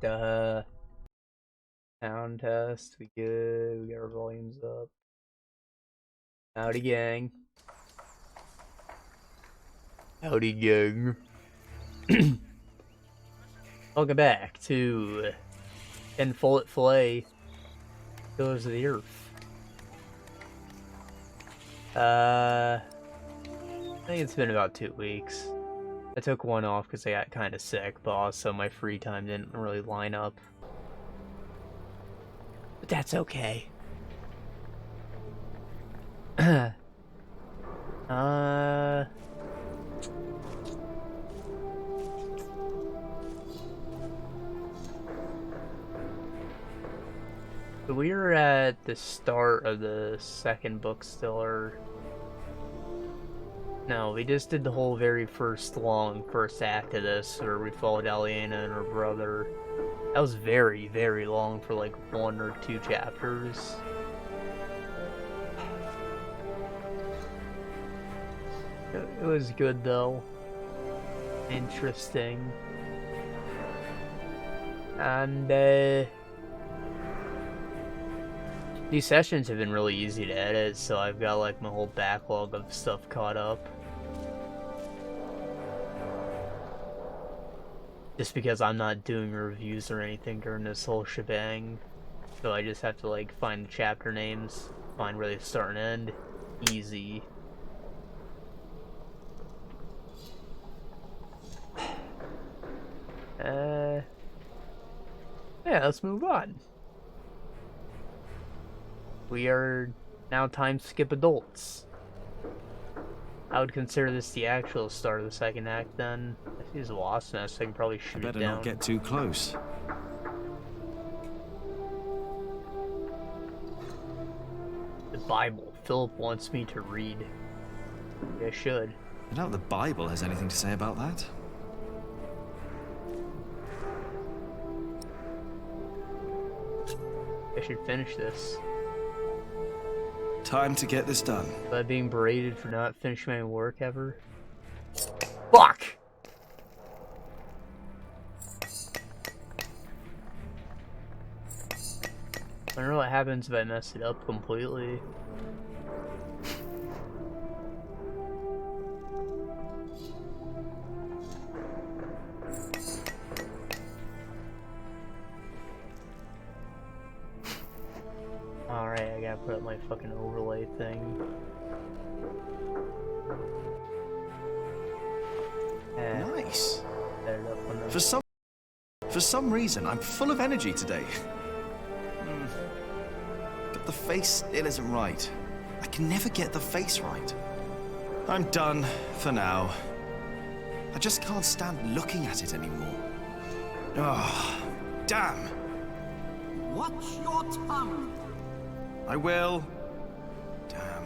Duh. Sound test. We good. We got our volumes up. Howdy, gang. Howdy, gang. Welcome back to 10-Foot Fillet. Pillars of the Earth. I think it's been about 2 weeks. I took one off because I got kind of sick, but also my free time didn't really line up. But that's okay. So we were at the start of the second book still, or... No, we just did the whole very first act of this, where we followed Aliena and her brother. That was very, very long for like 1 or 2 chapters. It was good though. Interesting. And these sessions have been really easy to edit, so I've got like my whole backlog of stuff caught up. Just because I'm not doing reviews or anything during this whole shebang. So I just have to like find the chapter names, find where they start and end. Easy. Yeah, let's move on. We are now time skip adults. I would consider this the actual start of the second act then. If he's a wasp nest, I can probably shoot it down. Better not get too close. The Bible. Philip wants me to read. Maybe I should. I doubt the Bible has anything to say about that. I should finish this. Time to get this done. Am I being berated for not finishing my work ever? Fuck! I wonder what happens if I mess it up completely. Alright, I gotta put up my fucking overlay thing. Nice. Set it up on the... For some reason, I'm full of energy today. But the face still isn't right. I can never get the face right. I'm done for now. I just can't stand looking at it anymore. Oh, damn. Watch your tongue. I will. Damn.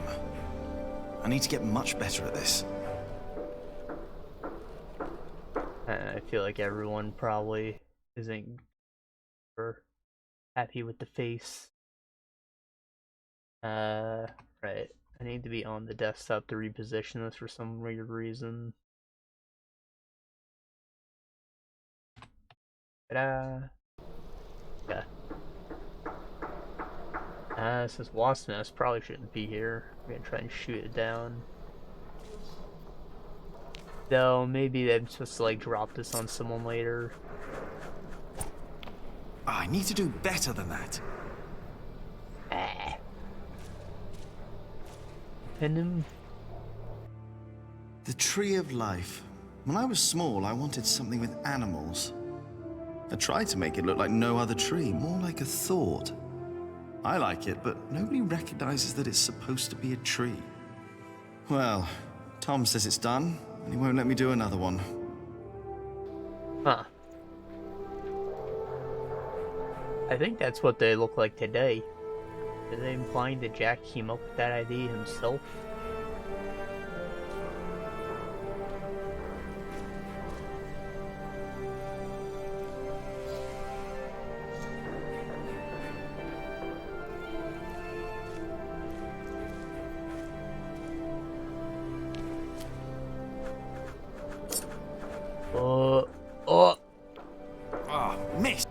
I need to get much better at this. I feel like everyone probably isn't happy with the face. Right. I need to be on the desktop to reposition this for some weird reason. Ta-da! Yeah. This is wasp nest. Probably shouldn't be here. I'm gonna try and shoot it down. Though, maybe I'm supposed to like drop this on someone later. I need to do better than that. Pin him. The Tree of Life. When I was small, I wanted something with animals. I tried to make it look like no other tree, more like a thought. I like it, but nobody recognizes that it's supposed to be a tree. Well, Tom says it's done, and he won't let me do another one. Huh. I think that's what they look like today. Are they implying that Jack came up with that idea himself? Ah, miss.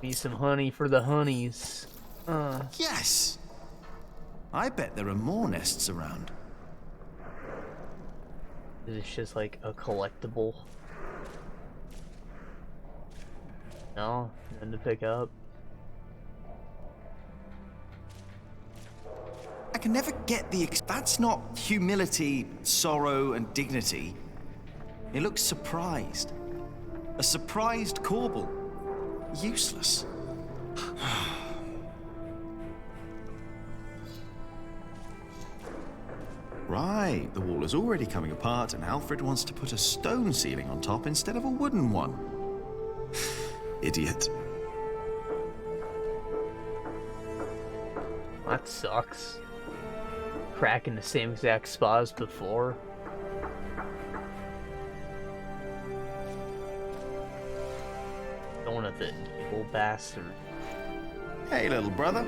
Me some honey for the honeys. Yes! I bet there are more nests around. It's just like a collectible. No, nothing to pick up. I can never get the that's not humility, sorrow, and dignity. It looks surprised. A surprised Corbel. Useless. Right, the wall is already coming apart, and Alfred wants to put a stone ceiling on top instead of a wooden one. Idiot. That sucks. Cracking the same exact spot as before. Don't have it, evil bastard. Hey, little brother.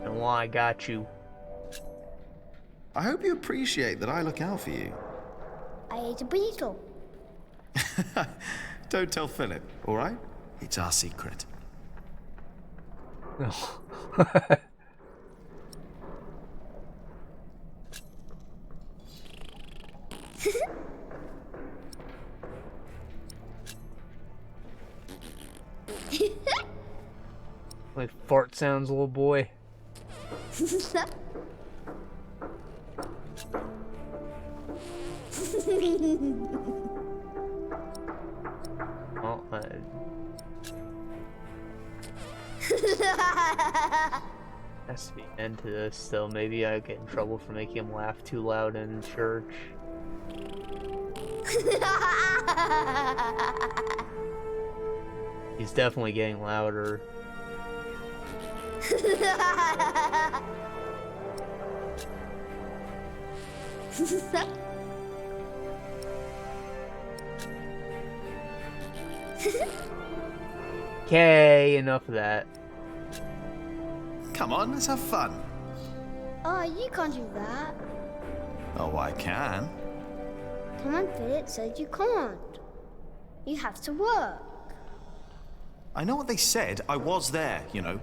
And why I got you. I hope you appreciate that I look out for you. I ate a beetle. Don't tell Philip, all right? It's our secret. Like fart sounds, little boy. Oh, has to be an end to this, though. Maybe I get in trouble for making him laugh too loud in church. He's definitely getting louder. Okay, enough of that. Come on, let's have fun. Oh, you can't do that. Oh, I can. Come on, Philip said you can't. You have to work. I know what they said. I was there, you know.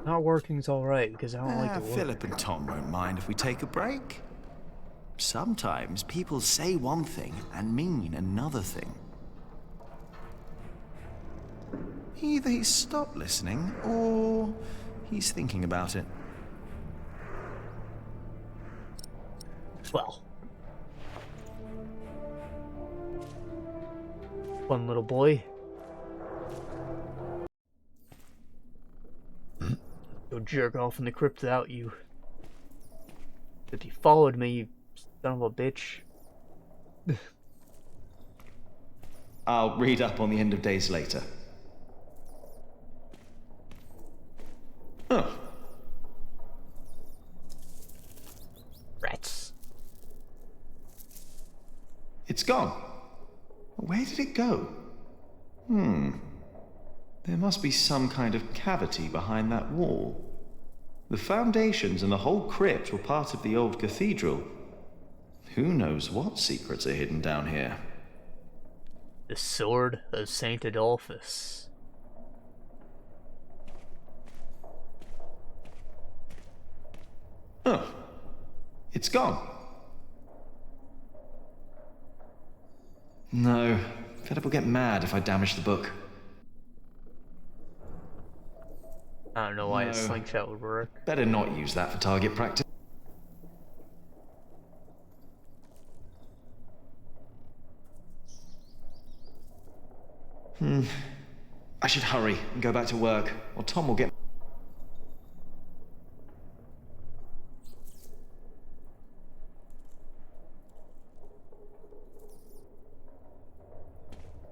Not working's alright, because I don't like to work. Philip and Tom won't mind if we take a break. Sometimes people say one thing and mean another thing. Either he's stopped listening, or he's thinking about it. Well. Fun little boy. Go jerk off in the crypt without you. If he followed me, you son of a bitch. I'll read up on the end of days later. Huh. Rats. It's gone. Where did it go? There must be some kind of cavity behind that wall. The foundations and the whole crypt were part of the old cathedral. Who knows what secrets are hidden down here? The sword of Saint Adolphus. Huh. It's gone. No. Philip will get mad if I damage the book. I don't know why a slingshot would work. Better not use that for target practice. I should hurry and go back to work, or Tom will get...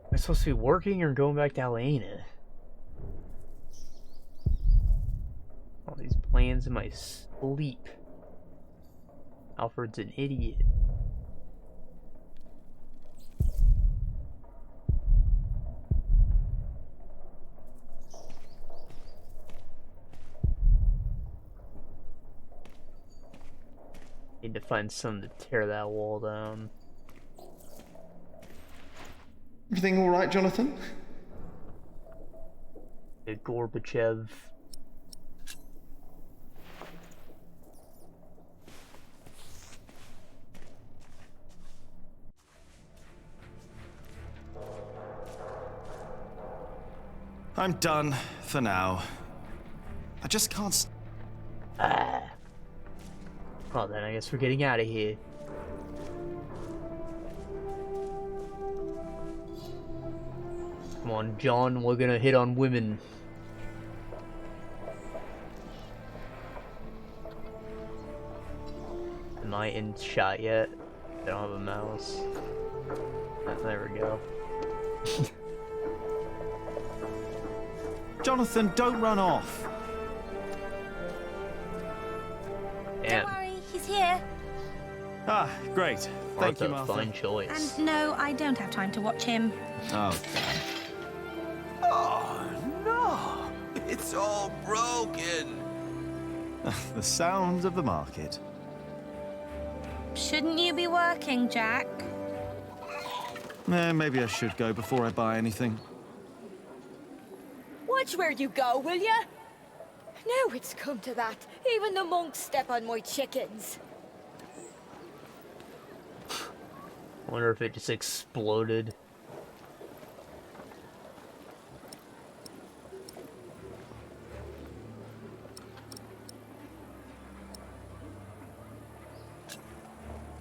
Am I supposed to be working or going back to Alaina? All these plans in my sleep. Alfred's an idiot. Need to find something to tear that wall down. Everything all right, Jonathan? Gorbachev. I'm done for now. I just can't. Well then, I guess we're getting out of here. Come on, John, we're gonna hit on women. Am I in shot yet? I don't have a mouse. There we go. Jonathan, don't run off. Damn. Don't worry, he's here. Ah, great. Thank you, Martha. Fine choice. And no, I don't have time to watch him. Oh, Oh, no! It's all broken! the sounds of the market. Shouldn't you be working, Jack? Maybe I should go before I buy anything. Watch where you go, will ya? Now it's come to that. Even the monks step on my chickens. Wonder if it just exploded.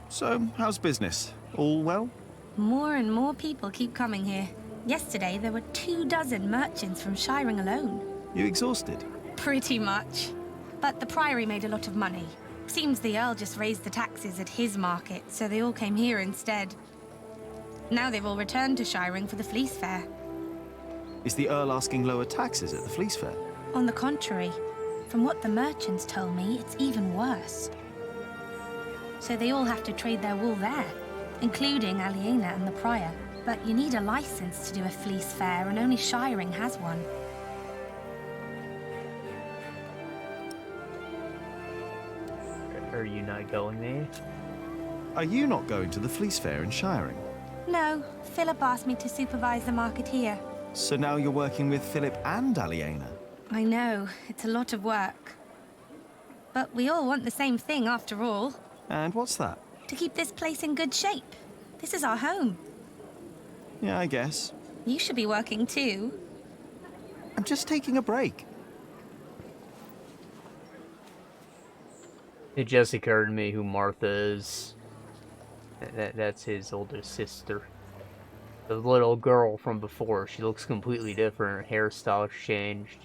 So, how's business? All well? More and more people keep coming here. Yesterday, there were 24 merchants from Shiring alone. You exhausted? Pretty much. But the Priory made a lot of money. Seems the Earl just raised the taxes at his market, so they all came here instead. Now they've all returned to Shiring for the Fleece Fair. Is the Earl asking lower taxes at the Fleece Fair? On the contrary, from what the merchants told me, it's even worse. So they all have to trade their wool there, including Aliena and the Prior. But you need a license to do a Fleece Fair, and only Shiring has one. Are you not going there? Are you not going to the Fleece Fair in Shiring? No, Philip asked me to supervise the market here. So now you're working with Philip and Aliena? I know, it's a lot of work. But we all want the same thing after all. And what's that? To keep this place in good shape. This is our home. Yeah, I guess. You should be working too. I'm just taking a break. It just occurred to me who Martha is. That's his older sister. The little girl from before. She looks completely different. Her hairstyle's changed.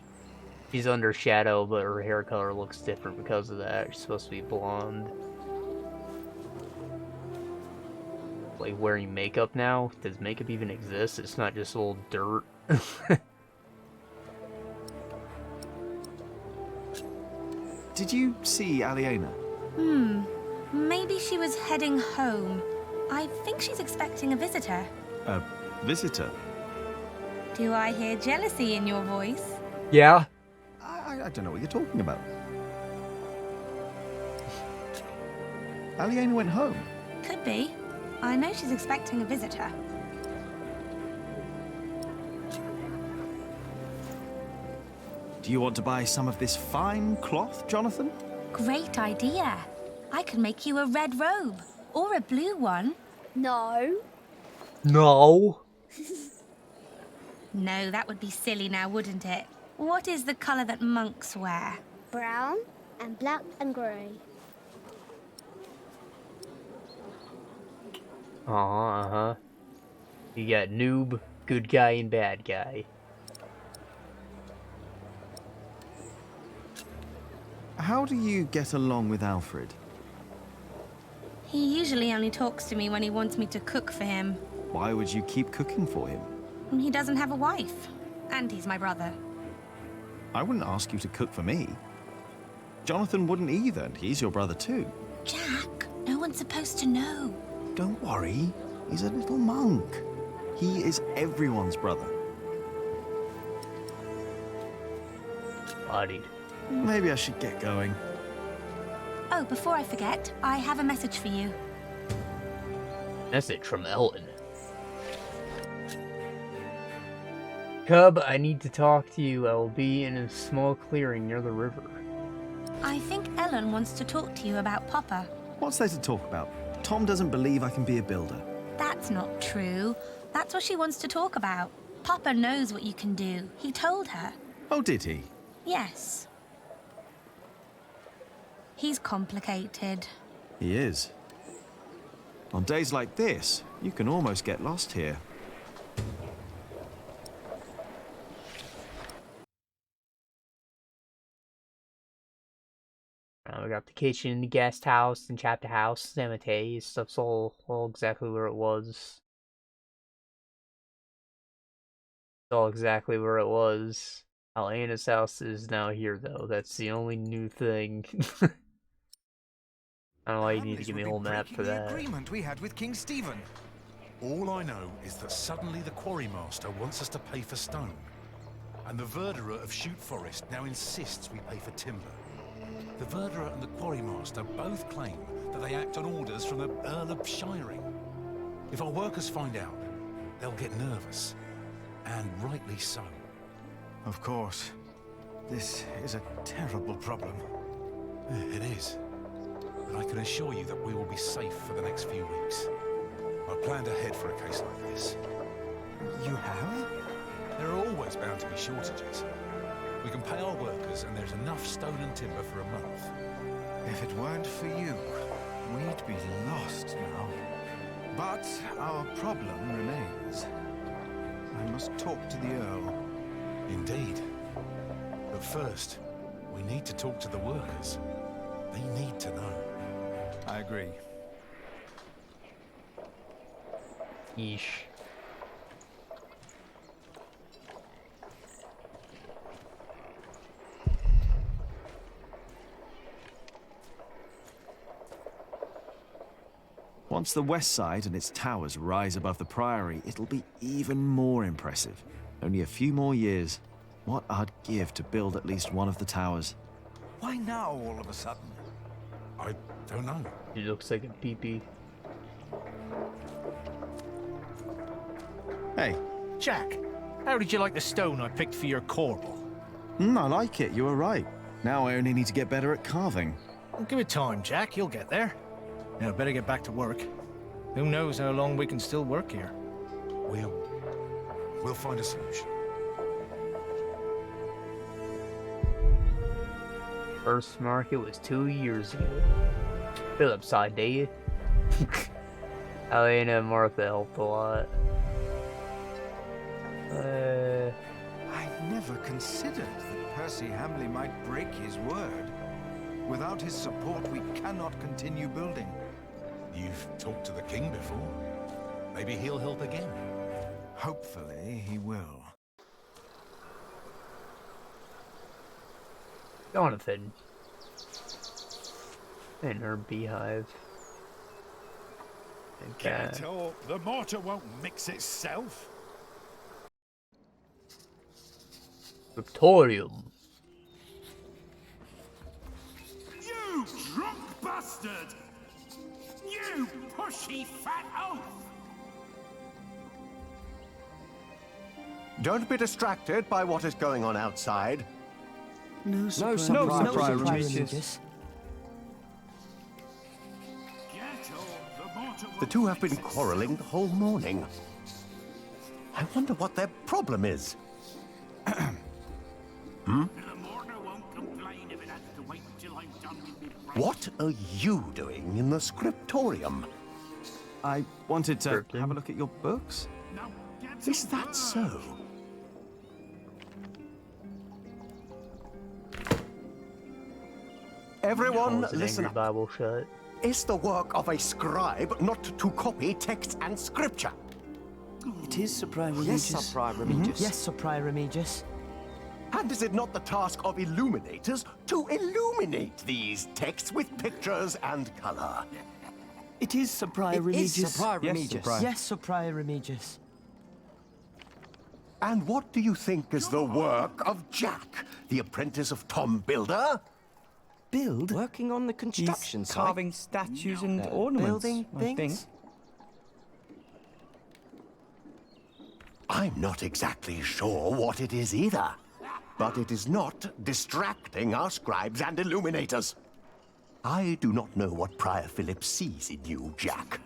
She's under shadow, but her hair color looks different because of that. She's supposed to be blonde. Like wearing makeup now? Does makeup even exist? It's not just old dirt. Did you see Aliena? Maybe she was heading home. I think she's expecting a visitor. A visitor? Do I hear jealousy in your voice? Yeah. I don't know what you're talking about. Aliena went home. Could be. I know she's expecting a visitor. Do you want to buy some of this fine cloth, Jonathan? Great idea. I could make you a red robe. Or a blue one. No. No. No, that would be silly now, wouldn't it? What is the colour that monks wear? Brown and black and grey. Uh-huh. You got noob, good guy, and bad guy. How do you get along with Alfred? He usually only talks to me when he wants me to cook for him. Why would you keep cooking for him? He doesn't have a wife. And he's my brother. I wouldn't ask you to cook for me. Jonathan wouldn't either, and he's your brother too. Jack, no one's supposed to know. Don't worry, he's a little monk. He is everyone's brother. Bodied. Maybe I should get going. Oh, before I forget, I have a message for you. Message from Ellen. Cub, I need to talk to you. I will be in a small clearing near the river. I think Ellen wants to talk to you about Popper. What's there to talk about? Tom doesn't believe I can be a builder. That's not true. That's what she wants to talk about. Popper knows what you can do. He told her. Oh, did he? Yes. He's complicated. He is. On days like this, you can almost get lost here. We got the kitchen, the guest house, and chapter house, cemetery. Stuff's all exactly where it was. It's all exactly where it was. Alana's house is now here, though. That's the only new thing. I don't know why you need to give me a whole map for that. The agreement we had with King Stephen. All I know is that suddenly the quarry master wants us to pay for stone, and the verderer of Shoot Forest now insists we pay for timber. The verderer and the quarry master both claim that they act on orders from the Earl of Shiring. If our workers find out, they'll get nervous, and rightly so. Of course. This is a terrible problem. It is. But I can assure you that we will be safe for the next few weeks. I've planned ahead for a case like this. You have? There are always bound to be shortages. We can pay our workers, and there's enough stone and timber for a month. If it weren't for you, we'd be lost now. But our problem remains. I must talk to the Earl. Indeed. But first, we need to talk to the workers. They need to know. I agree. Yeesh. Once the west side and its towers rise above the Priory, it'll be even more impressive. Only a few more years. What I'd give to build at least one of the towers. Why now, all of a sudden? I don't know. He looks like a pee-pee. Hey. Jack, how did you like the stone I picked for your corbel? I like it, you were right. Now I only need to get better at carving. Well, give it time, Jack, you'll get there. Now, better get back to work. Who knows how long we can still work here? We'll find a solution. First market was 2 years ago. Philip's side, do you? Alana and Martha helped a lot. I never considered that Percy Hamley might break his word. Without his support, we cannot continue building. You've talked to the king before. Maybe he'll help again. Hopefully, he will. Jonathan. And her beehive. Get up! The mortar won't mix itself. Scriptorium. You drunk bastard! You pushy fat oaf! Don't be distracted by what is going on outside. No surprise, Regis. The two have been quarreling the whole morning. I wonder what their problem is. What are you doing in the scriptorium? I wanted to have a look at your books. Is that so? Everyone, listen up. Bible shut. It's the work of a scribe not to copy text and scripture. It is, Sir Prior Remigius. Yes, Sir Prior Remigius. Yes, Sir Prior Remigius. And is it not the task of illuminators to illuminate these texts with pictures and color? It is, Sir Prior Remigius. Sir Prior Remigius. Yes, Sir Prior Remigius. And what do you think is the work of Jack, the apprentice of Tom Builder? Build? Working on the construction He's site. carving statues and ornaments, Building I think. things. I'm not exactly sure what it is either. But it is not distracting our scribes and illuminators. I do not know what Prior Philip sees in you, Jack.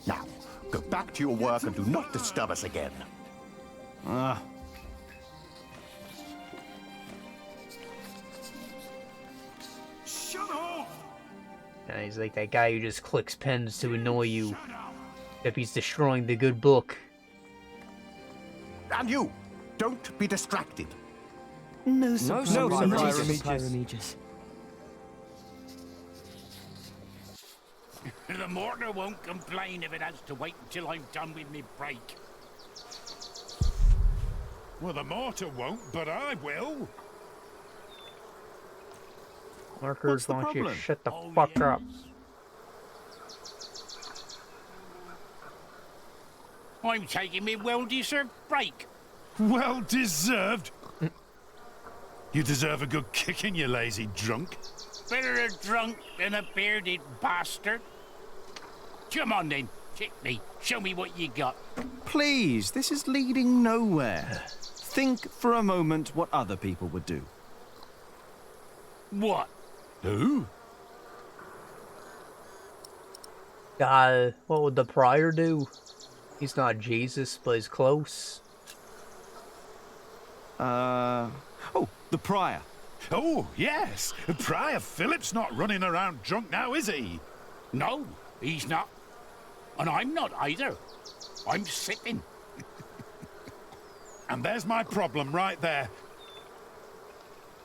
Now, go back to your work and do not disturb us again. Shut off! And he's like that guy who just clicks pens to annoy you. If he's destroying the good book. And you, don't be distracted. No surprise, Remedius. The mortar won't complain if it has to wait until I'm done with me break. Well, the mortar won't, but I will. Markers the want you to problem? shut the fuck up. I'm taking me well-deserved break. Well deserved. You deserve a good kicking, you lazy drunk. Better a drunk than a bearded bastard. Come on then, hit me. Show me what you got. Please, this is leading nowhere. Think for a moment what other people would do. What? Who? What would the prior do? He's not Jesus, but he's close. Oh, the prior. Oh, yes. Prior Philip's not running around drunk now, is he? No, he's not. And I'm not either. I'm sitting. And there's my problem right there.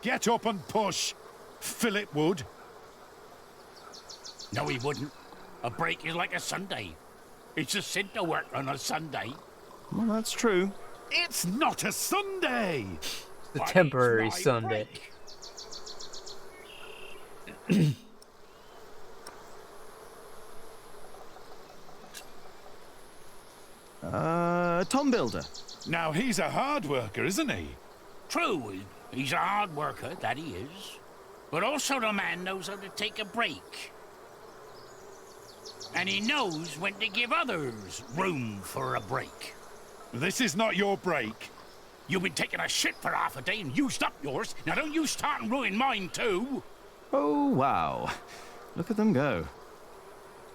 Get up and push. Philip would. No, he wouldn't. A break is like a Sunday. It's a sin to work on a Sunday. Well, that's true. It's not a Sunday. The But temporary it's my Sunday. break. Tom Builder. Now, he's a hard worker, isn't he? True, he's a hard worker, that he is. But also the man knows how to take a break. And he knows when to give others room for a break. This is not your break. You've been taking a shit for half a day and used up yours. Now don't you start and ruin mine too. Oh, wow. Look at them go.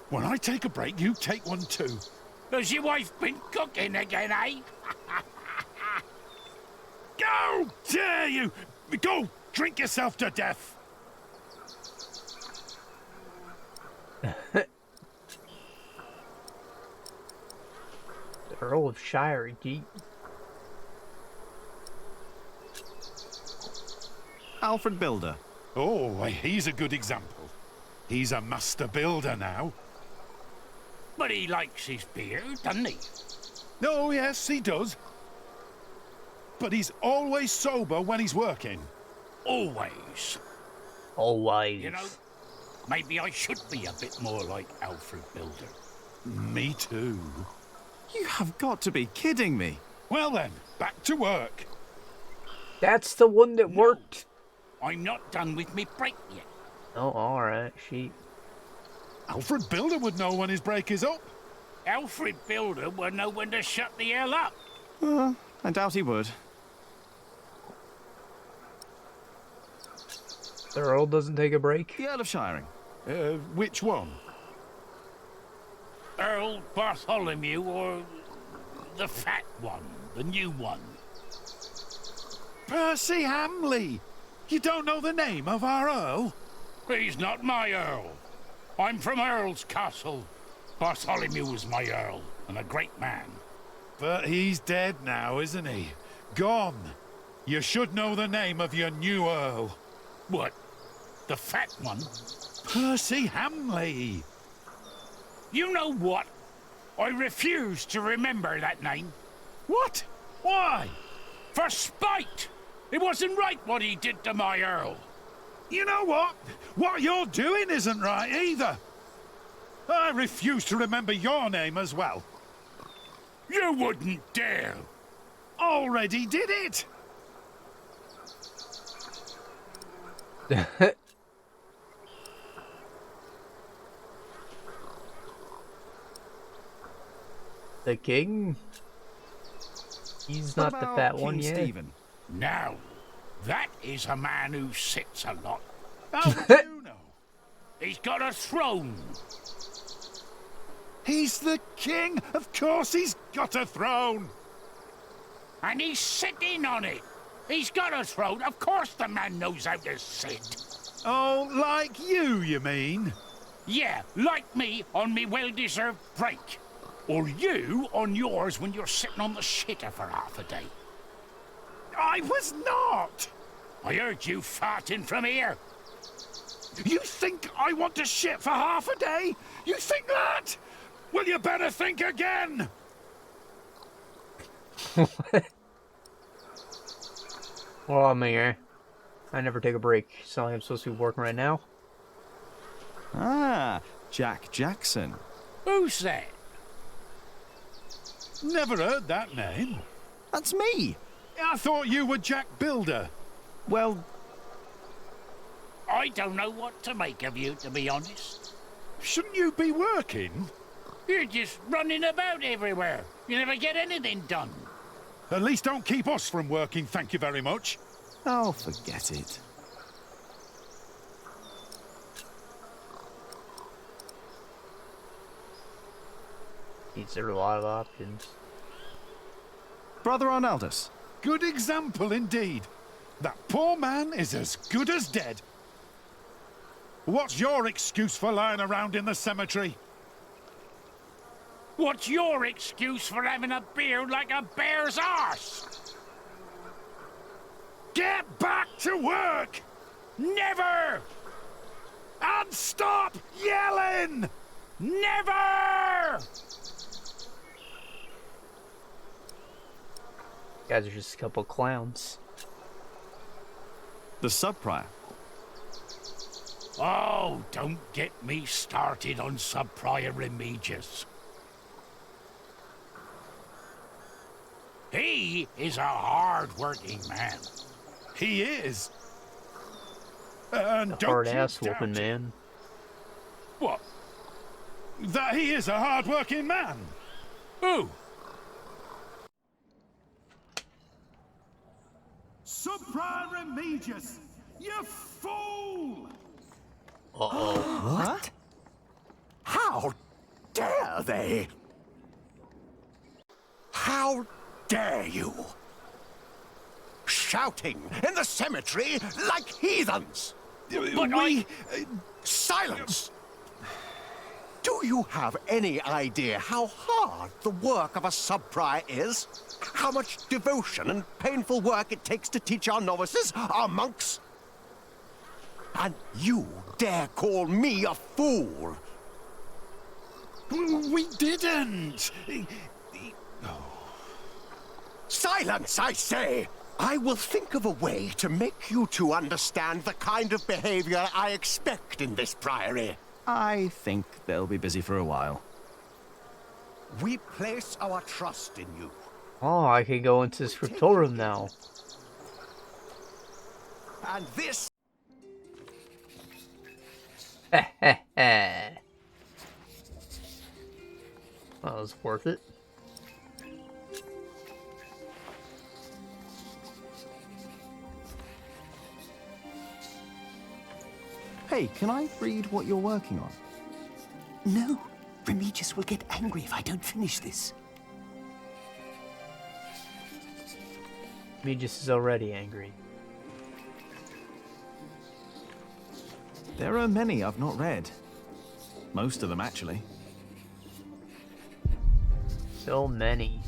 When I take a break, you take one too. Has your wife been cooking again, eh? Go! Dare you! Go! Drink yourself to death! The Earl of Shire, geek. Alfred Builder. Oh, he's a good example. He's a master builder now. But he likes his beer, doesn't he? Oh, yes, he does. But he's always sober when he's working. Always. Always. You know, maybe I should be a bit more like Alfred Builder. Me too. You have got to be kidding me. Well then, back to work. That's the one that worked. I'm not done with me break yet. Oh, alright, she. Alfred Builder would know when his break is up. Alfred Builder would know when to shut the hell up. I doubt he would. The Earl doesn't take a break. The Earl of Shiring. Which one? Earl Bartholomew or the fat one, the new one? Percy Hamley! You don't know the name of our Earl? He's not my Earl. I'm from Earl's castle. Bartholomew was my Earl, and a great man. But he's dead now, isn't he? Gone. You should know the name of your new Earl. What? The fat one? Percy Hamley! You know what? I refuse to remember that name. What? Why? For spite! It wasn't right what he did to my Earl. You know what? What you're doing isn't right either. I refuse to remember your name as well. You wouldn't dare. already did it! The king? He's not the fat one yet. Stephen? Now, that is a man who sits a lot. How do you know? He's got a throne. He's the king! Of course he's got a throne! And he's sitting on it. He's got a throne. Of course the man knows how to sit. Oh, like you mean? Yeah, like me on me well-deserved break. Or you on yours when you're sitting on the shitter for half a day. I was not! I heard you farting from here. You think I want to shit for half a day? You think that? Well, you better think again! Well, I'm here. I never take a break, so I'm supposed to be working right now. Ah, Jack Jackson. Who's that? Never heard that name. That's me. I thought you were Jack Builder. Well, I don't know what to make of you, to be honest. Shouldn't you be working? You're just running about everywhere. You never get anything done. At least don't keep us from working, thank you very much. oh, forget it. There are a lot of options. Brother Arnaldus. Good example indeed. That poor man is as good as dead. What's your excuse for lying around in the cemetery? What's your excuse for having a beard like a bear's arse? Get back to work! Never! And stop yelling! Never! You guys are just a couple clowns. The sub-prior. Oh, don't get me started on Sub-Prior Remigius. He is a hard-working man. He is. And A don't hard you ass doubt whooping, it. man. What? That he is a hard-working man? Who? Sub-Prior Remigius! You fool! Uh-oh. What? How dare they? How dare you? Shouting in the cemetery like heathens! But Silence! Do you have any idea how hard the work of a sub-prior is? How much devotion and painful work it takes to teach our novices, our monks? And you dare call me a fool? We didn't! Silence, I say! I will think of a way to make you two understand the kind of behavior I expect in this priory. I think they'll be busy for a while. We place our trust in you. Oh, I can go into the scriptorium now. And this... That was worth it. Hey, can I read what you're working on? No, Remigius will get angry if I don't finish this. Regis is already angry. There are many I've not read. Most of them, actually. So many.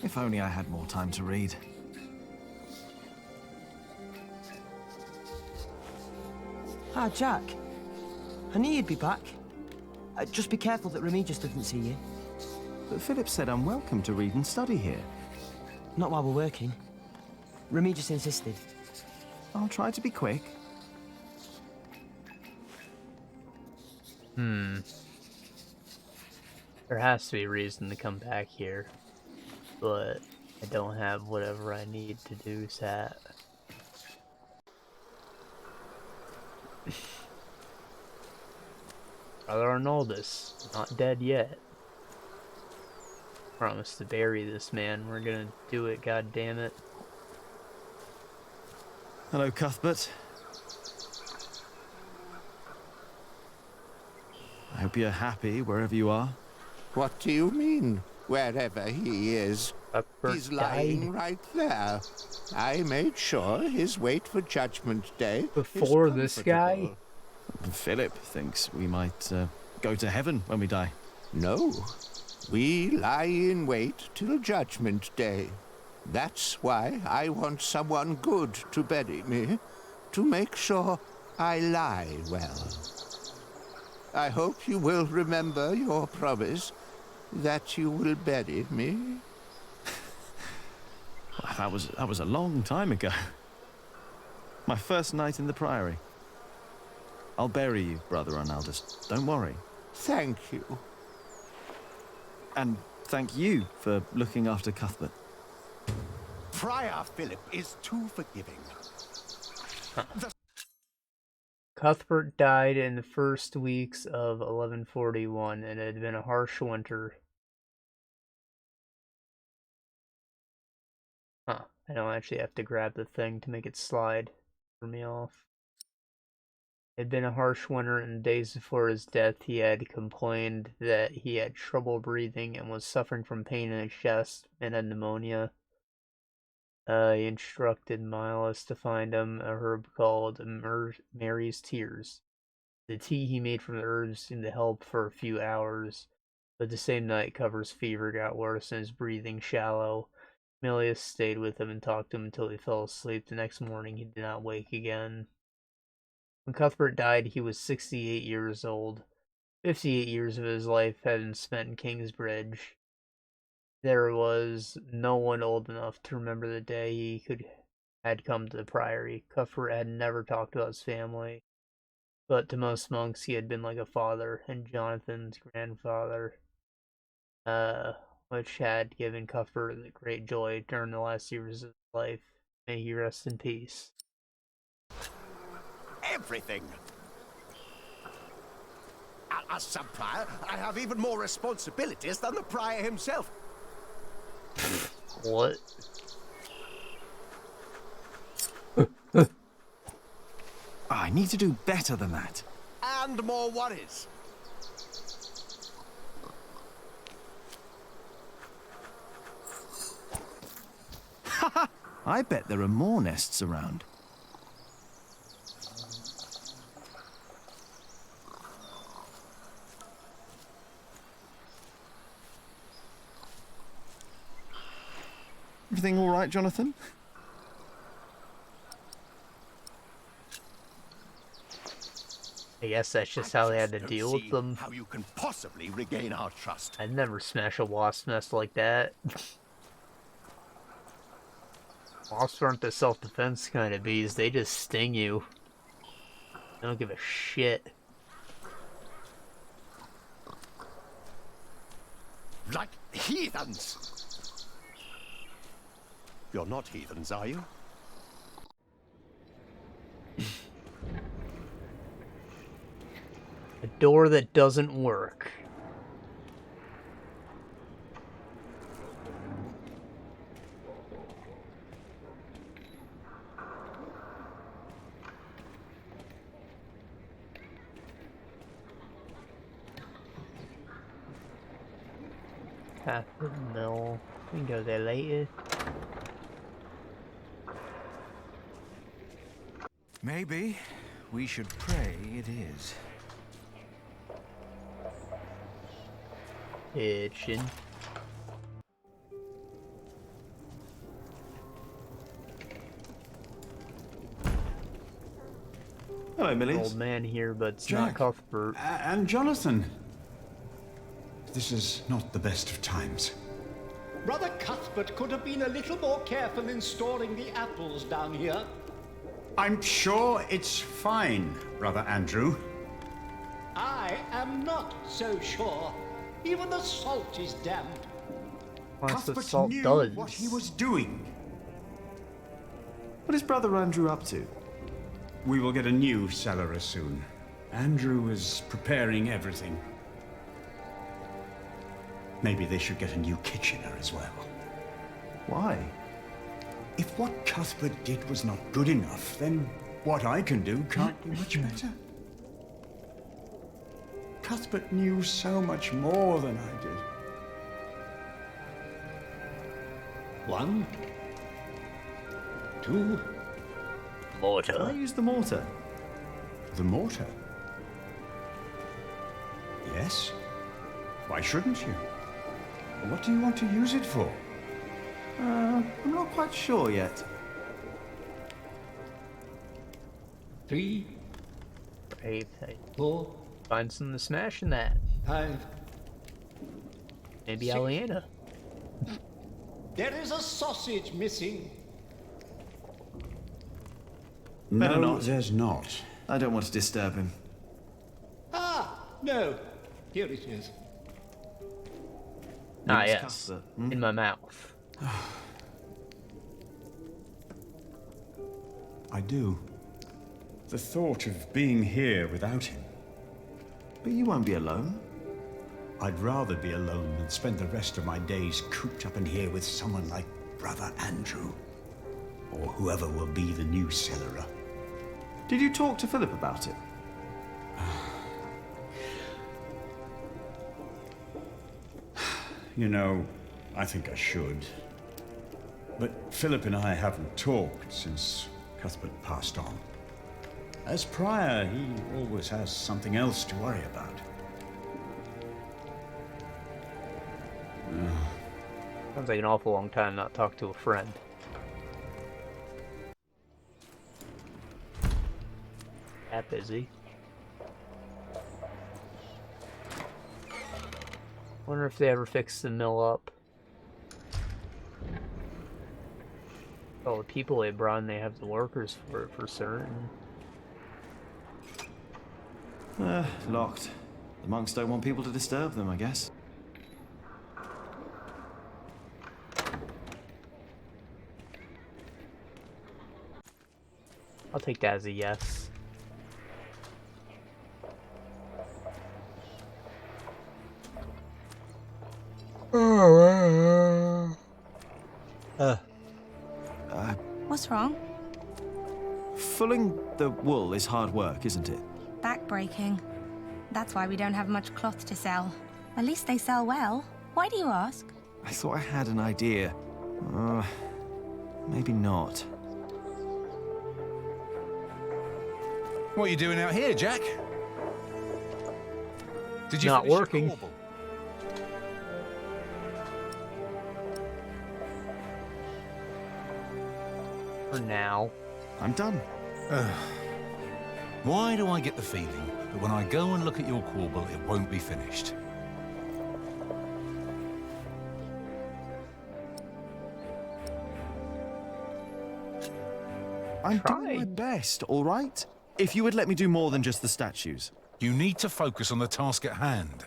If only I had more time to read. Ah, Jack. I knew you'd be back. Just be careful that Remigius doesn't see you. But Philip said I'm welcome to read and study here. Not while we're working. Remigius insisted. I'll try to be quick. There has to be a reason to come back here, but I don't have whatever I need to do that. Brother Arnoldus, not dead yet. Promise to bury this man. We're gonna do it, god damn it. Hello, Cuthbert. I hope you're happy wherever you are. What do you mean, wherever he is? He's lying right there. I made sure his wait for Judgment Day before this guy? Philip thinks we might go to heaven when we die. No. We lie in wait till Judgment Day. That's why I want someone good to bury me, to make sure I lie well. I hope you will remember your promise that you will bury me. That was a long time ago. My first night in the Priory. I'll bury you, Brother Arnaldus. Don't worry. Thank you. And thank you for looking after Cuthbert. Friar Philip is too forgiving. Cuthbert died in the first weeks of 1141, and it had been a harsh winter. Huh, I don't actually have to grab the thing to make it slide for me off. It had been a harsh winter, and days before his death he had complained that he had trouble breathing and was suffering from pain in his chest and had pneumonia. He instructed Miles to find him a herb called Mary's Tears. The tea he made from the herbs seemed to help for a few hours, but the same night Cover's fever got worse and his breathing shallow. Milius stayed with him and talked to him until he fell asleep. The next morning he did not wake again. When Cuthbert died, he was 68 years old. 58 years of his life had been spent in Kingsbridge. There was no one old enough to remember the day he had come to the Priory. Cuthbert had never talked about his family, but to most monks he had been like a father, and Jonathan's grandfather, which had given Cuthbert the great joy during the last years of his life. May he rest in peace. Everything. As sub-prior, I have even more responsibilities than the prior himself. What? I need to do better than that. And more worries. I bet there are more nests around. Everything all right, Jonathan? I guess that's just how they had to deal with them. How you can possibly regain our trust. I'd never smash a wasp nest like that. Wasps aren't the self-defense kind of bees, they just sting you. They don't give a shit. Like heathens! You're not heathens, are you? A door that doesn't work. Path to the mill. We can go there later. Maybe we should pray it is. Kitchen. Hello, Milius. Old man here, but it's Jack, not Cuthbert. And Jonathan. This is not the best of times. Brother Cuthbert could have been a little more careful in storing the apples down here. I'm sure it's fine, Brother Andrew. I am not so sure. Even the salt is damp. That's what Cuthbert salt knew does. what he was doing. What is Brother Andrew up to? We will get a new cellar soon. Andrew is preparing everything. Maybe they should get a new kitchener as well. Why? If what Cuthbert did was not good enough, then what I can do can't be much better. Cuthbert knew so much more than I did. 1, 2. Mortar. I use the mortar. The mortar? Yes. Why shouldn't you? What do you want to use it for? I'm not quite sure yet. 3, Hey, 4, find something to smash in that. 5. Maybe 6. Aliena. There is a sausage missing. Better No, not. there's not. I don't want to disturb him. Ah, no. Here it is. Ah, It's yes. Cuthbert, In my mouth. I do. The thought of being here without him. But you won't be alone. I'd rather be alone than spend the rest of my days cooped up in here with someone like Brother Andrew. Or whoever will be the new cellarer. Did you talk to Philip about it? You know, I think I should. But Philip and I haven't talked since Cuthbert passed on. As prior, he always has something else to worry about. Sounds like an awful long time not talk to a friend. That busy. Wonder if they ever fix the mill up. Oh, the people they brought in, they have the workers for it for certain. Locked. The monks don't want people to disturb them, I guess. I'll take that as a yes. What's wrong? Fulling the wool is hard work, isn't it? Backbreaking. That's why we don't have much cloth to sell. At least they sell well. Why do you ask? I thought I had an idea. Maybe not. What are you doing out here, Jack? Did you Not finish your working. corbel? For now. I'm done. Why do I get the feeling that when I go and look at your corbel, it won't be finished? I'm doing my best, all right? If you would let me do more than just the statues. You need to focus on the task at hand.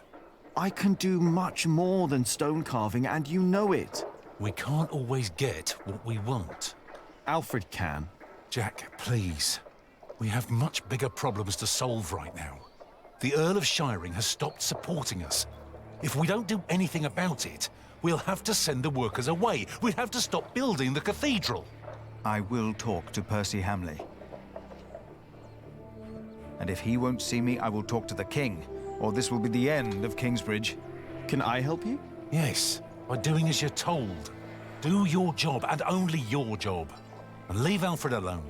I can do much more than stone carving, and you know it. We can't always get what we want. Alfred can. Jack, please. We have much bigger problems to solve right now. The Earl of Shiring has stopped supporting us. If we don't do anything about it, we'll have to send the workers away. We'll have to stop building the cathedral. I will talk to Percy Hamley. And if he won't see me, I will talk to the king, or this will be the end of Kingsbridge. Can I help you? Yes, by doing as you're told. Do your job, and only your job. And leave Alfred alone.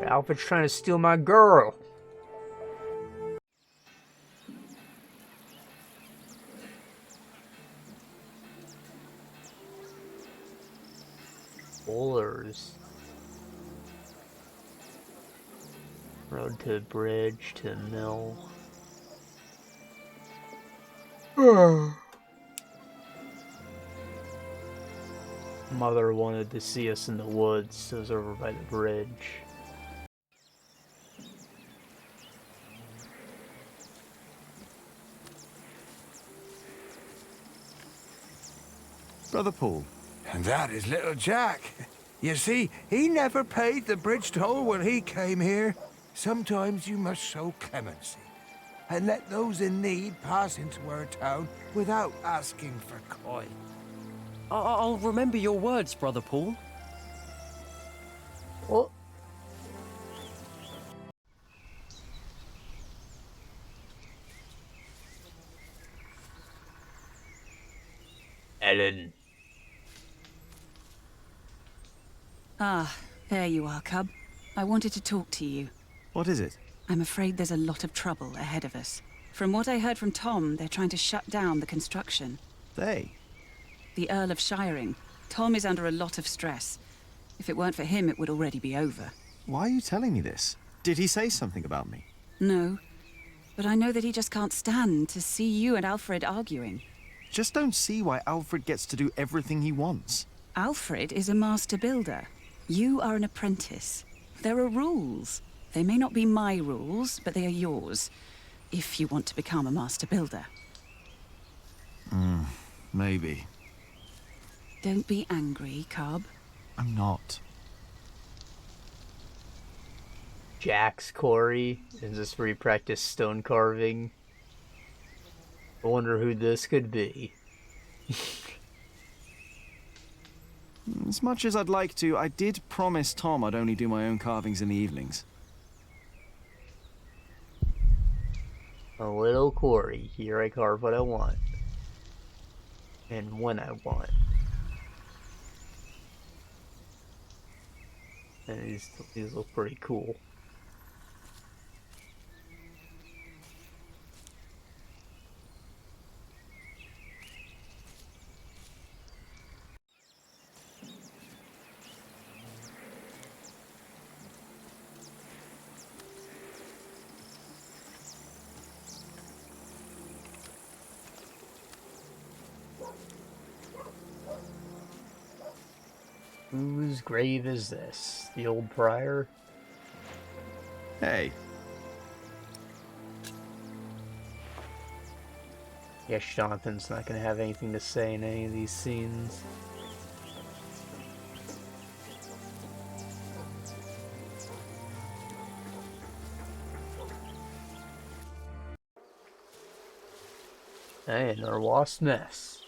Alfred's trying to steal my girl. Bowlers. Road to the bridge to the mill. Mother wanted to see us in the woods, so it was over by the bridge. Brother Paul. And that is little Jack. You see, he never paid the bridge toll when he came here. Sometimes you must show clemency and let those in need pass into our town without asking for coin. I'll remember your words, Brother Paul. Oh. Ellen. Ah, there you are, Cub. I wanted to talk to you. What is it? I'm afraid there's a lot of trouble ahead of us. From what I heard from Tom, they're trying to shut down the construction. They? The Earl of Shiring. Tom is under a lot of stress. If it weren't for him, it would already be over. Why are you telling me this? Did he say something about me? No. But I know that he just can't stand to see you and Alfred arguing. Just don't see why Alfred gets to do everything he wants. Alfred is a master builder. You are an apprentice. There are rules. They may not be my rules, but they are yours, if you want to become a master builder. Maybe. Don't be angry, Cub. I'm not. Jack's quarry. Is this where you practice stone carving? I wonder who this could be. As much as I'd like to, I did promise Tom I'd only do my own carvings in the evenings. A little quarry. Here I carve what I want. And when I want. And these look pretty cool. Whose grave is this? The old prior? Hey. Yes, Jonathan's not gonna have anything to say in any of these scenes. Hey, another wasp nest.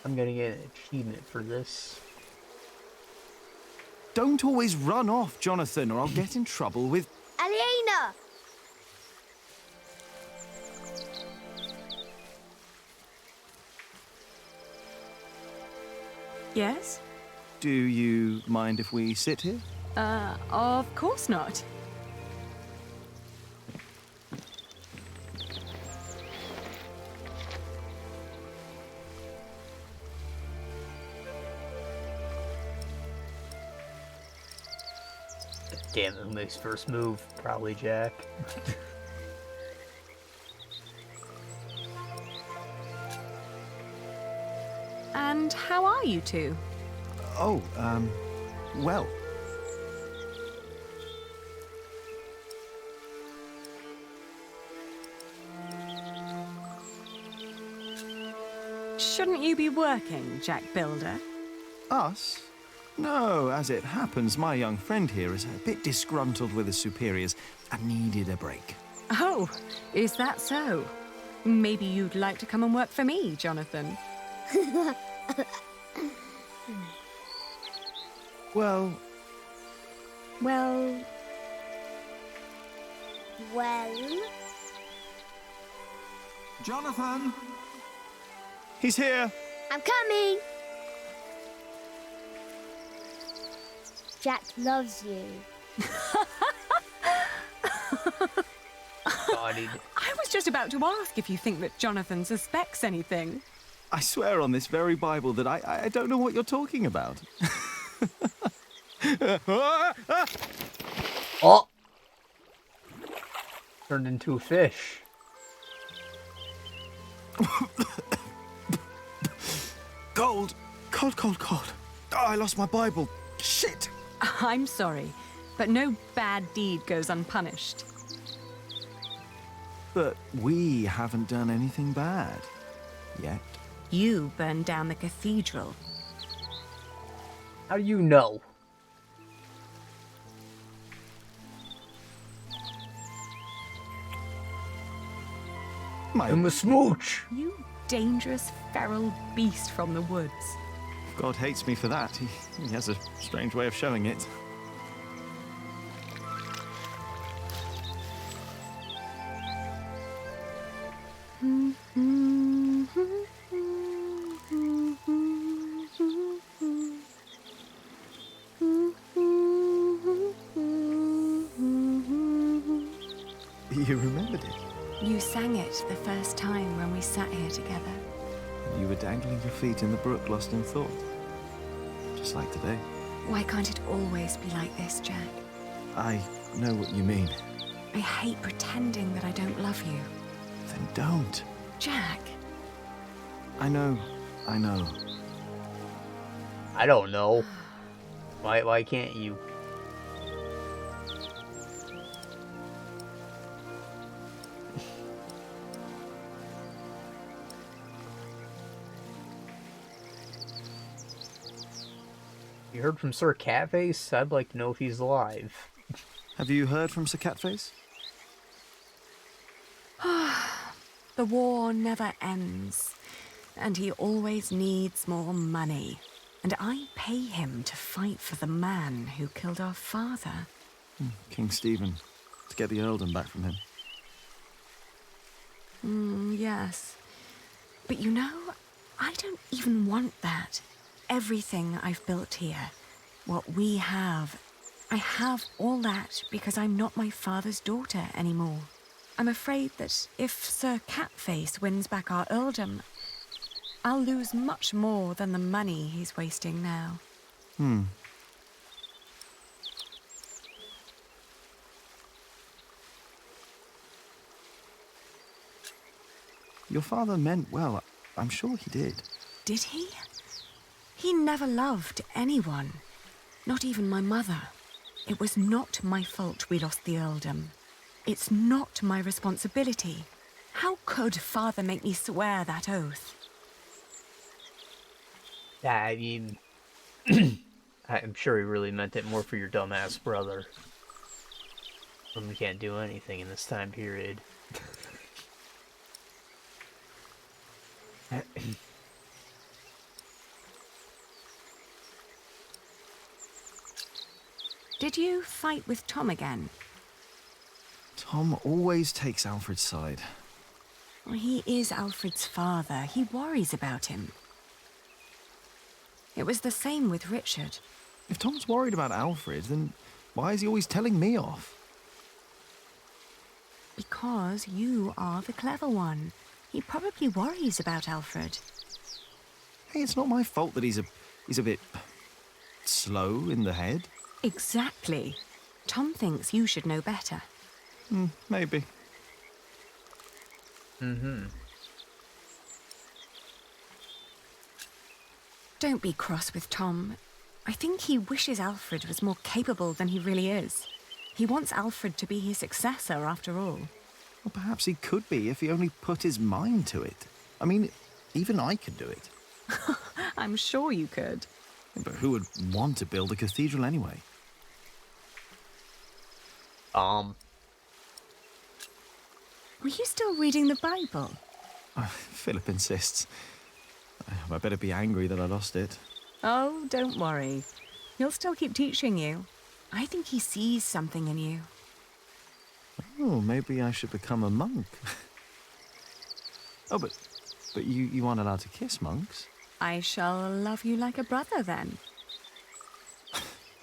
I'm gonna get an achievement for this. Don't always run off, Jonathan, or I'll get in trouble with... Aliena! Yes? Do you mind if we sit here? Of course not. Damn it, who makes first move? Probably Jack. And how are you two? Oh, well. Shouldn't you be working, Jack Builder? Us? No, as it happens, my young friend here is a bit disgruntled with his superiors and needed a break. Oh, is that so? Maybe you'd like to come and work for me, Jonathan. Well... Well... Jonathan! He's here! I'm coming! Jack loves you. I was just about to ask if you think that Jonathan suspects anything. I swear on this very Bible that I don't know what you're talking about. Oh! Turned into a fish. Cold! Cold, cold, cold. Oh, I lost my Bible. Shit! I'm sorry, but no bad deed goes unpunished. But we haven't done anything bad. Yet. You burned down the cathedral. How do you know? I'm a smooch. You dangerous, feral beast from the woods. God hates me for that. He has a strange way of showing it. You remembered it. You sang it the first time when we sat here together. You were dangling your feet in the brook, lost in thought. Just like today. Why can't it always be like this, Jack? I know what you mean. I hate pretending that I don't love you. Then don't. Jack. I know. I don't know. Why can't you? You heard from Sir Catface? I'd like to know if he's alive. Have you heard from Sir Catface? The war never ends, and he always needs more money. And I pay him to fight for the man who killed our father. King Stephen, to get the earldom back from him. Yes. But you know, I don't even want that. Everything I've built here, what we have, I have all that because I'm not my father's daughter anymore. I'm afraid that if Sir Catface wins back our earldom, I'll lose much more than the money he's wasting now. Your father meant well. I'm sure he did. Did he? He never loved anyone, not even my mother. It was not my fault we lost the earldom. It's not my responsibility. How could Father make me swear that oath? I mean, I'm sure he really meant it more for your dumbass brother. When we can't do anything in this time period. Did you fight with Tom again? Tom always takes Alfred's side. Well, he is Alfred's father. He worries about him. It was the same with Richard. If Tom's worried about Alfred, then why is he always telling me off? Because you are the clever one. He probably worries about Alfred. Hey, it's not my fault that he's a bit slow in the head. Exactly. Tom thinks you should know better. Maybe. Don't be cross with Tom. I think he wishes Alfred was more capable than he really is. He wants Alfred to be his successor, after all. Well, perhaps he could be if he only put his mind to it. I mean, even I could do it. I'm sure you could. But who would want to build a cathedral anyway? Were you still reading the Bible? Philip insists. I better be angry that I lost it. Oh, don't worry. He'll still keep teaching you. I think he sees something in you. Oh, maybe I should become a monk. Oh, but you aren't allowed to kiss monks. I shall love you like a brother, then.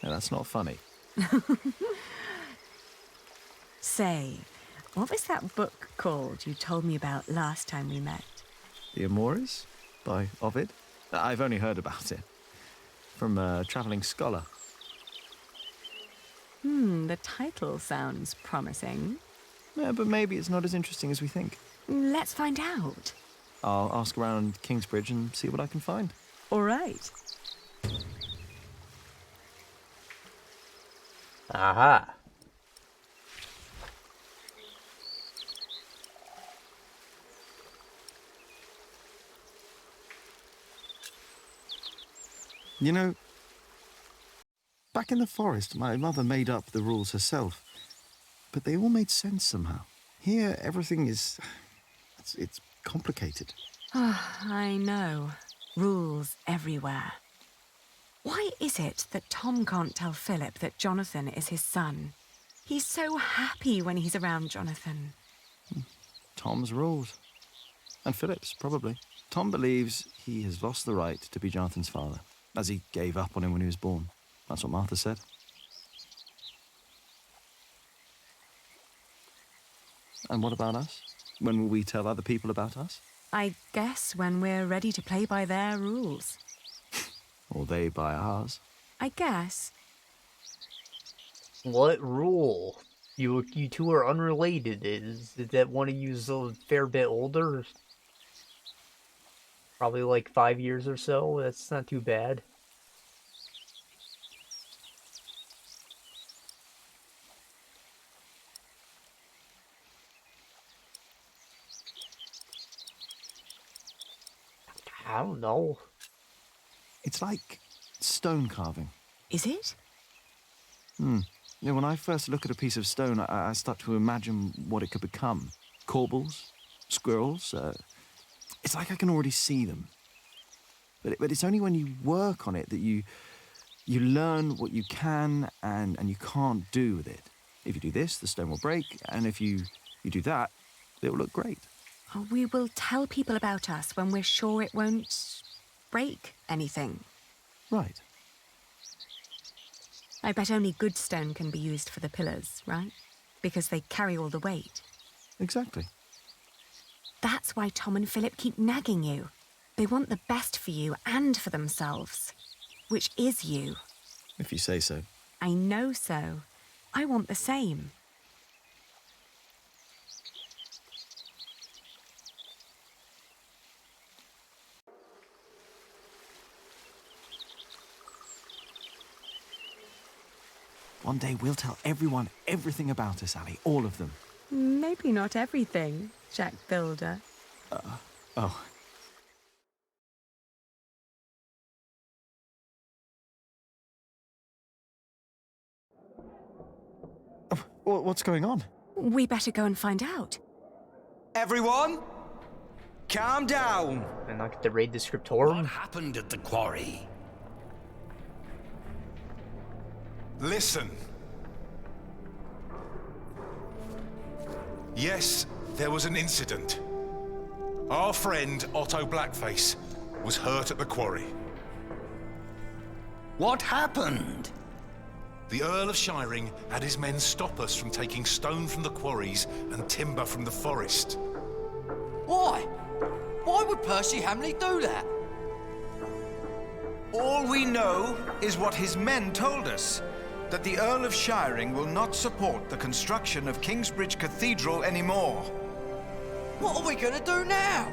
No, that's not funny. Say, what was that book called you told me about last time we met? The Amores by Ovid. I've only heard about it from a travelling scholar. The title sounds promising. Yeah, but maybe it's not as interesting as we think. Let's find out. I'll ask around Kingsbridge and see what I can find. All right. Aha. You know, back in the forest, my mother made up the rules herself, but they all made sense somehow. Here, everything is... it's complicated. I know. Rules everywhere. Why is it that Tom can't tell Philip that Jonathan is his son? He's so happy when he's around Jonathan. Tom's rules. And Philip's, probably. Tom believes he has lost the right to be Jonathan's father, as he gave up on him when he was born. That's what Martha said. And what about us? When will we tell other people about us? I guess when we're ready to play by their rules. Or they by ours. I guess. What rule? You two are unrelated. Is that one of you's a fair bit older? Probably like 5 years or so. That's not too bad. I don't know. It's like stone carving. Is it? You know, when I first look at a piece of stone, I start to imagine what it could become. Corbels, squirrels. It's like I can already see them. But it's only when you work on it that you learn what you can and you can't do with it. If you do this, the stone will break, and if you do that, it will look great. Oh, we will tell people about us when we're sure it won't break anything. Right. I bet only good stone can be used for the pillars, right? Because they carry all the weight. Exactly. That's why Tom and Philip keep nagging you. They want the best for you and for themselves. Which is you. If you say so. I know so. I want the same. One day we'll tell everyone everything about us, Ali. All of them. Maybe not everything, Jack Builder. Oh. What's going on? We better go and find out. Everyone, calm down. And not get to raid the scriptorium. What happened at the quarry? Listen. Yes, there was an incident. Our friend, Otto Blackface, was hurt at the quarry. What happened? The Earl of Shiring had his men stop us from taking stone from the quarries and timber from the forest. Why? Why would Percy Hamley do that? All we know is what his men told us, that the Earl of Shiring will not support the construction of Kingsbridge Cathedral anymore. What are we gonna do now?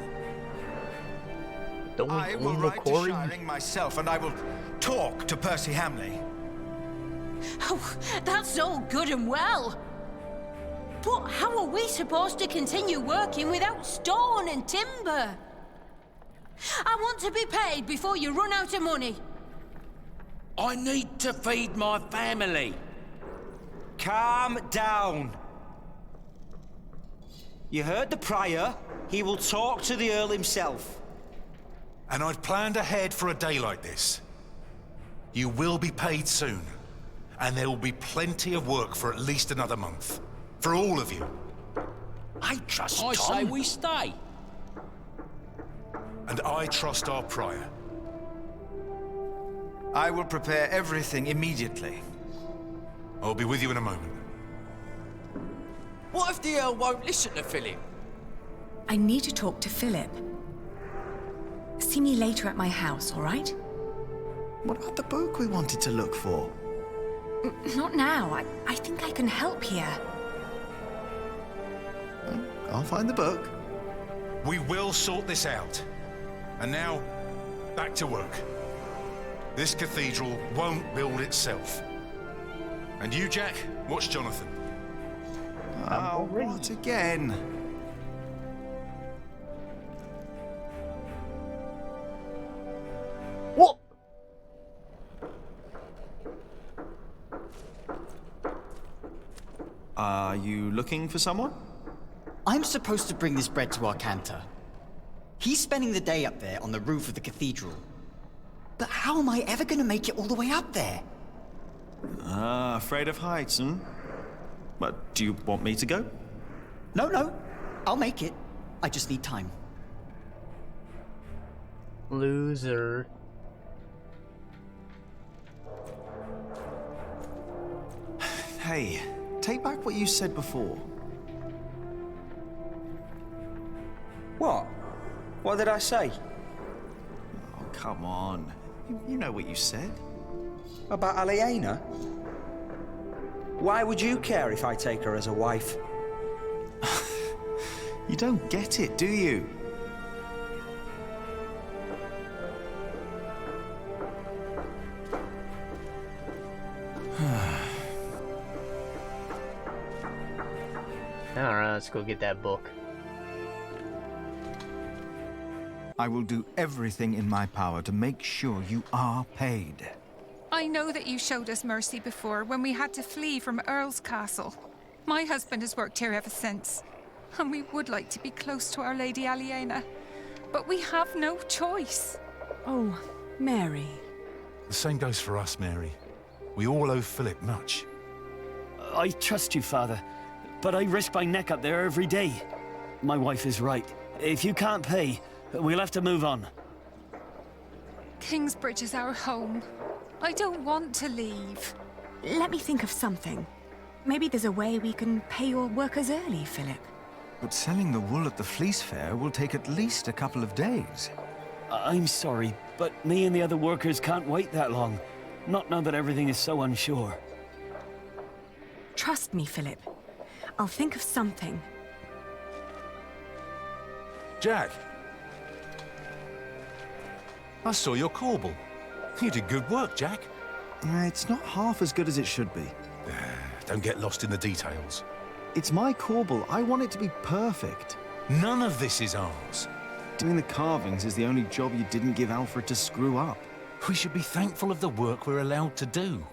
I will write to Shiring myself, and I will talk to Percy Hamley. Oh, that's all good and well. But how are we supposed to continue working without stone and timber? I want to be paid before you run out of money. I need to feed my family. Calm down. You heard the Prior. He will talk to the Earl himself. And I'd planned ahead for a day like this. You will be paid soon. And there will be plenty of work for at least another month. For all of you. I trust I Tom. say we stay. And I trust our Prior. I will prepare everything immediately. I'll be with you in a moment. What if the Earl won't listen to Philip? I need to talk to Philip. See me later at my house, all right? What about the book we wanted to look for? Not now. I think I can help here. I'll find the book. We will sort this out. And now, back to work. This cathedral won't build itself. And you, Jack, watch Jonathan. Oh, what again? What? you looking for someone? I'm supposed to bring this bread to our cantor. He's spending the day up there on the roof of the cathedral. But how am I ever going to make it all the way up there? Ah, afraid of heights, hmm? But do you want me to go? No. I'll make it. I just need time. Loser. Hey, take back what you said before. What? What did I say? Oh, come on. You know what you said. About Aliena? Why would you care if I take her as a wife? You don't get it, do you? Alright, let's go get that book. I will do everything in my power to make sure you are paid. I know that you showed us mercy before when we had to flee from Earl's castle. My husband has worked here ever since, and we would like to be close to Our Lady Aliena, but we have no choice. Oh, Mary. The same goes for us, Mary. We all owe Philip much. I trust you, Father, but I risk my neck up there every day. My wife is right. If you can't pay, we'll have to move on. Kingsbridge is our home. I don't want to leave. Let me think of something. Maybe there's a way we can pay your workers early, Philip. But selling the wool at the Fleece Fair will take at least a couple of days. I'm sorry, but me and the other workers can't wait that long. Not now that everything is so unsure. Trust me, Philip. I'll think of something. Jack! I saw your corbel. You did good work, Jack. It's not half as good as it should be. Don't get lost in the details. It's my corbel. I want it to be perfect. None of this is ours. Doing the carvings is the only job you didn't give Alfred to screw up. We should be thankful of the work we're allowed to do.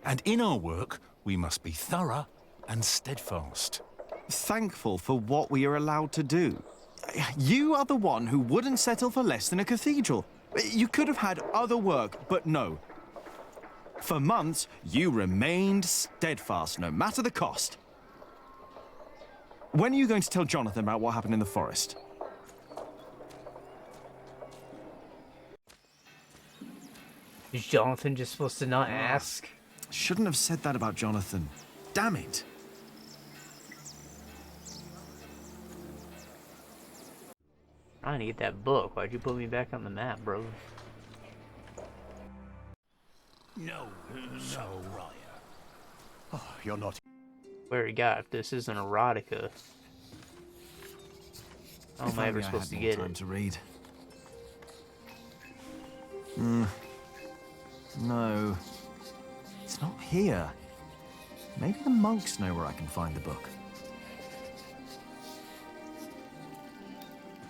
And in our work, we must be thorough and steadfast. Thankful for what we are allowed to do. You are the one who wouldn't settle for less than a cathedral. You could have had other work, but no. For months, you remained steadfast, no matter the cost. When are you going to tell Jonathan about what happened in the forest? Is Jonathan just supposed to not ask? Shouldn't have said that about Jonathan. Damn it. I need that book. Why'd you put me back on the map, bro? No, Raya. Oh, you're not. Where you got? If this isn't erotica, how am I ever supposed to get it? To read. No. It's not here. Maybe the monks know where I can find the book.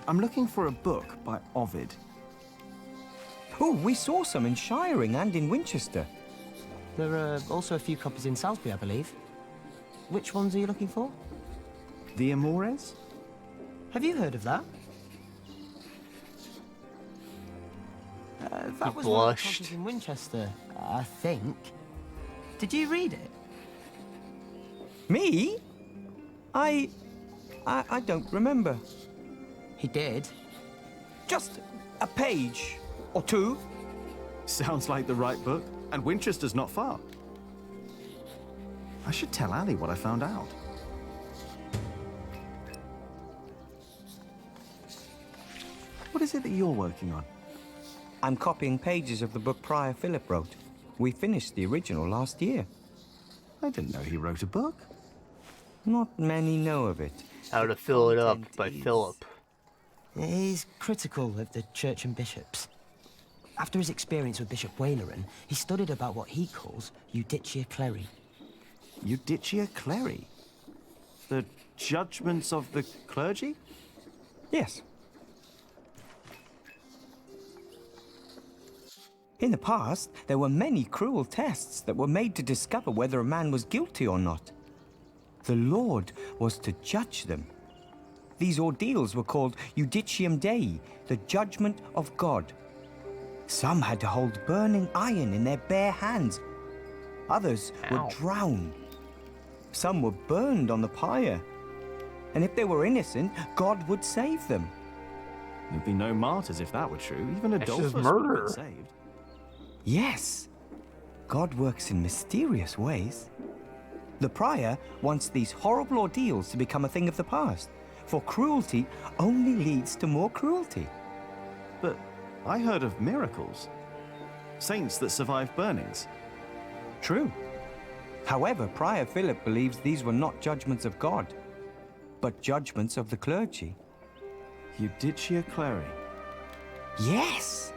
I'm looking for a book by Ovid. Oh, we saw some in Shiring and in Winchester. There are also a few copies in Salisbury, I believe. Which ones are you looking for? The Amores? Have you heard of that? That was one of the copies in Winchester, I think. Did you read it? Me? I don't remember. He did. Just a page or two. Sounds like the right book, and Winchester's not far. I should tell Ali what I found out. What is it that you're working on? I'm copying pages of the book Prior Philip wrote. We finished the original last year. I didn't know he wrote a book. Not many know of it. How to Fill It Up by Philip. He's critical of the church and bishops. After his experience with Bishop Waleran, he studied about what he calls Judicia Cleri. Judicia Cleri? The judgments of the clergy? Yes. In the past, there were many cruel tests that were made to discover whether a man was guilty or not. The Lord was to judge them. These ordeals were called Judicium Dei, the judgment of God. Some had to hold burning iron in their bare hands. Others were drowned. Some were burned on the pyre. And if they were innocent, God would save them. There'd be no martyrs if that were true. Even Adolphus would have been saved. Yes. God works in mysterious ways. The prior wants these horrible ordeals to become a thing of the past, for cruelty only leads to more cruelty. But I heard of miracles. Saints that survived burnings. True. However, Prior Philip believes these were not judgments of God, but judgments of the clergy. Judicia Cleri. Yes!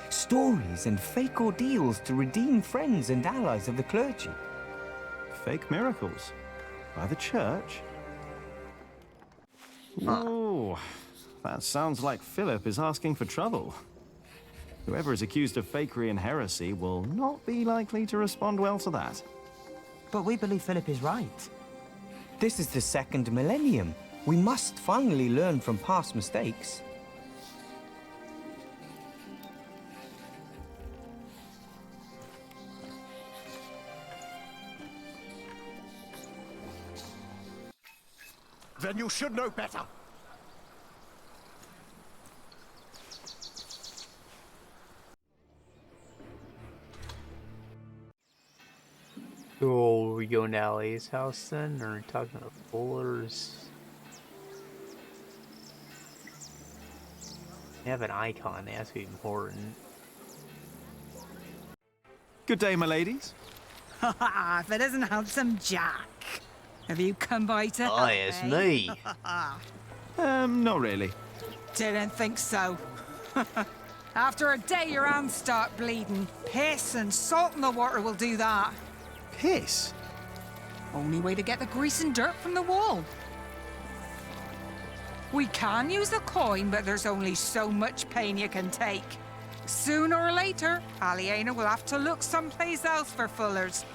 Stories and fake ordeals to redeem friends and allies of the clergy. Fake miracles? By the church? Ooh, that sounds like Philip is asking for trouble. Whoever is accused of fakery and heresy will not be likely to respond well to that. But we believe Philip is right. This is the second millennium. We must finally learn from past mistakes. Then you should know better. Oh, we going to Ali's house then, or are we talking to Fuller's? They have an icon, they have to be important. Good day, my ladies. Ha ha! If it isn't handsome Jack. Have you come by to help Oh, it's me. Not really. Didn't think so. After a day, your hands start bleeding. Piss and salt in the water will do that. Piss? Only way to get the grease and dirt from the wall. We can use a coin, but there's only so much pain you can take. Sooner or later, Aliena will have to look someplace else for Fullers.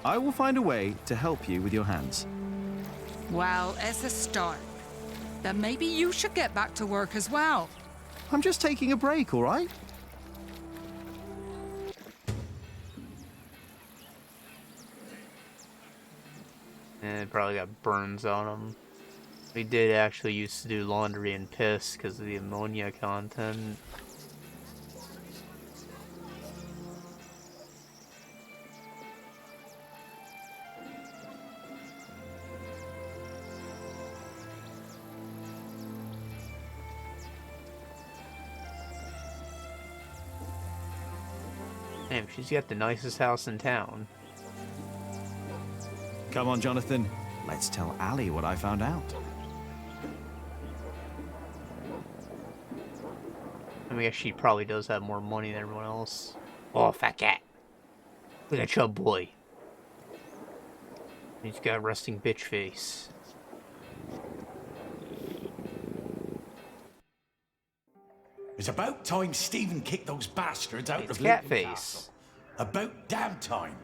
I will find a way to help you with your hands. Well, it's a start. Then maybe you should get back to work as well. I'm just taking a break, all right? And probably got burns on them. We did actually used to do laundry and piss because of the ammonia content. Damn, she's got the nicest house in town. Come on, Jonathan. Let's tell Ali what I found out. I mean, she probably does have more money than everyone else. Oh, fat cat. Look at your boy. He's got a resting bitch face. It's about time Stephen kicked those bastards out of cat Lincoln face. Castle. About damn time.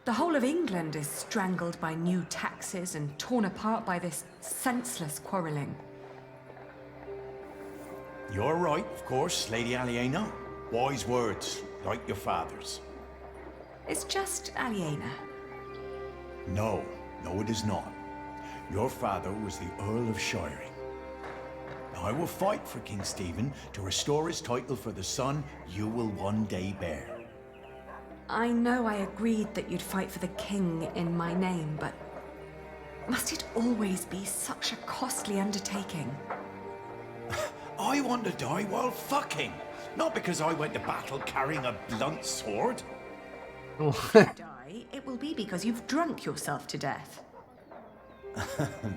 The whole of England is strangled by new taxes and torn apart by this senseless quarrelling. You're right, of course, Lady Aliena. Wise words, like your father's. It's just Aliena. No, it is not. Your father was the Earl of Shiring. Now, I will fight for King Stephen to restore his title for the son you will one day bear. I know I agreed that you'd fight for the king in my name, but must it always be such a costly undertaking? I want to die while fucking, not because I went to battle carrying a blunt sword. If you die, it will be because you've drunk yourself to death.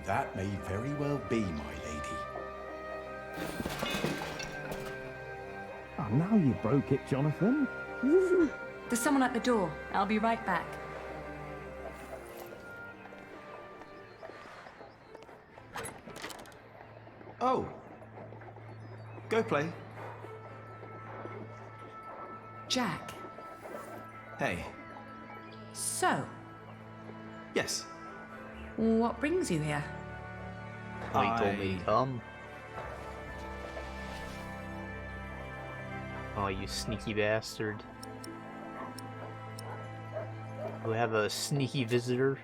That may very well be, my lady. Oh, now you broke it, Jonathan. There's someone at the door. I'll be right back. Oh. Go play. Jack. Hey. So, Yes. What brings you here? Oh, you told me to come. Oh, you sneaky bastard. We have a sneaky visitor.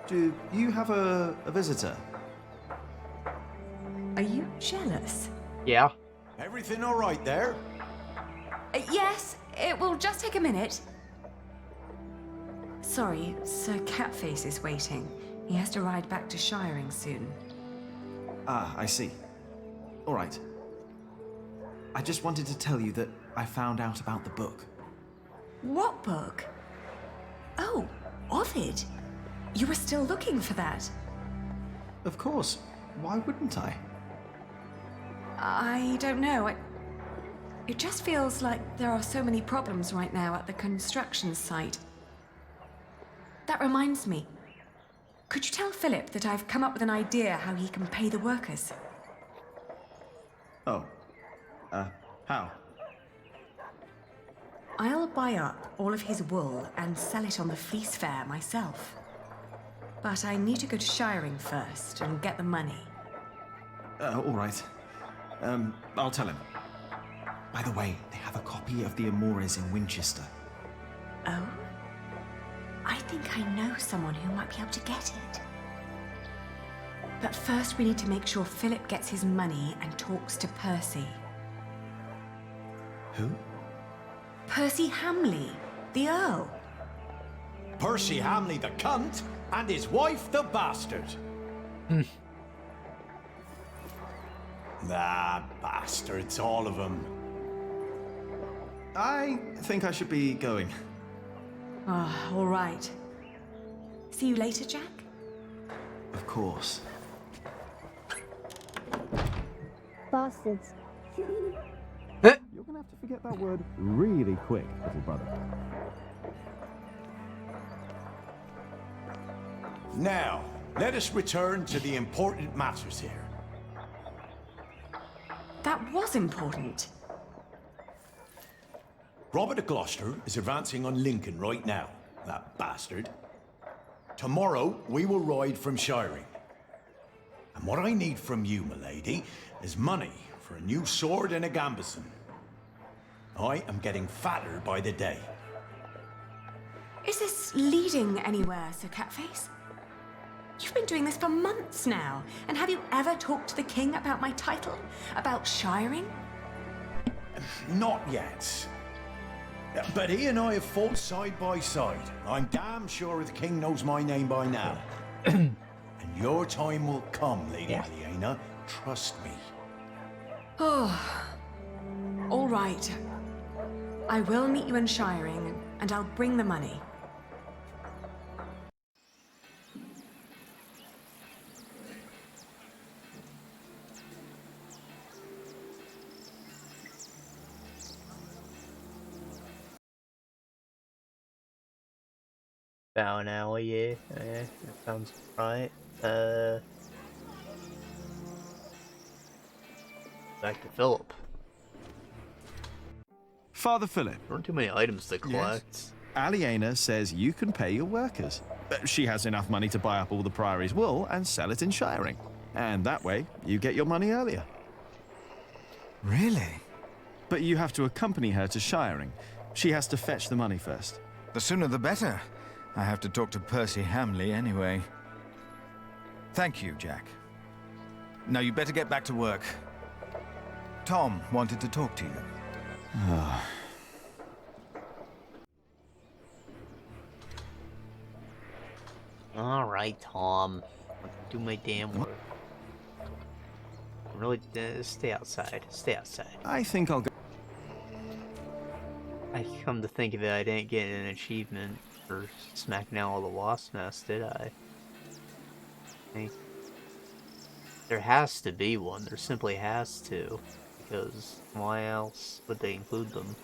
Do you have a visitor? Are you jealous? Yeah. Everything all right there? Yes, it will just take a minute. Sorry, Sir Catface is waiting. He has to ride back to Shiring soon. Ah, I see. All right. I just wanted to tell you that I found out about the book. What book? Oh, Ovid. You were still looking for that. Of course. Why wouldn't I? I don't know. It just feels like there are so many problems right now at the construction site. That reminds me. Could you tell Philip that I've come up with an idea how he can pay the workers? Oh. How? I'll buy up all of his wool and sell it on the Fleece Fair myself. But I need to go to Shiring first and get the money. All right. I'll tell him. By the way, they have a copy of the Amores in Winchester. Oh? I think I know someone who might be able to get it. But first we need to make sure Philip gets his money and talks to Percy. Who? Percy Hamley, the Earl. Percy Hamley the cunt, and his wife the bastard. Nah, bastards, all of them. I think I should be going. Ah, all right. See you later, Jack? Of course. Bastards. You're gonna have to forget that word really quick, little brother. Now, let us return to the important matters here. That was important. Robert of Gloucester is advancing on Lincoln right now, that bastard. Tomorrow, we will ride from Shiring. And what I need from you, milady, is money for a new sword and a gambeson. I am getting fatter by the day. Is this leading anywhere, Sir Catface? You've been doing this for months now, and have you ever talked to the king about my title? About Shiring? Not yet. But he and I have fought side by side. I'm damn sure the king knows my name by now. And your time will come, Lady Aliena. Trust me. Oh. All right. I will meet you in Shiring, and I'll bring the money. About an hour, yeah. Yeah, that sounds right. Back to Philip. Father Philip. There aren't too many items to collect. Yes. Aliena says you can pay your workers. She has enough money to buy up all the Priory's wool and sell it in Shiring. And that way, you get your money earlier. Really? But you have to accompany her to Shiring. She has to fetch the money first. The sooner the better. I have to talk to Percy Hamley anyway. Thank you, Jack. Now you better get back to work. Tom wanted to talk to you. Alright, Tom. Do my damn work. Really, stay outside. Stay outside. I think I'll go. I come to think of it, I didn't get an achievement for smacking down all the wasp nests, did I? There has to be one. There simply has to. Because why else would they include them?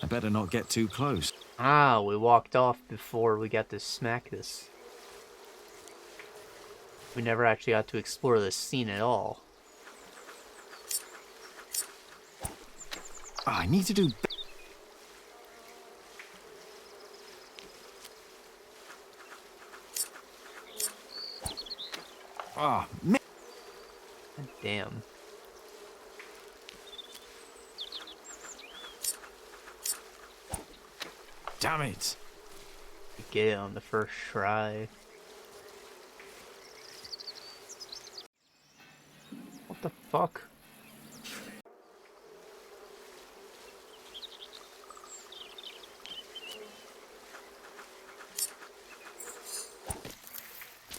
Better not get too close. Ah, we walked off before we got to smack this. We never actually got to explore this scene at all. I need to do... Ah, man. Damn. Damn it. Get it on the first try. What the fuck?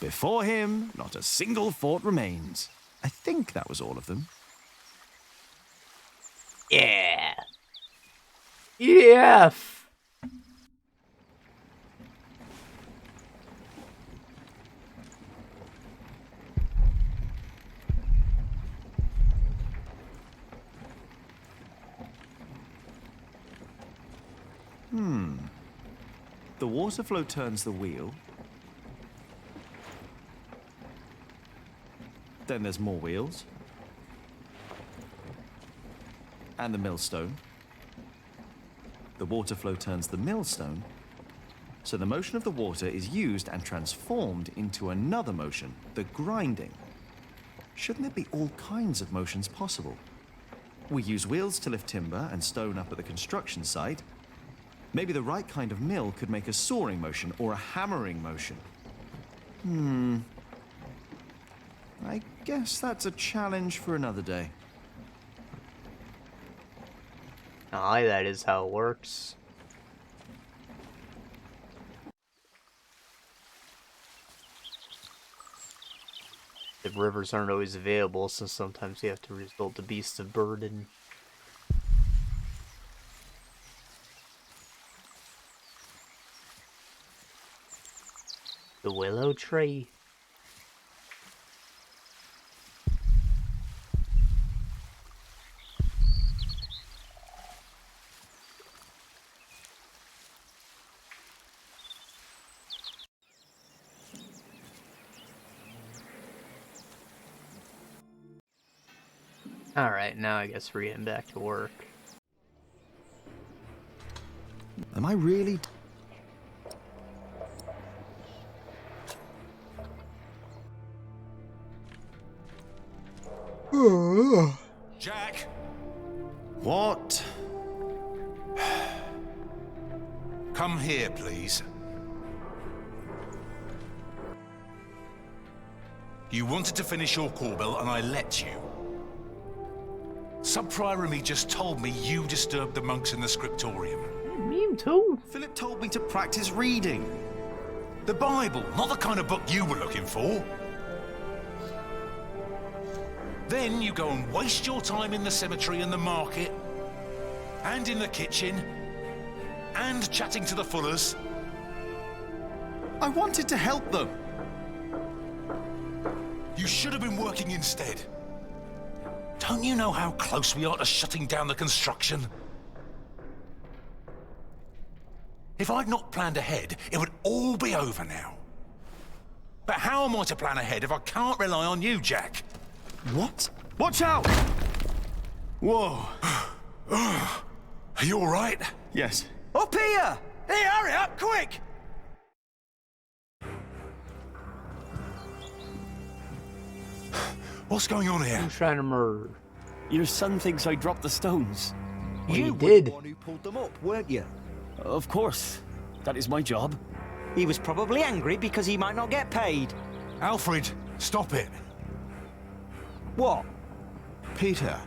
Before him, not a single fort remains. I think that was all of them. Yeah. Yeah. The water flow turns the wheel. Then there's more wheels. And the millstone. The water flow turns the millstone. So the motion of the water is used and transformed into another motion, the grinding. Shouldn't there be all kinds of motions possible? We use wheels to lift timber and stone up at the construction site. Maybe the right kind of mill could make a sawing motion or a hammering motion. I guess that's a challenge for another day. Aye, that is how it works. The rivers aren't always available, so sometimes you have to resort to beasts of burden. The willow tree. Alright, now I guess we're getting back to work. Am I really... Jack! What? Come here, please. You wanted to finish your call bell, and I let you. Sub-Prior Remy just told me you disturbed the monks in the scriptorium. Me too. Philip told me to practice reading. The Bible, not the kind of book you were looking for. Then you go and waste your time in the cemetery and the market, and in the kitchen, and chatting to the Fullers. I wanted to help them. You should have been working instead. Don't you know how close we are to shutting down the construction? If I'd not planned ahead, it would all be over now. But how am I to plan ahead if I can't rely on you, Jack? What? Watch out! Whoa. Are you all right? Yes. Up here! Hey, hurry up, quick! What's going on here? Who's trying to murder? Your son thinks I dropped the stones. Well, You you were did. the one who pulled them up, weren't you? Of course. That is my job. He was probably angry because he might not get paid. Alfred, stop it. What? Peter,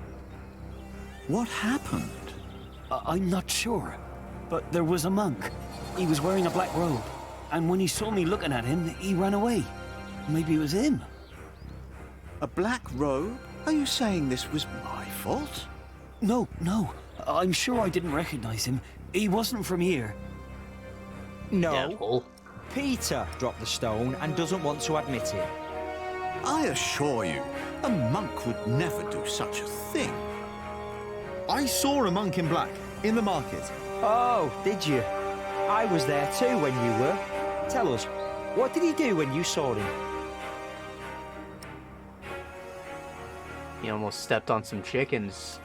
what happened? I'm not sure. But there was a monk. He was wearing a black robe. And when he saw me looking at him, he ran away. Maybe it was him. A black robe? Are you saying this was my fault? No, no. I'm sure I didn't recognize him. He wasn't from here. No. Devil. Peter dropped the stone and doesn't want to admit it. I assure you, a monk would never do such a thing. I saw a monk in black in the market. Oh, did you? I was there too when you were. Tell us, what did he do when you saw him? He almost stepped on some chickens.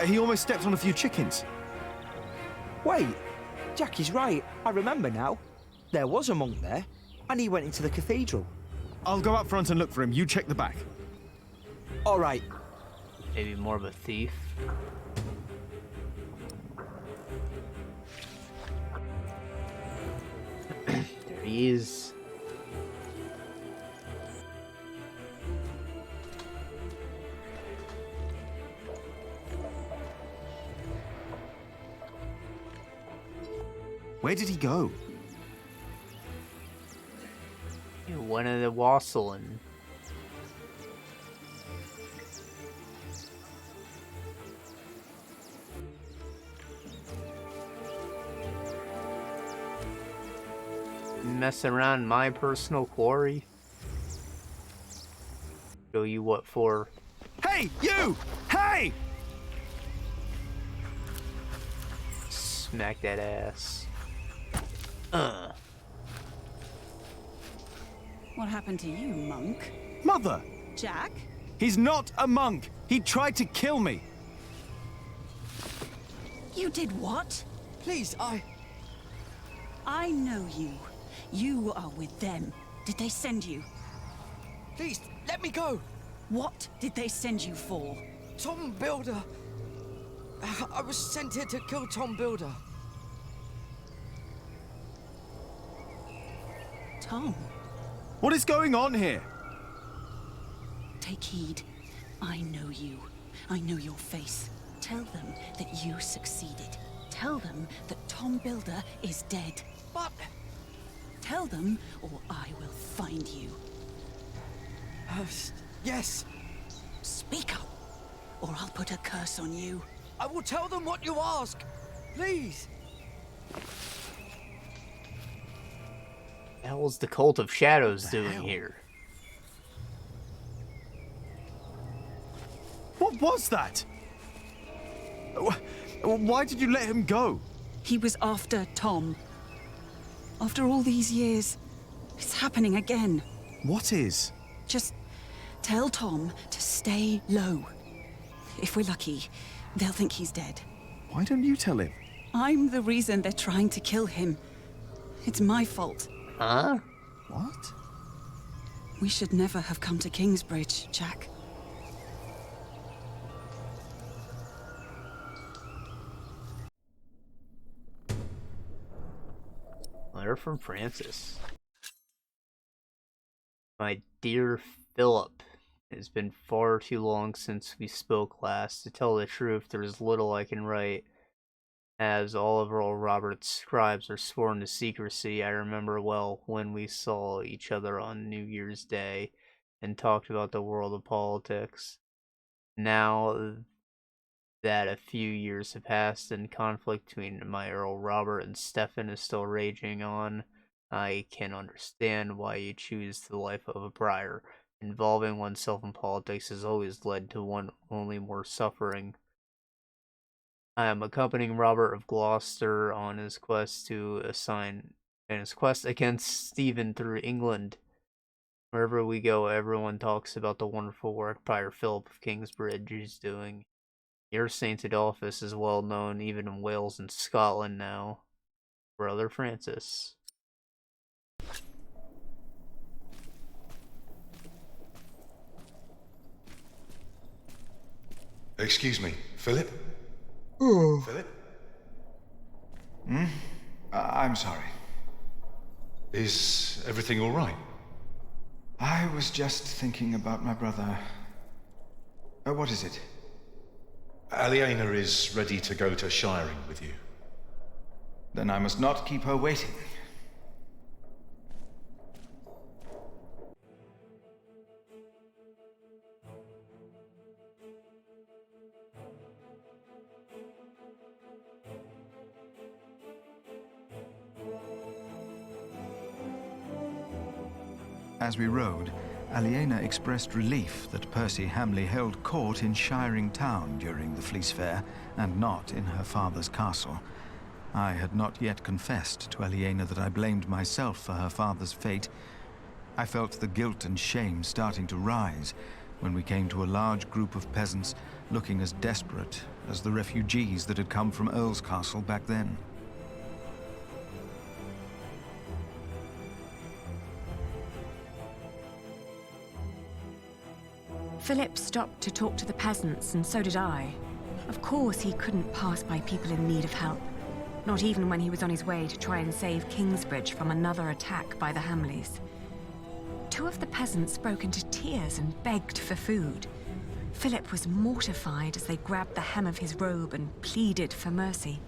He almost stepped on a few chickens. Wait, Jackie's right. I remember now. There was a monk there, and he went into the cathedral. I'll go up front and look for him. You check the back. All right. Maybe more of a thief. There he is. Where did he go? He went into wassailing. Mess around my personal quarry. Show you what for. Hey, you! Hey! Smack that ass. What happened to you, monk? Mother! Jack? He's not a monk! He tried to kill me! You did what? Please, I know you. You are with them. Did they send you? Please, let me go! What did they send you for? Tom Builder. I was sent here to kill Tom Builder. Tom? What is going on here? Take heed. I know you. I know your face. Tell them that you succeeded. Tell them that Tom Builder is dead. But... Tell them, or I will find you. Yes. Speak up, or I'll put a curse on you. I will tell them what you ask. Please. The hell's the Cult of Shadows doing here? What was that? Why did you let him go? He was after Tom. After all these years, it's happening again. What is? Just tell Tom to stay low. If we're lucky, they'll think he's dead. Why don't you tell him? I'm the reason they're trying to kill him. It's my fault. Huh? What? We should never have come to Kingsbridge, Jack. Letter from Francis. My dear Philip, it has been far too long since we spoke last. To tell the truth, there is little I can write, as all of Earl Robert's scribes are sworn to secrecy. I remember well when we saw each other on New Year's Day and talked about the world of politics. Now that a few years have passed and conflict between my Earl Robert and Stefan is still raging on, I can understand why you choose the life of a prior. Involving oneself in politics has always led to only more suffering. I am accompanying Robert of Gloucester on his quest against Stephen through England. Wherever we go, everyone talks about the wonderful work Prior Philip of Kingsbridge is doing. Your St. Adolphus is well known even in Wales and Scotland now. Brother Francis. Excuse me, Philip? Oh. Philip? I'm sorry. Is everything all right? I was just thinking about my brother. What is it? Aliena is ready to go to shiring with you. Then I must not keep her waiting. As we rode, Aliena expressed relief that Percy Hamley held court in Shiring Town during the Fleece Fair, and not in her father's castle. I had not yet confessed to Aliena that I blamed myself for her father's fate. I felt the guilt and shame starting to rise when we came to a large group of peasants looking as desperate as the refugees that had come from Earl's castle back then. Philip stopped to talk to the peasants, and so did I. Of course, he couldn't pass by people in need of help. Not even when he was on his way to try and save Kingsbridge from another attack by the Hamleys. Two of the peasants broke into tears and begged for food. Philip was mortified as they grabbed the hem of his robe and pleaded for mercy.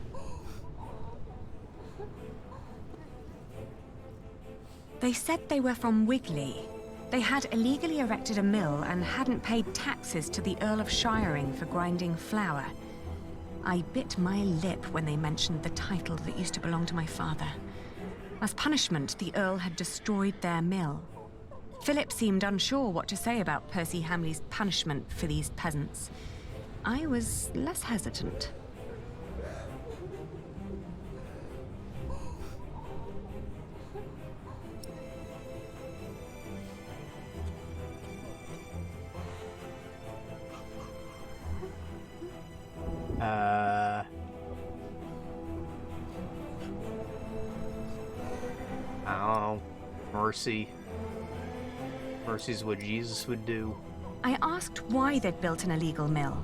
They said they were from Wigley. They had illegally erected a mill and hadn't paid taxes to the Earl of Shiring for grinding flour. I bit my lip when they mentioned the title that used to belong to my father. As punishment, the Earl had destroyed their mill. Philip seemed unsure what to say about Percy Hamley's punishment for these peasants. I was less hesitant. I don't know. Mercy. Mercy's what Jesus would do. I asked why they'd built an illegal mill.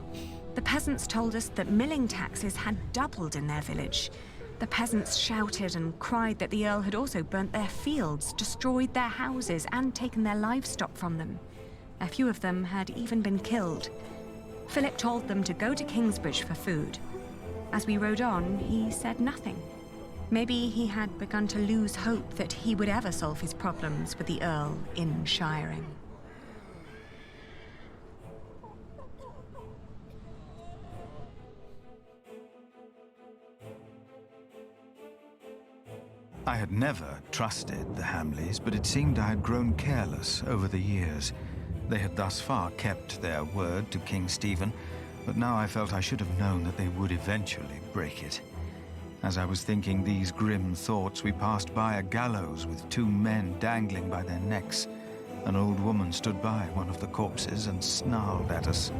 The peasants told us that milling taxes had doubled in their village. The peasants shouted and cried that the Earl had also burnt their fields, destroyed their houses, and taken their livestock from them. A few of them had even been killed. Philip told them to go to Kingsbridge for food. As we rode on, he said nothing. Maybe he had begun to lose hope that he would ever solve his problems with the Earl in Shiring. I had never trusted the Hamleys, but it seemed I had grown careless over the years. They had thus far kept their word to King Stephen, but now I felt I should have known that they would eventually break it. As I was thinking these grim thoughts, we passed by a gallows with two men dangling by their necks. An old woman stood by one of the corpses and snarled at us.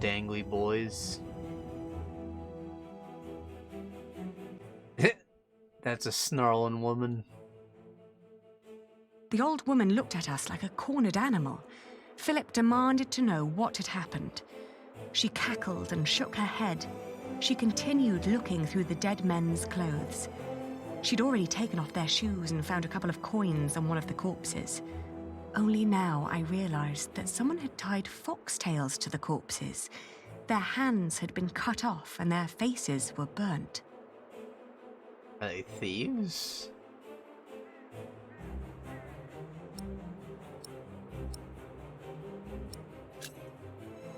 Dangly boys. That's a snarling woman. The old woman looked at us like a cornered animal. Philip demanded to know what had happened. She cackled and shook her head. She continued looking through the dead men's clothes. She'd already taken off their shoes and found a couple of coins on one of the corpses. Only now I realized that someone had tied foxtails to the corpses. Their hands had been cut off and their faces were burnt. Are they thieves?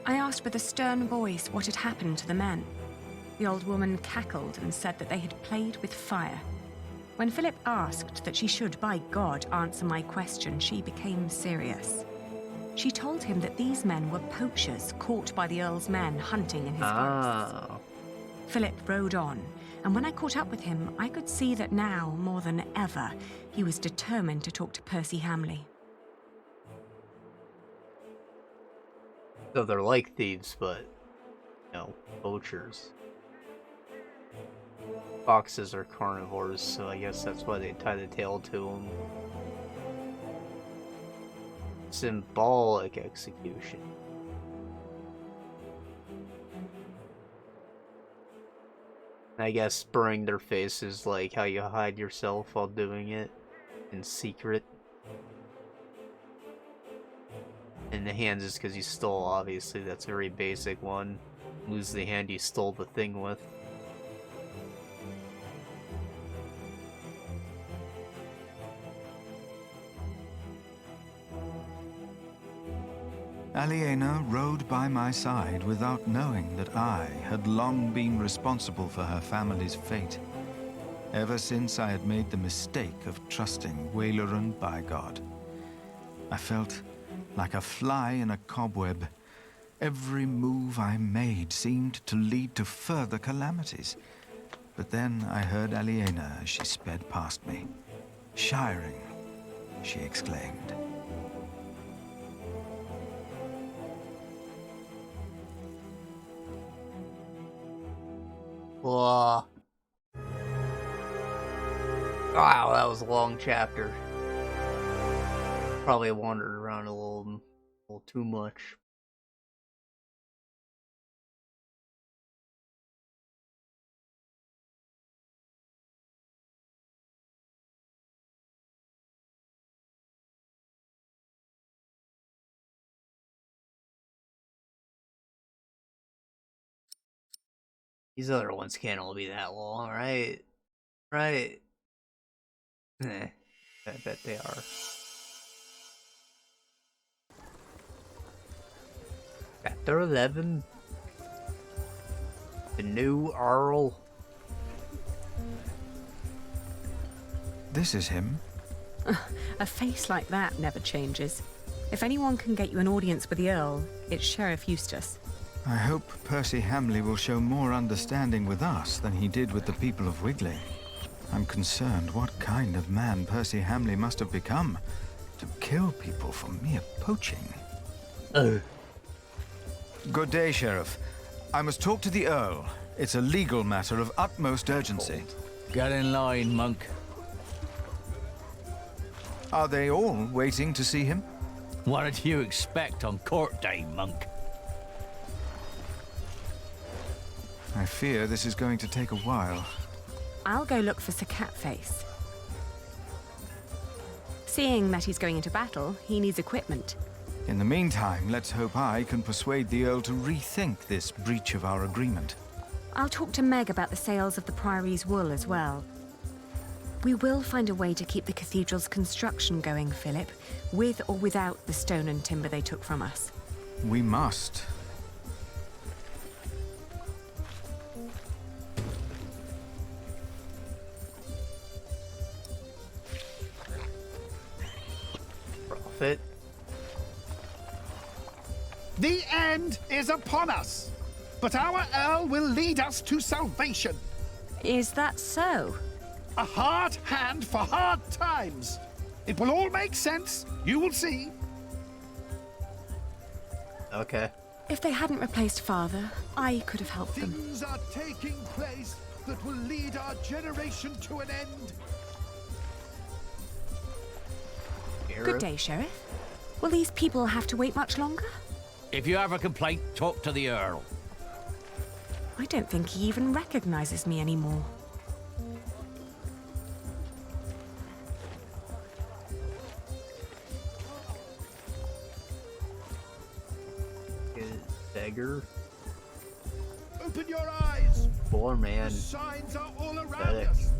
I asked with a stern voice what had happened to the men. The old woman cackled and said that they had played with fire. When Philip asked that she should, by God, answer my question, she became serious. She told him that these men were poachers caught by the Earl's men hunting in his forests. Philip rode on, and when I caught up with him, I could see that now, more than ever, he was determined to talk to Percy Hamley. So they're like thieves, but, you know, poachers. Foxes are carnivores, so I guess that's why they tie the tail to them. Symbolic execution. I guess burning their faces like how you hide yourself while doing it in secret. And the hands is because you stole, obviously, that's a very basic one. Lose the hand you stole the thing with. Aliena rode by my side without knowing that I had long been responsible for her family's fate. Ever since I had made the mistake of trusting Waileran by God. I felt like a fly in a cobweb, Every move I made seemed to lead to further calamities. But then I heard Aliena as she sped past me. "Shiring," she exclaimed. Whoa. Wow, that was a long chapter. Probably wandered around a little too much. These other ones can't all be that long, right? Right? I bet they are. Chapter 11. The new Earl. This is him. A face like that never changes. If anyone can get you an audience with the Earl, it's Sheriff Eustace. I hope Percy Hamley will show more understanding with us than he did with the people of Wigley. I'm concerned what kind of man Percy Hamley must have become to kill people for mere poaching. Good day, Sheriff. I must talk to the Earl. It's a legal matter of utmost urgency. Get in line, monk. Are they all waiting to see him? What did you expect on court day, monk? I fear this is going to take a while. I'll go look for Sir Catface. Seeing that he's going into battle, he needs equipment. In the meantime, let's hope I can persuade the Earl to rethink this breach of our agreement. I'll talk to Meg about the sales of the Priory's wool as well. We will find a way to keep the cathedral's construction going, Philip, with or without the stone and timber they took from us. We must. Prophet. The end is upon us, but our Earl will lead us to salvation. Is that so? A hard hand for hard times. It will all make sense. You will see. Okay. If they hadn't replaced Father, I could have helped them. Things are taking place that will lead our generation to an end. Good day, Sheriff. Will these people have to wait much longer? If you have a complaint, talk to the Earl. I don't think he even recognizes me anymore. Beggar. Open your eyes. Poor man. The signs are all around Pathetic. us.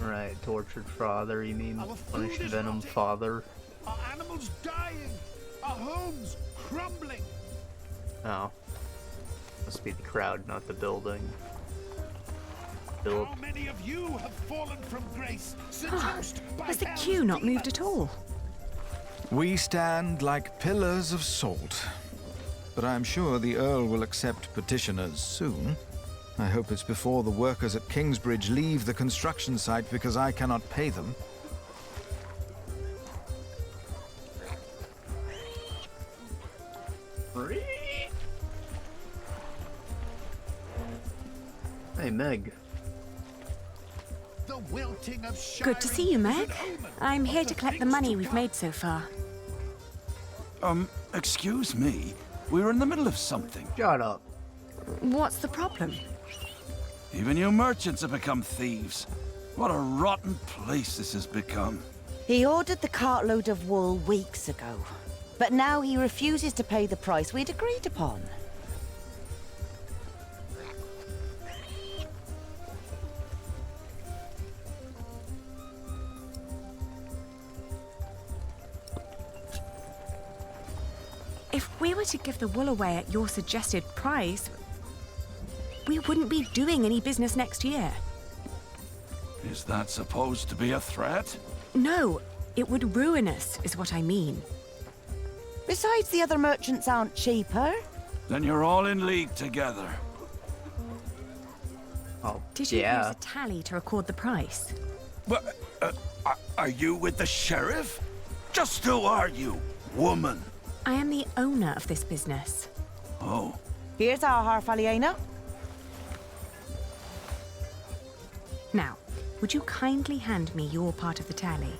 Right, tortured father, you mean? Our food Punished is venom rotting. father. Our animals dying. Our homes crumbling. Oh. Must be the crowd, not the building. Philip. How many of you have fallen from grace, seduced by Has the hell's queue not demons? moved at all? We stand like pillars of salt. But I'm sure the Earl will accept petitioners soon. I hope it's before the workers at Kingsbridge leave the construction site because I cannot pay them. Hey, Meg. The wilting of Good to see you, Meg. I'm here to collect the money we've made so far. Excuse me. We're in the middle of something. Shut up. What's the problem? Even you merchants have become thieves. What a rotten place this has become. He ordered the cartload of wool weeks ago, but now he refuses to pay the price we'd agreed upon. If we were to give the wool away at your suggested price, we wouldn't be doing any business next year. Is that supposed to be a threat? No, it would ruin us, is what I mean. Besides, the other merchants aren't cheaper. Then you're all in league together. Oh, Did you use a tally to record the price? But, are you with the sheriff? Just who are you, woman? I am the owner of this business. Oh. Here's our half, Aliena. Now, would you kindly hand me your part of the tally?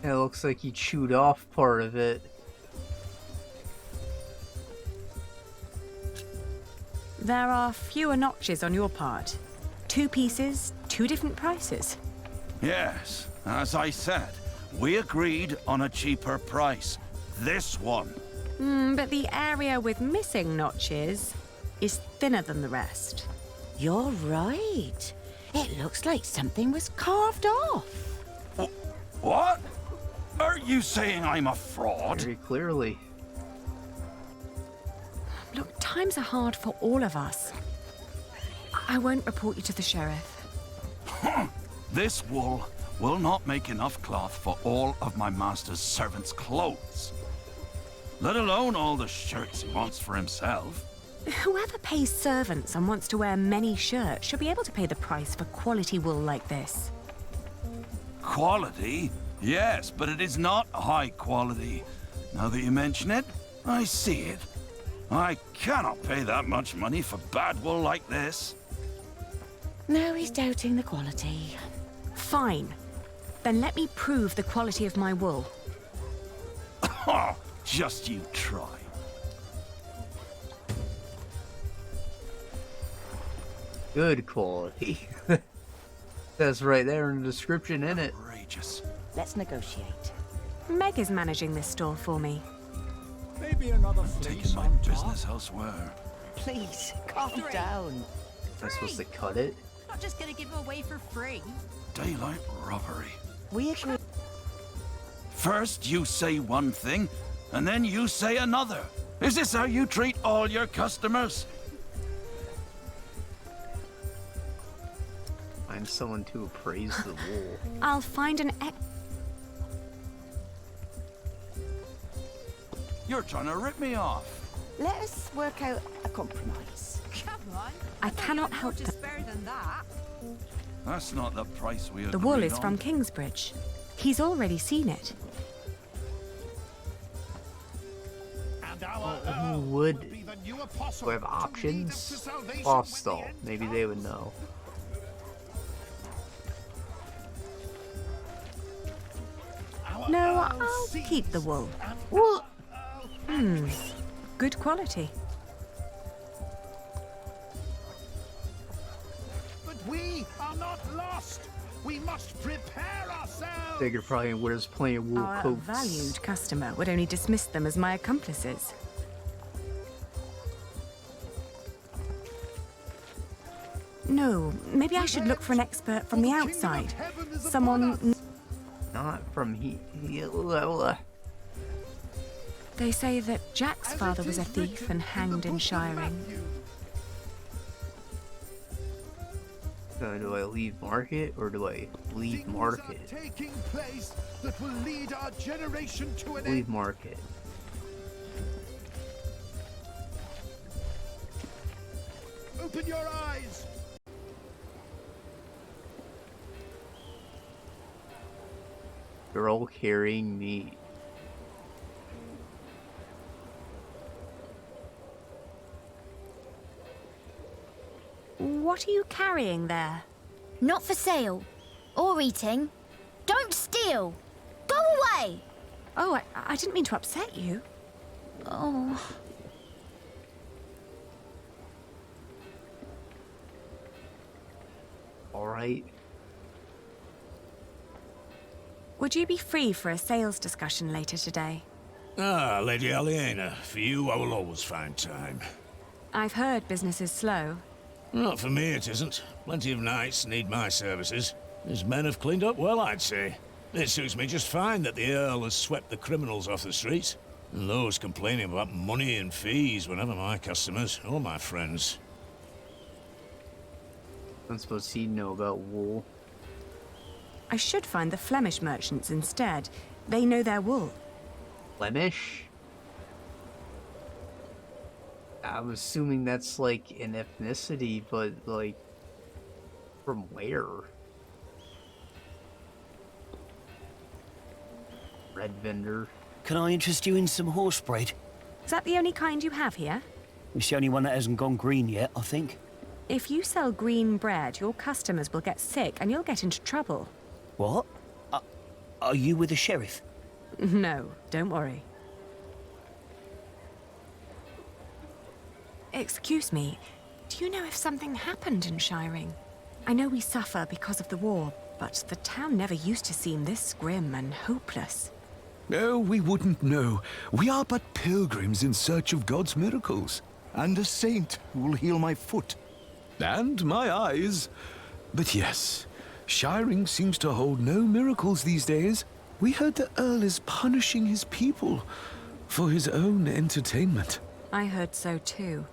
It looks like he chewed off part of it. There are fewer notches on your part. 2 pieces, 2 different prices. Yes, as I said, we agreed on a cheaper price. This one. But the area with missing notches is thinner than the rest. You're right. It looks like something was carved off. What? Are you saying I'm a fraud? Very clearly. Look, times are hard for all of us. I won't report you to the sheriff. This wool will not make enough cloth for all of my master's servants' clothes. Let alone all the shirts he wants for himself. Whoever pays servants and wants to wear many shirts should be able to pay the price for quality wool like this. Quality? Yes, but it is not high quality. Now that you mention it, I see it. I cannot pay that much money for bad wool like this. Now he's doubting the quality. Fine. Then let me prove the quality of my wool. Just you try. Good quality. That's right there in the description, in it. Outrageous. Let's negotiate. Meg is managing this store for me. Maybe another taking my business elsewhere. Please, calm down. Am I supposed to cut it? Not just gonna give away for free. Daylight robbery. We agree. First you say one thing, and then you say another. Is this how you treat all your customers? Find someone to appraise the wool. I'll find an You're trying to rip me off. Let us work out a compromise. Come on. I cannot help to spare than that. That's not the price we agreed The wool is on. from Kingsbridge. He's already seen it. Who would who have options? Hostel. Maybe they would know. No, I'll keep the wool. Good quality. But we are not lost. We must prepare ourselves. Figure probably would have plenty of wool Our coats. valued customer would only dismiss them as my accomplices. No, maybe I should look for an expert from the outside. Someone... Not from here. They say that Jack's father was a thief and hanged in shiring. So do I leave market or do I leave market? Taking place that will lead our generation to an Leave market. Open your eyes. They're all carrying meat. What are you carrying there? Not for sale. Or eating. Don't steal. Go away. Oh, I didn't mean to upset you. Oh. All right. Would you be free for a sales discussion later today? Ah, Lady Aliena. For you, I will always find time. I've heard business is slow. Not for me, it isn't. Plenty of knights need my services. His men have cleaned up well, I'd say. It suits me just fine that the Earl has swept the criminals off the streets. And those complaining about money and fees were never my customers or my friends. I'm supposed to know about wool. I should find the Flemish merchants instead. They know their wool. Flemish? I'm assuming that's like an ethnicity, but like, from where? Red vendor. Can I interest you in some horse bread? Is that the only kind you have here? It's the only one that hasn't gone green yet, I think. If you sell green bread, your customers will get sick and you'll get into trouble. What? Are you with the sheriff? No, don't worry. Excuse me, do you know if something happened in Shiring? I know we suffer because of the war, but the town never used to seem this grim and hopeless. No, we wouldn't know. We are but pilgrims in search of God's miracles. And a saint who will heal my foot. And my eyes. But yes, Shiring seems to hold no miracles these days. We heard the Earl is punishing his people for his own entertainment. I heard so too.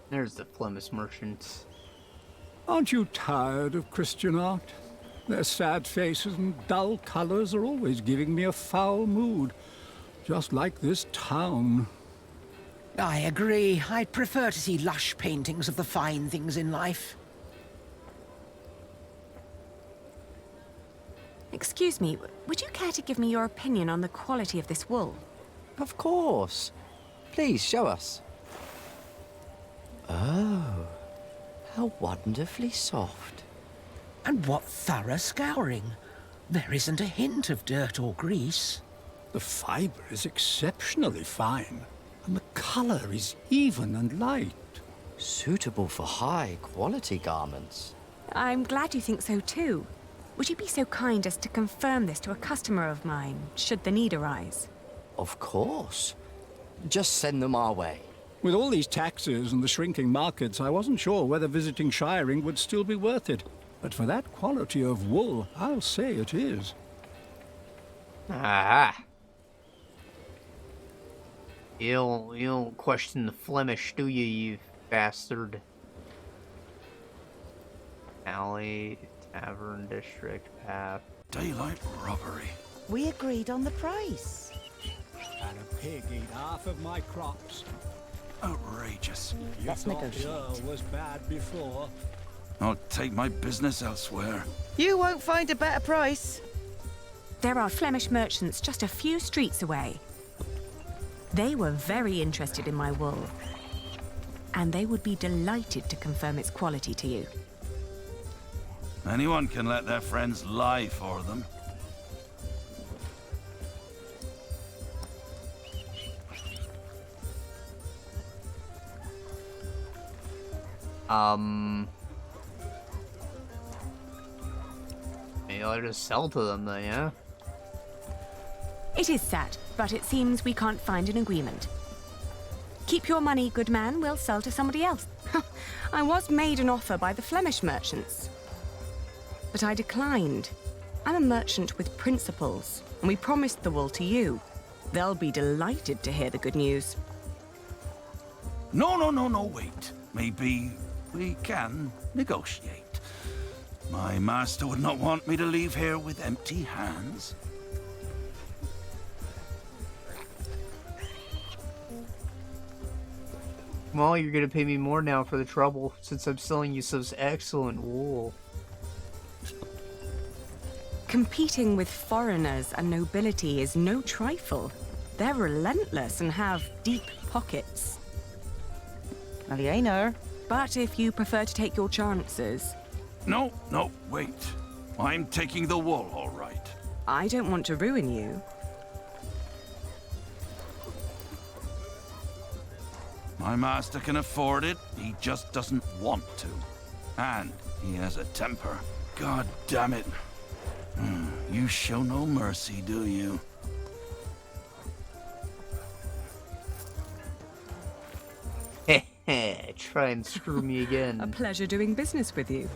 There's the Flemish merchants. Aren't you tired of Christian art? Their sad faces and dull colors are always giving me a foul mood. Just like this town. I agree. I'd prefer to see lush paintings of the fine things in life. Excuse me, would you care to give me your opinion on the quality of this wool? Of course. Please, show us. Oh, how wonderfully soft. And what thorough scouring. There isn't a hint of dirt or grease. The fiber is exceptionally fine, and the color is even and light. Suitable for high-quality garments. I'm glad you think so too. Would you be so kind as to confirm this to a customer of mine, should the need arise? Of course. Just send them our way. With all these taxes and the shrinking markets, I wasn't sure whether visiting Shiring would still be worth it. But for that quality of wool, I'll say it is. Ah. You don't question the Flemish, do you, you bastard? Alley, Tavern, District, Path. Daylight robbery. We agreed on the price. And a pig ate half of my crops. Outrageous. Let's negotiate. The Earl was bad before. I'll take my business elsewhere. You won't find a better price. There are Flemish merchants just a few streets away. They were very interested in my wool. And they would be delighted to confirm its quality to you. Anyone can let their friends lie for them. Maybe I'll just sell to them then, yeah? It is sad, but it seems we can't find an agreement. Keep your money, good man. We'll sell to somebody else. I was made an offer by the Flemish merchants, but I declined. I'm a merchant with principles, and we promised the wool to you. They'll be delighted to hear the good news. No, wait. Maybe we can negotiate. My master would not want me to leave here with empty hands. Well, you're gonna pay me more now for the trouble, since I'm selling you some excellent wool. Competing with foreigners and nobility is no trifle. They're relentless and have deep pockets. Aliena. But if you prefer to take your chances... No, wait. I'm taking the wool, all right. I don't want to ruin you. My master can afford it, he just doesn't want to. And he has a temper. God damn it. You show no mercy, do you? Try and screw me again. A pleasure doing business with you.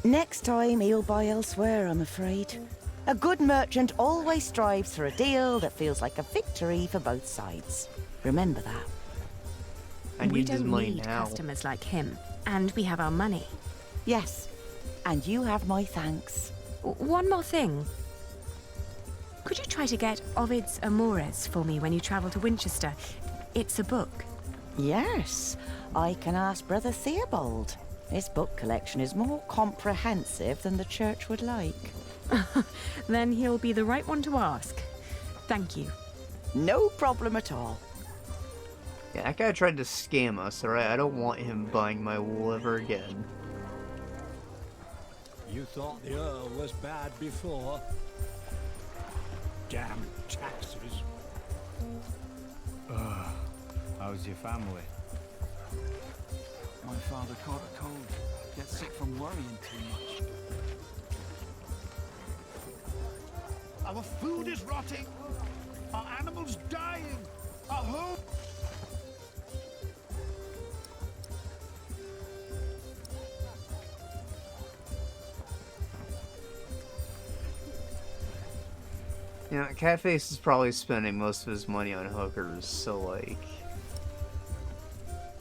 Next time he'll buy elsewhere, I'm afraid. A good merchant always strives for a deal that feels like a victory for both sides. Remember that. We don't need customers like him, and we have our money. Yes, and you have my thanks. One more thing. Could you try to get Ovid's Amores for me when you travel to Winchester? It's a book. Yes, I can ask Brother Theobald. His book collection is more comprehensive than the church would like. Then he'll be the right one to ask. Thank you. No problem at all. Yeah, that guy tried to scam us, alright? I don't want him buying my wool ever again. You thought the Earl was bad before? Damn taxes. How's your family? My father caught a cold. Gets sick from worrying too much. Our food is rotting. Our animals dying. Our home... Yeah, Catface is probably spending most of his money on hookers, so like...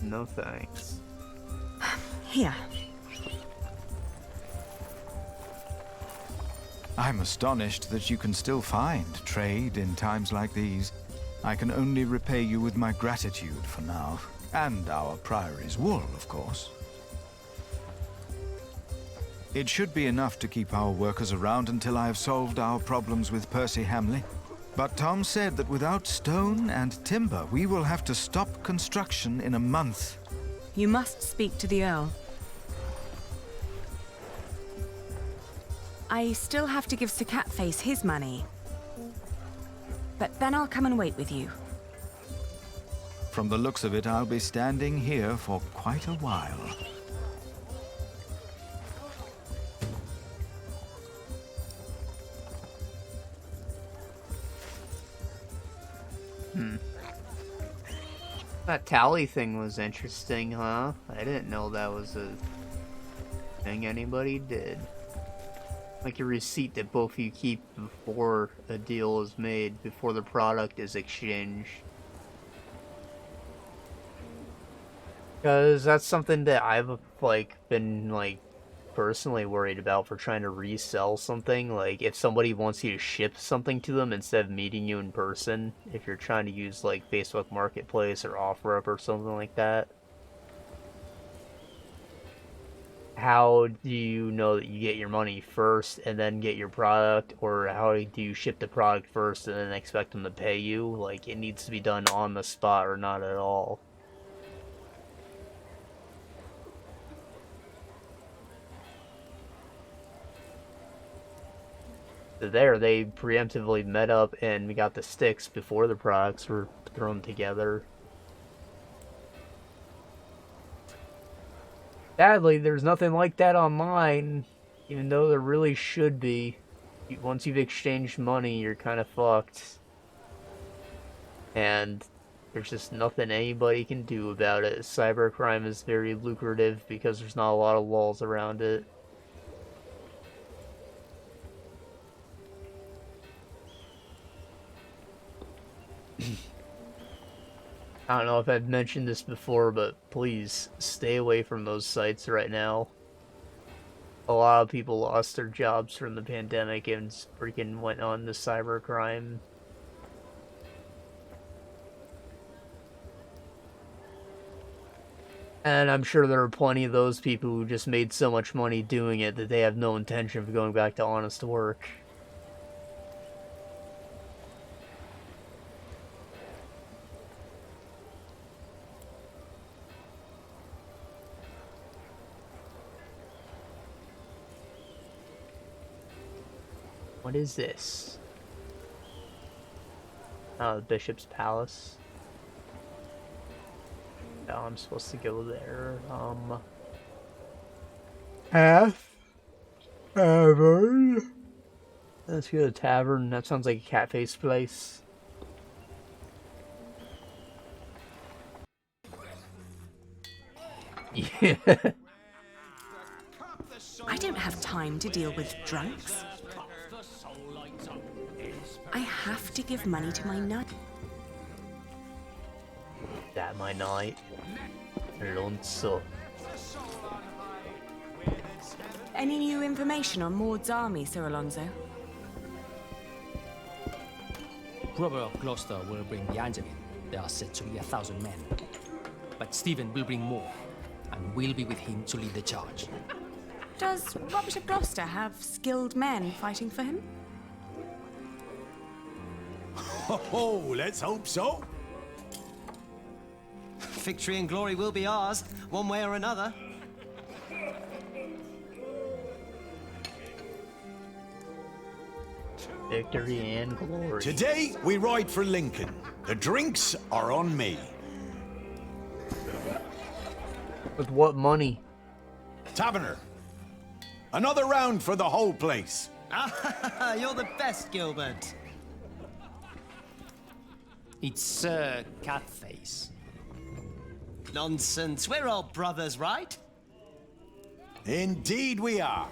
No thanks. Here. I'm astonished that you can still find trade in times like these. I can only repay you with my gratitude for now. And our Priory's wool, of course. It should be enough to keep our workers around until I have solved our problems with Percy Hamley. But Tom said that without stone and timber, we will have to stop construction in a month. You must speak to the Earl. I still have to give Sir Catface his money. But then I'll come and wait with you. From the looks of it, I'll be standing here for quite a while. That tally thing was interesting, huh? I didn't know that was a thing anybody did. Like a receipt that both of you keep before a deal is made, before the product is exchanged. Because that's something that I've, like, been, like, personally worried about for trying to resell something. Like, if somebody wants you to ship something to them instead of meeting you in person, if you're trying to use, like, Facebook Marketplace or OfferUp or something like that. How do you know that you get your money first and then get your product? Or how do you ship the product first and then expect them to pay you? Like, it needs to be done on the spot or not at all. There, they preemptively met up and we got the sticks before the products were thrown together. Sadly, there's nothing like that online, even though there really should be. Once you've exchanged money, you're kind of fucked. And there's just nothing anybody can do about it. Cybercrime is very lucrative because there's not a lot of laws around it. I don't know if I've mentioned this before, but please stay away from those sites right now. A lot of people lost their jobs from the pandemic and freaking went on to cybercrime. And I'm sure there are plenty of those people who just made so much money doing it that they have no intention of going back to honest work. What is this? Oh, the Bishop's Palace. Oh, I'm supposed to go there. Tavern. Let's go to the tavern. That sounds like a cat-face place. Yeah. I don't have time to deal with drunks. I have to give money to my knight. That my knight. Alonso. Any new information on Maud's army, Sir Alonso? Robert of Gloucester will bring the army. There are said to be 1,000 men. But Stephen will bring more, and we'll be with him to lead the charge. Does Robert of Gloucester have skilled men fighting for him? Oh, let's hope so. Victory and glory will be ours, one way or another. Victory and glory. Today, we ride for Lincoln. The drinks are on me. With what money? Taverner, another round for the whole place. You're the best, Gilbert. It's Sir Catface. Nonsense. We're all brothers, right? Indeed we are.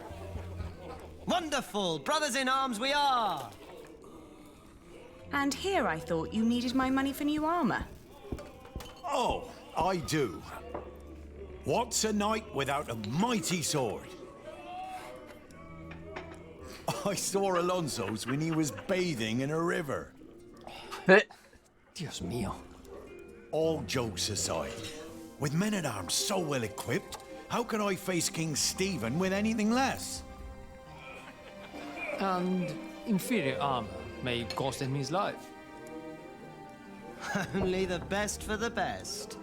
Wonderful. Brothers in arms we are. And here I thought you needed my money for new armor. Oh, I do. What's a knight without a mighty sword? I saw Alonso's when he was bathing in a river. Dios mío. All jokes aside, with men-at-arms so well equipped, how can I face King Stephen with anything less? And inferior armor may cost him his life. Only the best for the best.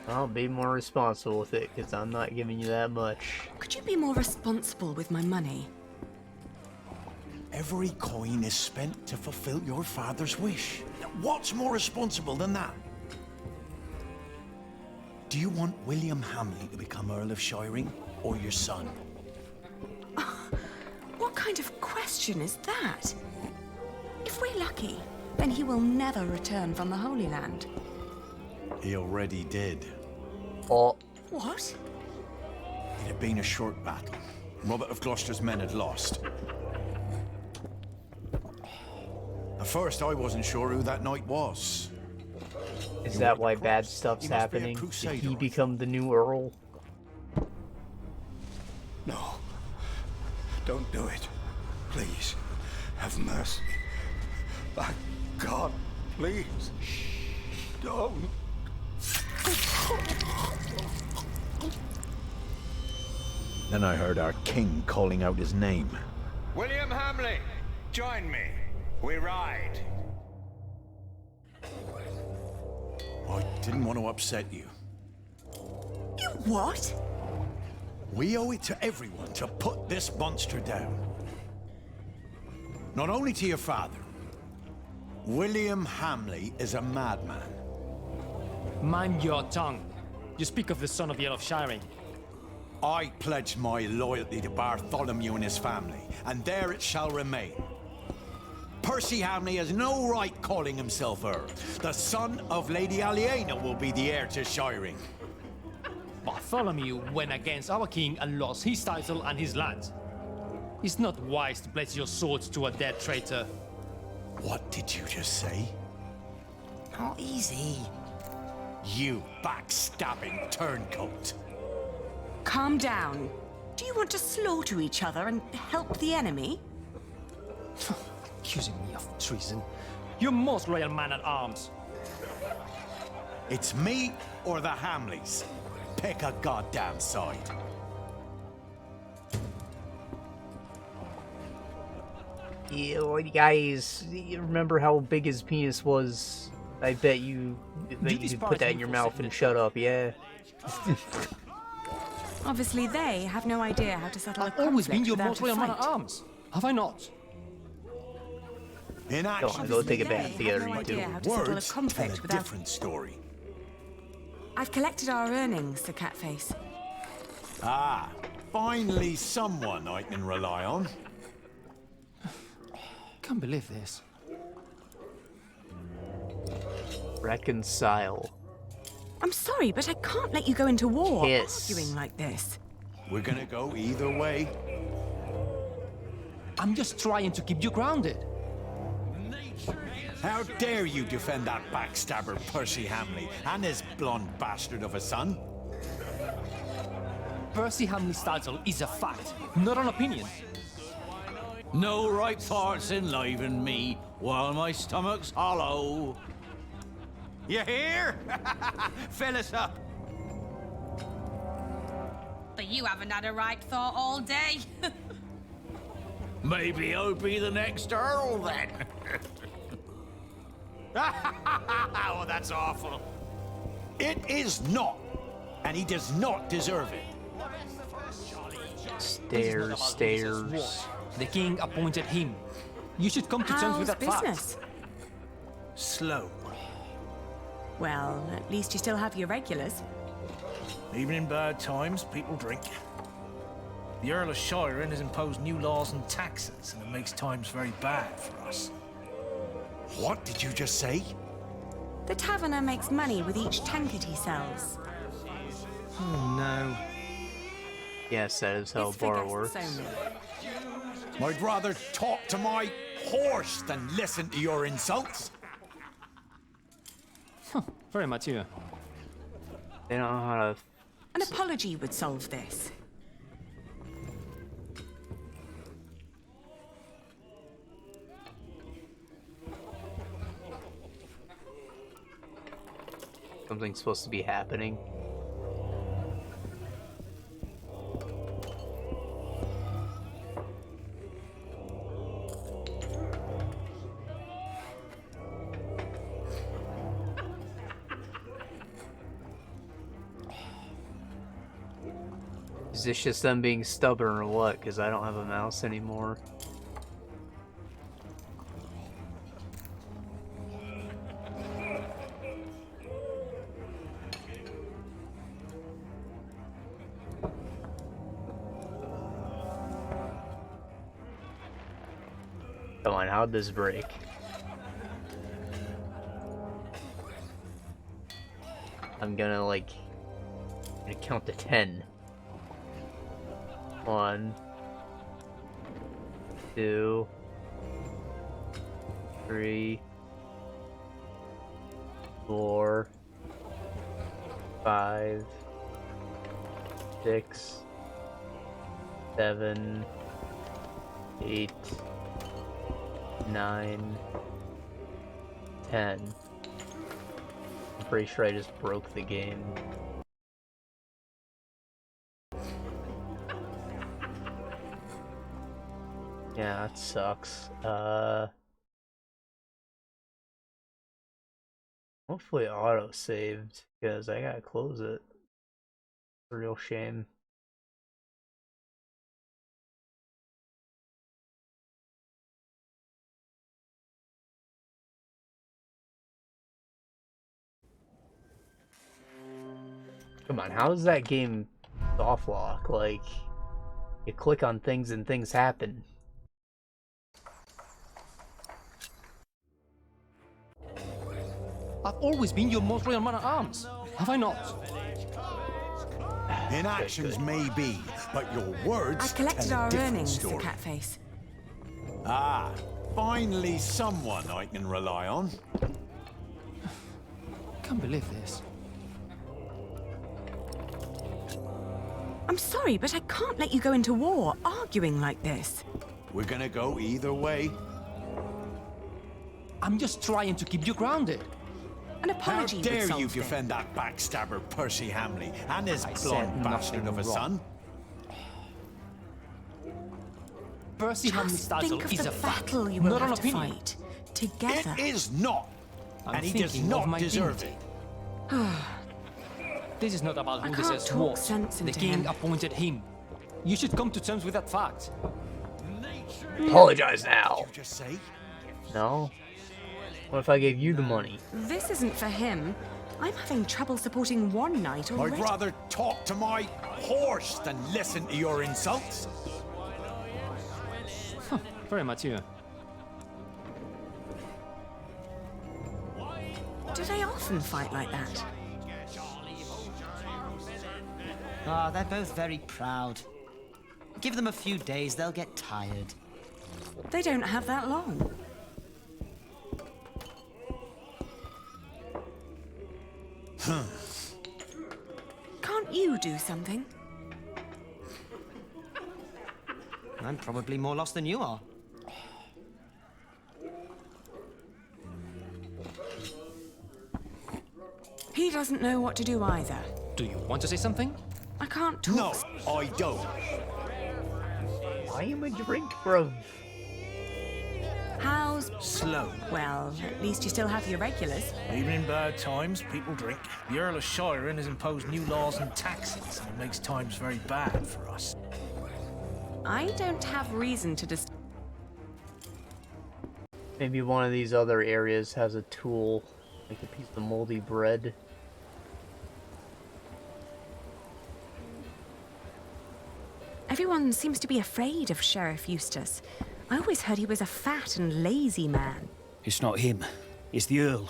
I'll be more responsible with it, because I'm not giving you that much. Could you be more responsible with my money? Every coin is spent to fulfill your father's wish. What's more responsible than that? Do you want William Hamley to become Earl of Shiring, or your son? What kind of question is that? If we're lucky, then he will never return from the Holy Land. He already did. Oh. What? It had been a short battle. Robert of Gloucester's men had lost. At first, I wasn't sure who that knight was. Is that why bad stuff's happening? Did he become the new Earl? No. Don't do it. Please. Have mercy. My God, please. Don't. Then I heard our king calling out his name. William Hamley, join me. We ride. I didn't want to upset you. You what? We owe it to everyone to put this monster down. Not only to your father. William Hamley is a madman. Mind your tongue. You speak of the son of the Earl of Shiring. I pledged my loyalty to Bartholomew and his family, and there it shall remain. Percy Hamley has no right calling himself Earl. The son of Lady Aliena will be the heir to Shiring. Bartholomew went against our king and lost his title and his lands. It's not wise to pledge your swords to a dead traitor. What did you just say? Oh, easy. You backstabbing turncoat. Calm down. Do you want to slaughter each other and help the enemy? Accusing me of treason. You're most loyal man at arms. It's me or the Hamleys. Pick a goddamn side. You guys, you remember how big his penis was? I bet you could put that in your mouth and shut up, yeah? Obviously, they have no idea how to settle a I've always been conflict your without most a loyal man at fight. arms. Have I not? In Go action, on, go take it back They together, have no you idea two. how to settle a words tell conflict a without... different story. I've collected our earnings, Sir Catface. Ah, finally someone I can rely on. Can't believe this. Reconcile. I'm sorry, but I can't let you go into war Kiss. arguing like this. We're gonna go either way. I'm just trying to keep you grounded. How dare you defend that backstabber Percy Hamley and his blonde bastard of a son? Percy Hamley's title is a fact, not an opinion. No right thoughts enliven me while my stomach's hollow. You hear? Fill us up. But you haven't had a right thought all day. Maybe I'll be the next Earl then. Oh, that's awful. It is not, and he does not deserve it. Stairs, stairs. The king appointed him. You should come to terms with that business? fact. Slow. Well, at least you still have your regulars. Even in bad times, people drink. The Earl of Shiring has imposed new laws and taxes, and it makes times very bad for us. What did you just say? The taverner makes money with each tankard he sells. Oh no. Yes, that is how a bar works. I'd rather talk to my horse than listen to your insults. Very mature. They don't know how to... An apology would solve this. Something's supposed to be happening. Is this just them being stubborn or what? Because I don't have a mouse anymore. Come on, how'd this break? I'm gonna count to 10. 1, 2, 3, 4, 5, 6, 7, 8, 9, 10. I'm pretty sure I just broke the game. Yeah, that sucks. Hopefully auto saved, because I gotta close it. It's a real shame. Come on, how is that game soft lock? Like, you click on things and things happen. I've always been your most royal man-at-arms, have I not? Inactions may be, but your words I collected tell a our different earnings, story. the Catface. Ah, finally someone I can rely on. Can't believe this. I'm sorry, but I can't let you go into war arguing like this. We're gonna go either way. I'm just trying to keep you grounded. An apology How dare would solve you this. defend that backstabber Percy Hamley and his I blonde said bastard nothing of a wrong. son? Percy Hamley's Just title think of is the a fact, battle you will not an have to opinion. fight together. It is not, I'm and he does thinking of not my deserve dignity. it. This is not about I who can't deserves talk what. sense The into king him. appointed him. You should come to terms with that fact. Apologize now. Did you just say? No? What if I gave you the money? This isn't for him. I'm having trouble supporting one knight already. I'd rather talk to my horse than listen to your insults. Very mature. Do they often fight like that? Ah, they're both very proud. Give them a few days, they'll get tired. They don't have that long. Can't you do something? I'm probably more lost than you are. He doesn't know what to do either. Do you want to say something? I can't talk. No, I don't. Buy him a drink, bro. How's... Slow. Well, at least you still have your regulars. Even in bad times, people drink. The Earl of Shiring has imposed new laws and taxes, and it makes times very bad for us. I don't have reason to Maybe one of these other areas has a tool, like a piece of moldy bread. Everyone seems to be afraid of Sheriff Eustace. I always heard he was a fat and lazy man. It's not him. It's the Earl.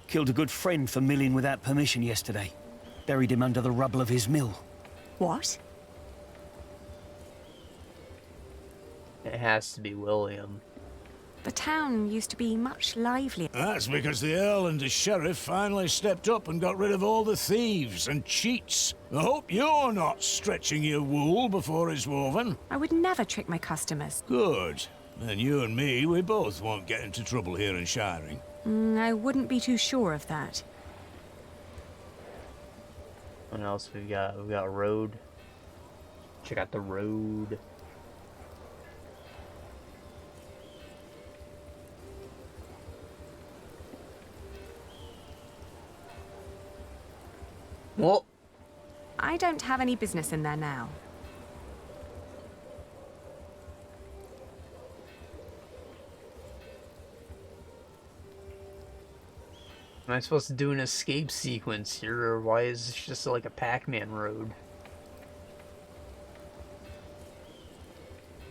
Killed a good friend for milling without permission yesterday. Buried him under the rubble of his mill. What? It has to be William. The town used to be much livelier. That's because the Earl and the Sheriff finally stepped up and got rid of all the thieves and cheats. I hope you're not stretching your wool before it's woven. I would never trick my customers. Good. Then you and me, we both won't get into trouble here in Shiring. I wouldn't be too sure of that. What else we got? We got road. Check out the road. Well, I don't have any business in there now. am I supposed to do an escape sequence here, or why is this just like a Pac-Man road?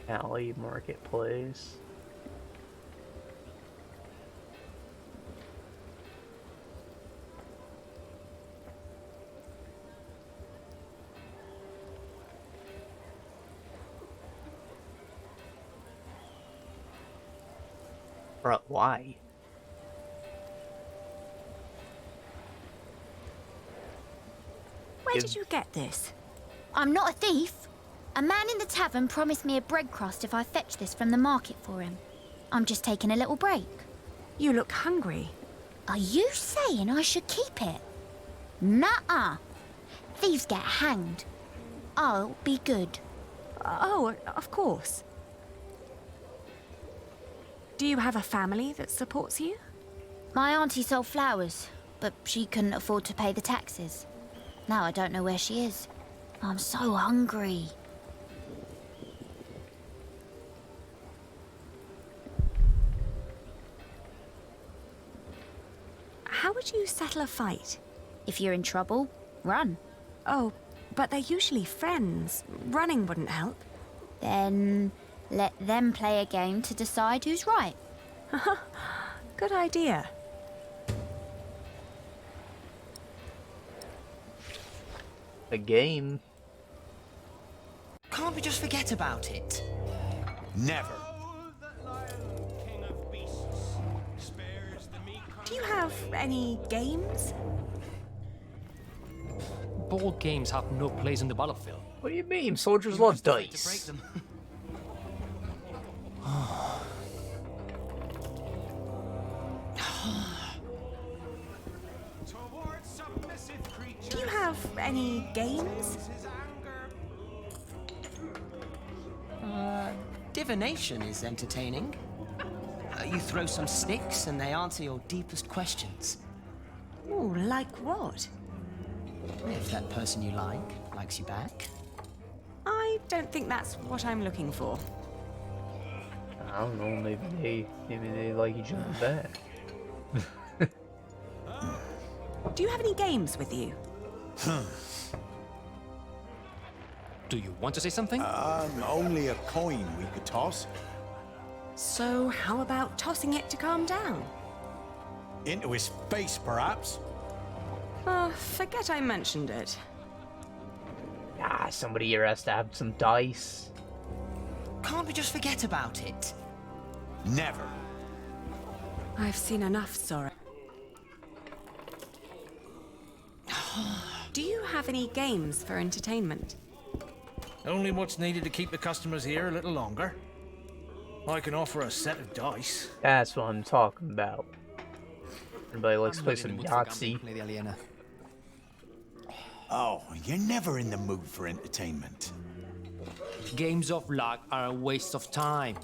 Alley, marketplace. But why? Where did you get this? I'm not a thief. A man in the tavern promised me a bread crust if I fetch this from the market for him. I'm just taking a little break. You look hungry. Are you saying I should keep it? Nuh-uh. Thieves get hanged. I'll be good. Oh, of course. Do you have a family that supports you? My auntie sold flowers, but she couldn't afford to pay the taxes. Now I don't know where she is. I'm so hungry. How would you settle a fight? If you're in trouble, run. Oh, but they're usually friends. Running wouldn't help. Then let them play a game to decide who's right. Good idea. A game? Can't we just forget about it? Never. Do you have any games? Board games have no place in the battlefield. What do you mean? Soldiers love dice. Do you have any games? Divination is entertaining. You throw some sticks and they answer your deepest questions. Ooh, like what? If that person you like likes you back. I don't think that's what I'm looking for. I don't know, maybe they like each other back. Do you have any games with you? Do you want to say something? Only a coin we could toss. So how about tossing it to calm down? Into his face, perhaps? Forget I mentioned it. Ah, somebody here has to have some dice. Can't we just forget about it? Never. I've seen enough sorrow. Do you have any games for entertainment? Only what's needed to keep the customers here a little longer. I can offer a set of dice. That's what I'm talking about. Everybody likes to play some Yahtzee. Oh, you're never in the mood for entertainment. Games of luck are a waste of time.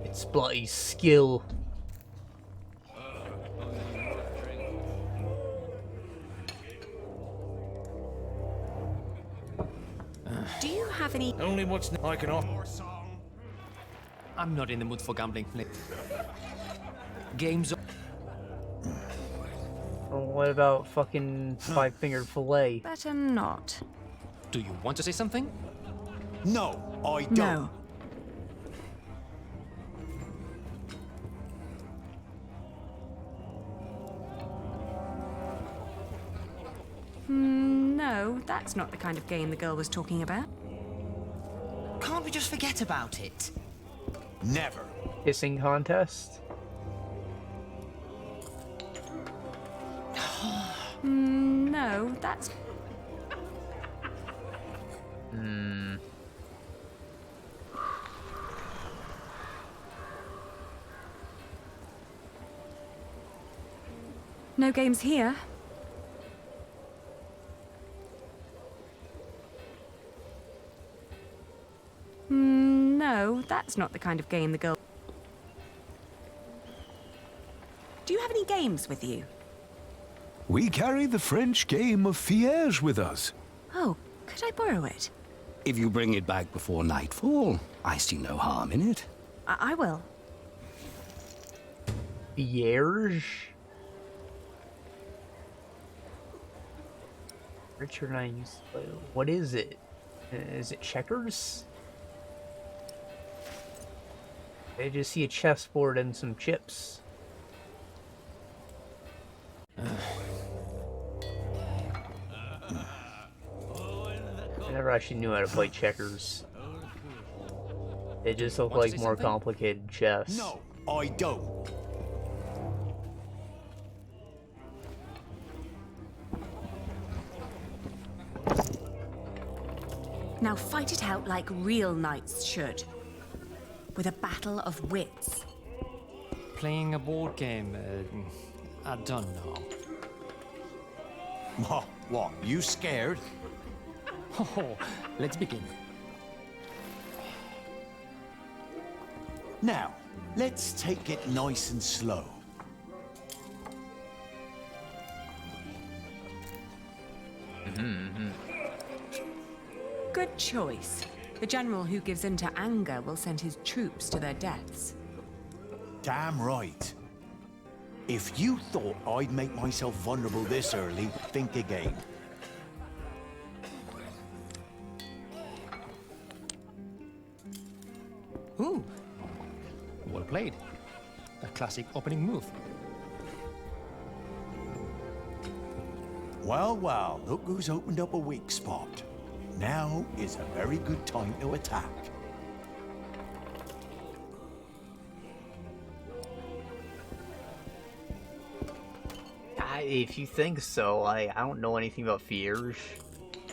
It's bloody skill. Do you have any... Only what's I can offer. I'm not in the mood for gambling. Games of... Well, what about fucking five-fingered fillet? Better not. Do you want to say something? No, I don't. No. No, that's not the kind of game the girl was talking about. Can't we just forget about it? Never. Kissing contest? No, that's... No games here. No, that's not the kind of game the girl... Do you have any games with you? We carry the French game of Fiège with us. Oh, could I borrow it? If you bring it back before nightfall, I see no harm in it. I will. Fiège? Richard and I used to play. What is it? Is it checkers? I just see a chessboard and some chips. I never actually knew how to play checkers. They just look like more complicated chess. No, I don't. Now fight it out like real knights should. With a battle of wits. Playing a board game, I don't know. What, you scared? Oh, let's begin. Now, let's take it nice and slow. Good choice. The general who gives in to anger will send his troops to their deaths. Damn right. If you thought I'd make myself vulnerable this early, think again. Ooh, well played. A classic opening move. Well, well, look who's opened up a weak spot. Now is a very good time to attack. If you think so, I don't know anything about Fiège.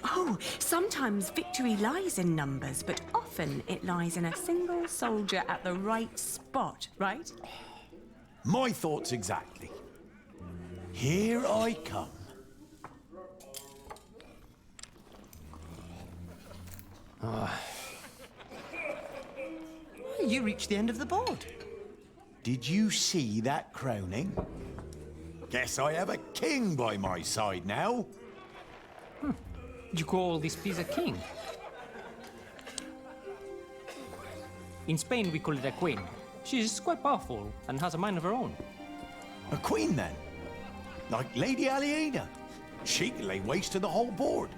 Oh, sometimes victory lies in numbers, but often it lies in a single soldier at the right spot, right? My thoughts exactly. Here I come. You reached the end of the board. Did you see that crowning? Guess I have a king by my side now. You call this piece a king? In Spain, we call it a queen. She's quite powerful and has a mind of her own. A queen, then? Like Lady Aliena? She can lay waste to the whole board.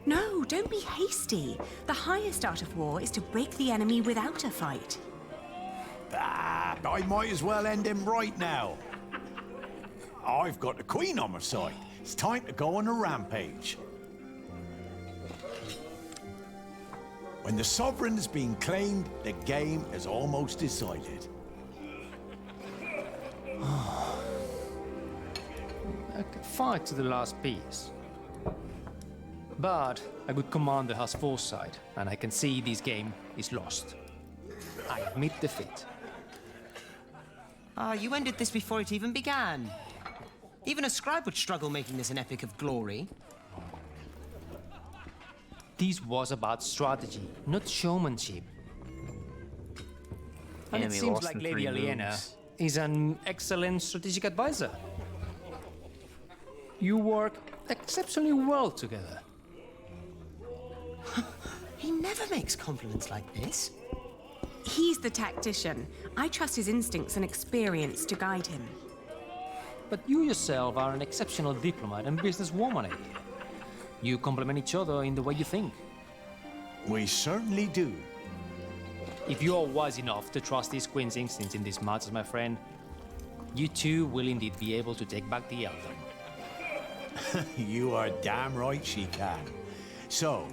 No, don't be hasty. The highest art of war is to break the enemy without a fight. Ah, I might as well end him right now. I've got the Queen on my side. It's time to go on a rampage. When the Sovereign's been claimed, the game is almost decided. I could fight to the last piece. But a good commander has foresight, and I can see this game is lost. I admit defeat. You ended this before it even began. Even a scribe would struggle making this an epic of glory. This was about strategy, not showmanship. And it seems like Lady Aliena is an excellent strategic advisor. You work exceptionally well together. He never makes compliments like this. He's the tactician. I trust his instincts and experience to guide him. But you yourself are an exceptional diplomat and businesswoman. You complement each other in the way you think. We certainly do. If you are wise enough to trust these Queen's instincts in these matters, my friend, you too will indeed be able to take back the Eldon. You are damn right she can. So,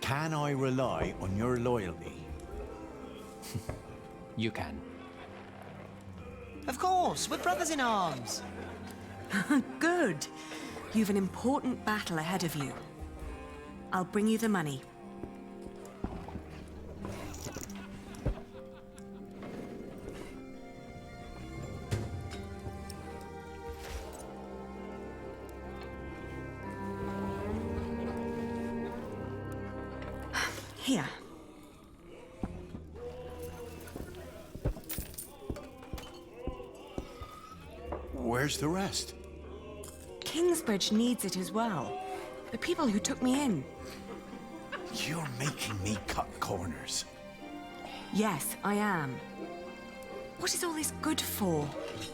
can I rely on your loyalty? You can. Of course, we're brothers in arms. Good. You've an important battle ahead of you. I'll bring you the money. Here. Where's the rest? Kingsbridge needs it as well. The people who took me in. You're making me cut corners. Yes, I am. What is all this good for?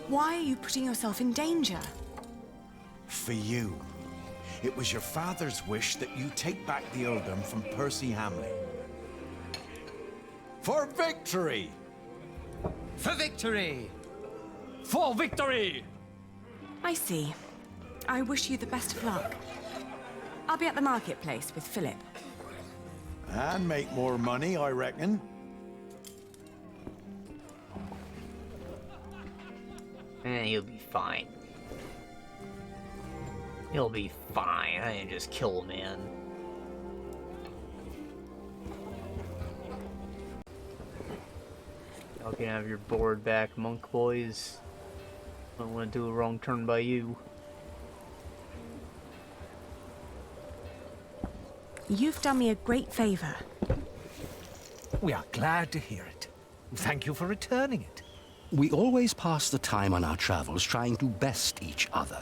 Why are you putting yourself in danger? For you. It was your father's wish that you take back the earldom from Percy Hamley. For victory! For victory! For victory! I see. I wish you the best of luck. I'll be at the marketplace with Philip. And make more money, I reckon. He'll be fine. He'll be fine. I didn't just kill a man. Y'all can have your board back, monk boys. I don't want to do a wrong turn by you. You've done me a great favor. We are glad to hear it. Thank you for returning it. We always pass the time on our travels trying to best each other.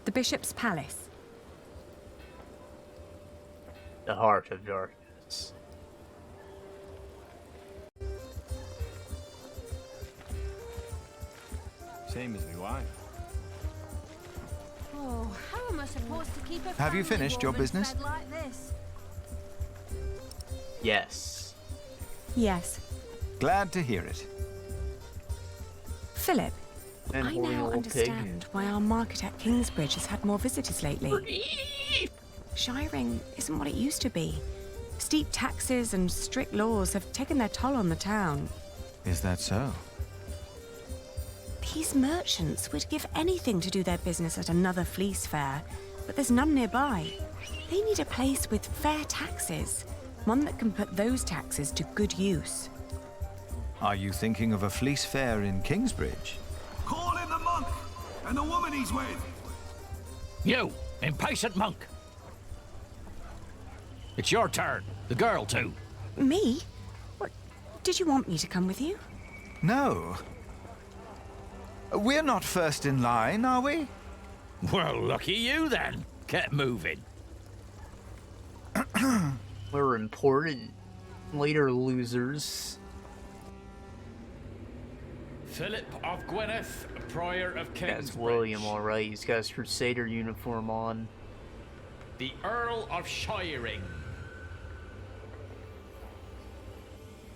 The Bishop's Palace. The heart of darkness. Same as my wife. Oh, how am I supposed to keep a Have you family finished your warm and business? fed like this? Yes. Yes. Glad to hear it. Philip, And I holding a now little understand why our market at Kingsbridge has had more visitors lately. Shiring isn't what it used to be. Steep taxes and strict laws have taken their toll on the town. Is that so? These merchants would give anything to do their business at another Fleece fair, but there's none nearby. They need a place with fair taxes, one that can put those taxes to good use. Are you thinking of a fleece fair in Kingsbridge? Call in the monk and the woman he's with. You, impatient monk. It's your turn. The girl, too. Me? What? Did you want me to come with you? No. We're not first in line, are we? Well, lucky you then. Get moving. We're important. Later, losers. Philip of Gwynedd, Prior of Kingsbridge. That's William, alright. He's got his Crusader uniform on. The Earl of Shiring.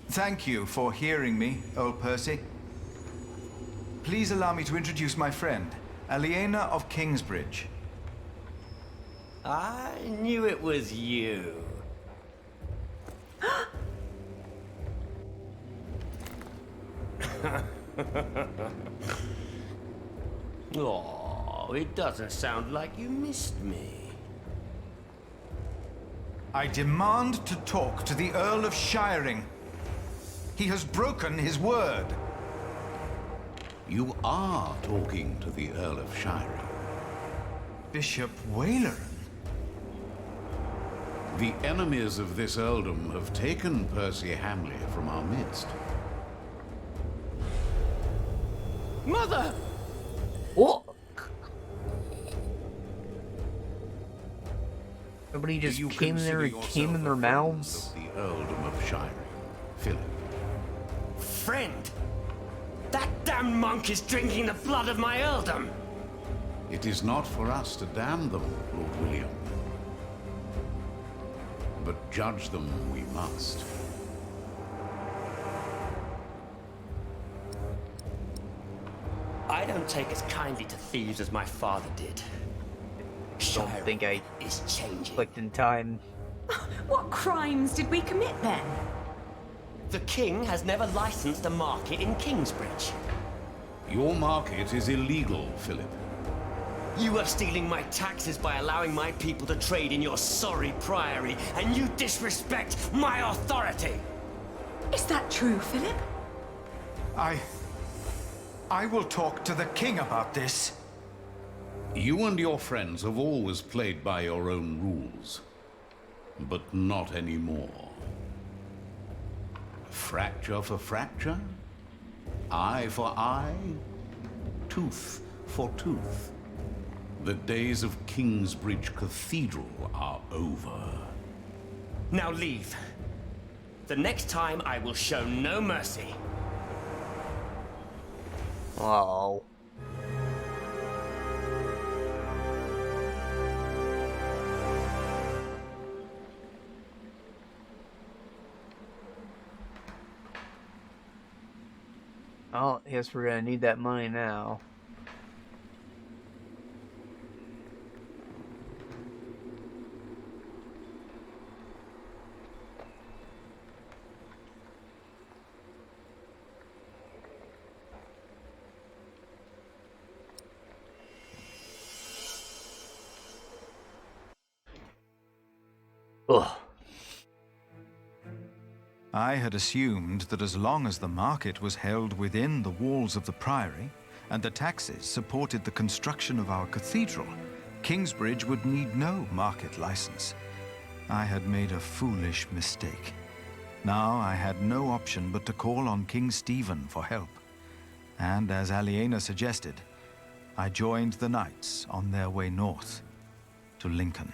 Thank you for hearing me, Earl Percy. Please allow me to introduce my friend, Aliena of Kingsbridge. I knew it was you. Oh, it doesn't sound like you missed me. I demand to talk to the Earl of Shiring. He has broken his word. You are talking to the Earl of Shiring. Bishop Waleran? The enemies of this earldom have taken Percy Hamley from our midst. Mother! What? Nobody just You came there and consider came in their yourself a mouths? friend of the earldom of Shiring, Philip. Friend? That damned monk is drinking the blood of my earldom! It is not for us to damn them, Lord William. But judge them we must. I don't take as kindly to thieves as my father did. Don't think I is changing. clicked in time. What crimes did we commit then? The king has never licensed a market in Kingsbridge. Your market is illegal, Philip. You are stealing my taxes by allowing my people to trade in your sorry priory, and you disrespect my authority! Is that true, Philip? I will talk to the king about this. You and your friends have always played by your own rules. But not anymore. Fracture for fracture, eye for eye, tooth for tooth. The days of Kingsbridge Cathedral are over. Now leave. The next time I will show no mercy. Oh. Oh, I guess we're gonna need that money now. Ugh. I had assumed that as long as the market was held within the walls of the priory, and the taxes supported the construction of our cathedral, Kingsbridge would need no market license. I had made a foolish mistake. Now I had no option but to call on King Stephen for help. And as Aliena suggested, I joined the knights on their way north to Lincoln.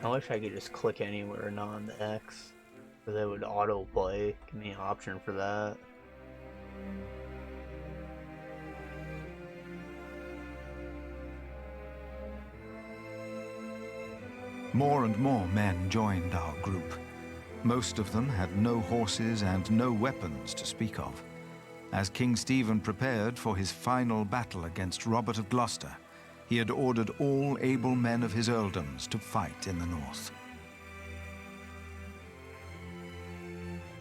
I wish I could just click anywhere, not on the X. So that would autoplay. Give me an option for that. More and more men joined our group. Most of them had no horses and no weapons to speak of. As King Stephen prepared for his final battle against Robert of Gloucester, he had ordered all able men of his earldoms to fight in the north.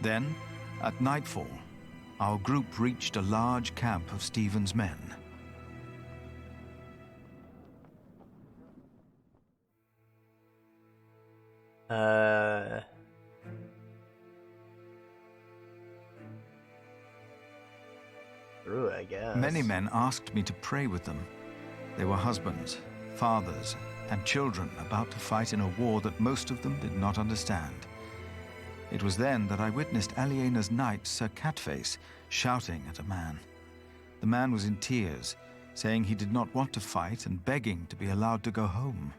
Then, at nightfall, our group reached a large camp of Stephen's men. True, I guess. Many men asked me to pray with them. They were husbands, fathers, and children about to fight in a war that most of them did not understand. It was then that I witnessed Aliena's knight, Sir Catface, shouting at a man. The man was in tears, saying he did not want to fight and begging to be allowed to go home.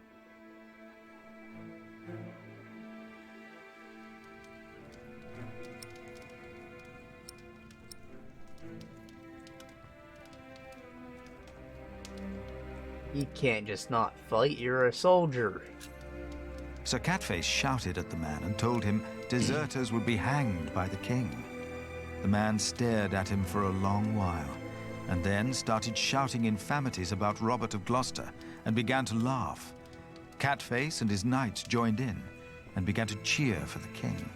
You can't just not fight, you're a soldier. Sir Catface shouted at the man and told him deserters would be hanged by the king. The man stared at him for a long while, and then started shouting infamities about Robert of Gloucester and began to laugh. Catface and his knights joined in and began to cheer for the king.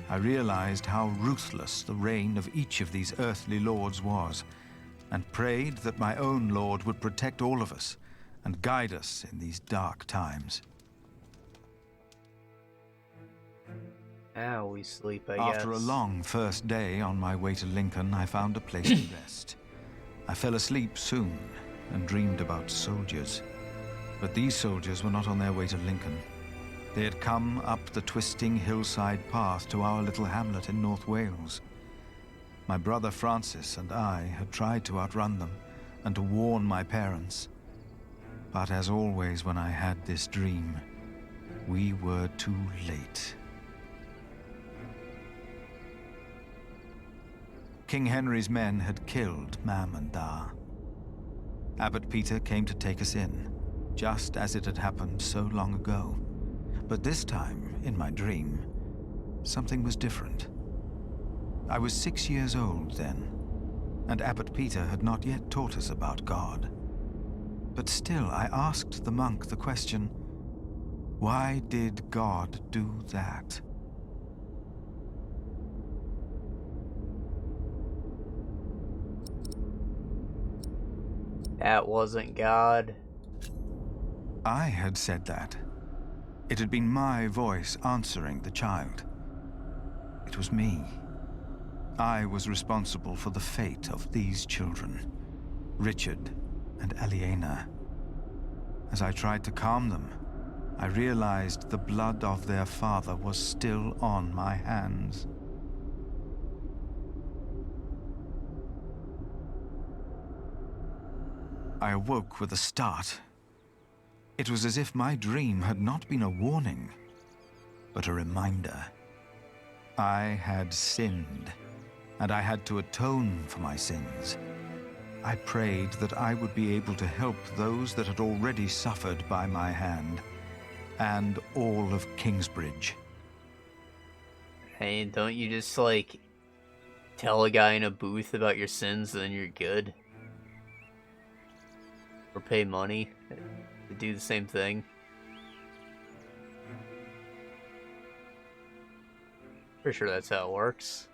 I realized how ruthless the reign of each of these earthly lords was, and prayed that my own lord would protect all of us and guide us in these dark times. Now we sleep, I guess. After a long first day on my way to Lincoln, I found a place to rest. I fell asleep soon and dreamed about soldiers. But these soldiers were not on their way to Lincoln. They had come up the twisting hillside path to our little hamlet in North Wales. My brother Francis and I had tried to outrun them and to warn my parents. But as always when I had this dream, we were too late. King Henry's men had killed Mam and Da. Abbot Peter came to take us in, just as it had happened so long ago. But this time, in my dream, something was different. I was 6 years old then, and Abbot Peter had not yet taught us about God. But still, I asked the monk the question, why did God do that? That wasn't God. I had said that. It had been my voice answering the child. It was me. I was responsible for the fate of these children, Richard and Aliena. As I tried to calm them, I realized the blood of their father was still on my hands. I awoke with a start. It was as if my dream had not been a warning, but a reminder. I had sinned, and I had to atone for my sins. I prayed that I would be able to help those that had already suffered by my hand, and all of Kingsbridge. Hey, don't you just, like, tell a guy in a booth about your sins, then you're good? Or pay money to do the same thing? Pretty sure that's how it works.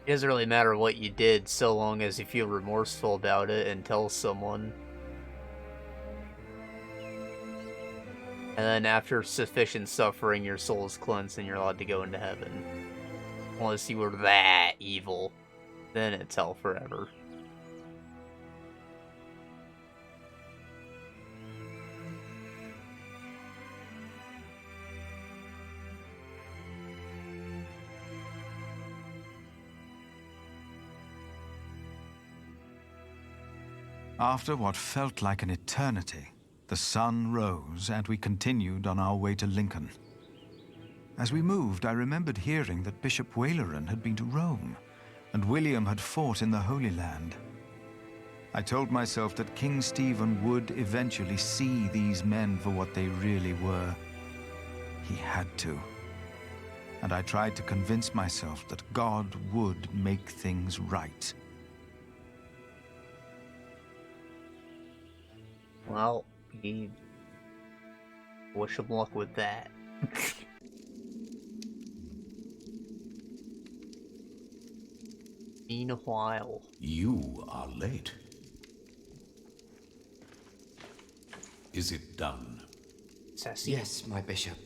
It doesn't really matter what you did, so long as you feel remorseful about it and tell someone. And then after sufficient suffering, your soul is cleansed and you're allowed to go into heaven. Unless you were that evil, then it's hell forever. After what felt like an eternity, the sun rose and we continued on our way to Lincoln. As we moved, I remembered hearing that Bishop Waleran had been to Rome, and William had fought in the Holy Land. I told myself that King Stephen would eventually see these men for what they really were. He had to. And I tried to convince myself that God would make things right. Well, wish him luck with that. Meanwhile, you are late. Is it done? Sassy. Yes, my bishop.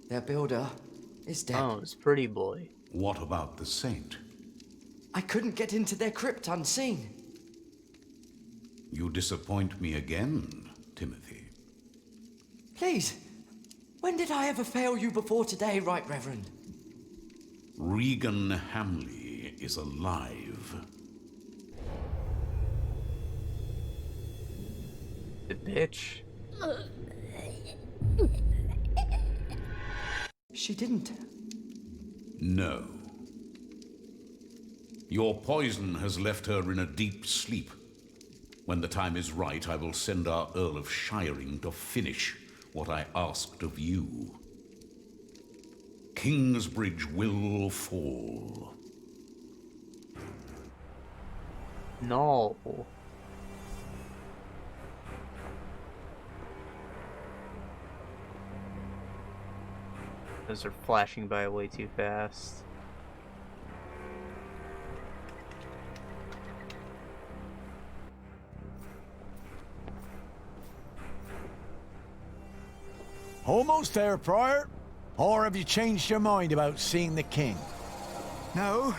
Their builder is dead. Oh, it's pretty boy. What about the saint? I couldn't get into their crypt unseen. You disappoint me again, Timothy. Please, when did I ever fail you before today, Right Reverend? Regan Hamley is alive. The bitch. She didn't. No. Your poison has left her in a deep sleep. When the time is right, I will send our Earl of Shiring to finish what I asked of you. Kingsbridge will fall. No. Those are flashing by way too fast. Almost there, Prior. Or have you changed your mind about seeing the king? No.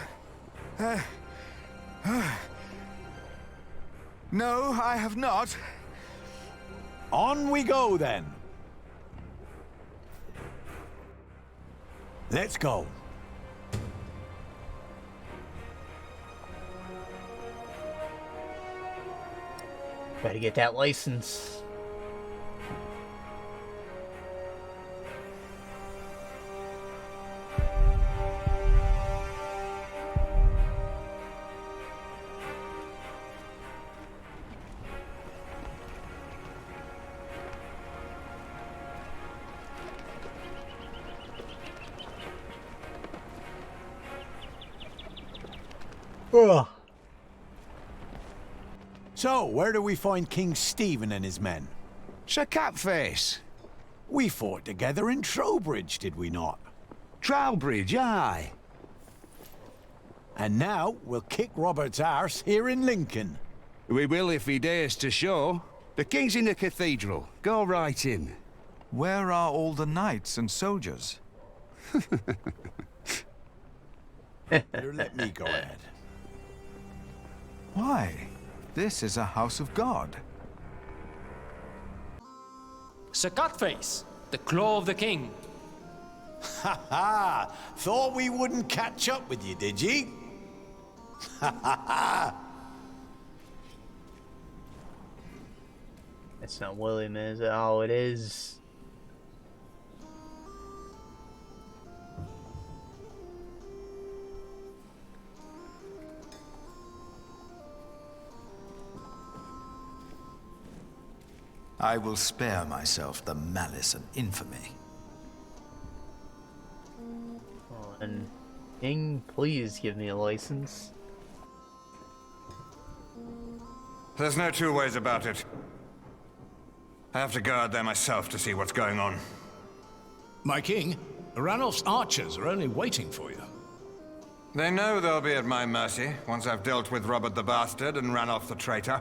No, I have not. On we go, then. Let's go. Gotta get that license. Ugh. So, where do we find King Stephen and his men? Sir Catface. We fought together in Trowbridge, did we not? Trowbridge, aye. And now we'll kick Robert's arse here in Lincoln. We will if he dares to show. The king's in the cathedral. Go right in. Where are all the knights and soldiers? Here, let me go ahead. Why? This is a house of God. Sir Cutface, the claw of the king. Ha ha! Thought we wouldn't catch up with you, did ye? Ha ha ha! It's not William, is it? Oh, it is. I will spare myself the malice and infamy. Oh, and King, please give me a license. There's no two ways about it. I have to go out there myself to see what's going on. My king, Ranulph's archers are only waiting for you. They know they'll be at my mercy once I've dealt with Robert the Bastard and Ranulph the traitor.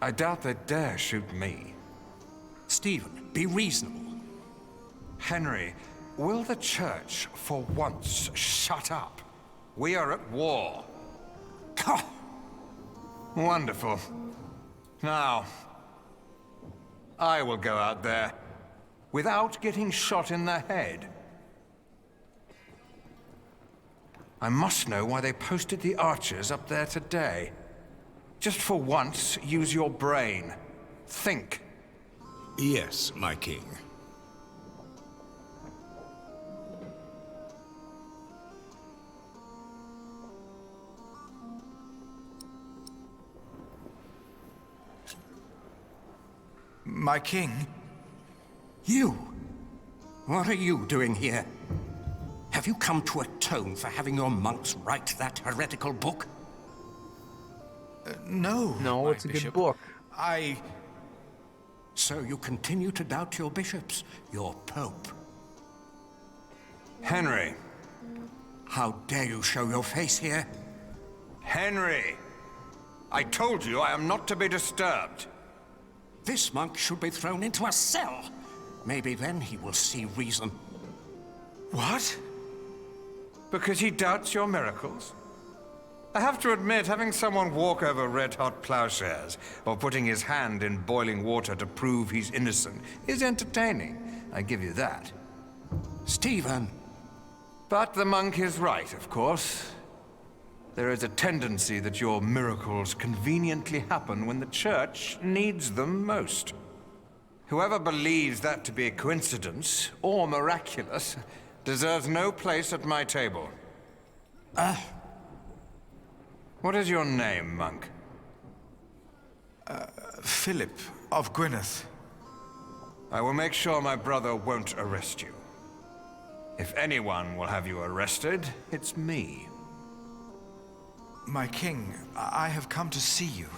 I doubt they dare shoot me. Stephen, be reasonable. Henry, will the church for once shut up? We are at war. Wonderful. Now, I will go out there without getting shot in the head. I must know why they posted the archers up there today. Just for once, use your brain. Think. Yes, my king. My king? You? What are you doing here? Have you come to atone for having your monks write that heretical book? No. No, it's a good book. So you continue to doubt your bishops, your pope? Henry. How dare you show your face here? Henry! I told you I am not to be disturbed. This monk should be thrown into a cell. Maybe then he will see reason. What? Because he doubts your miracles? I have to admit, having someone walk over red-hot plowshares, or putting his hand in boiling water to prove he's innocent, is entertaining. I give you that. Stephen! But the monk is right, of course. There is a tendency that your miracles conveniently happen when the church needs them most. Whoever believes that to be a coincidence, or miraculous, deserves no place at my table. What is your name, monk? Philip of Gwyneth. I will make sure my brother won't arrest you. If anyone will have you arrested, it's me. My king, I have come to see you.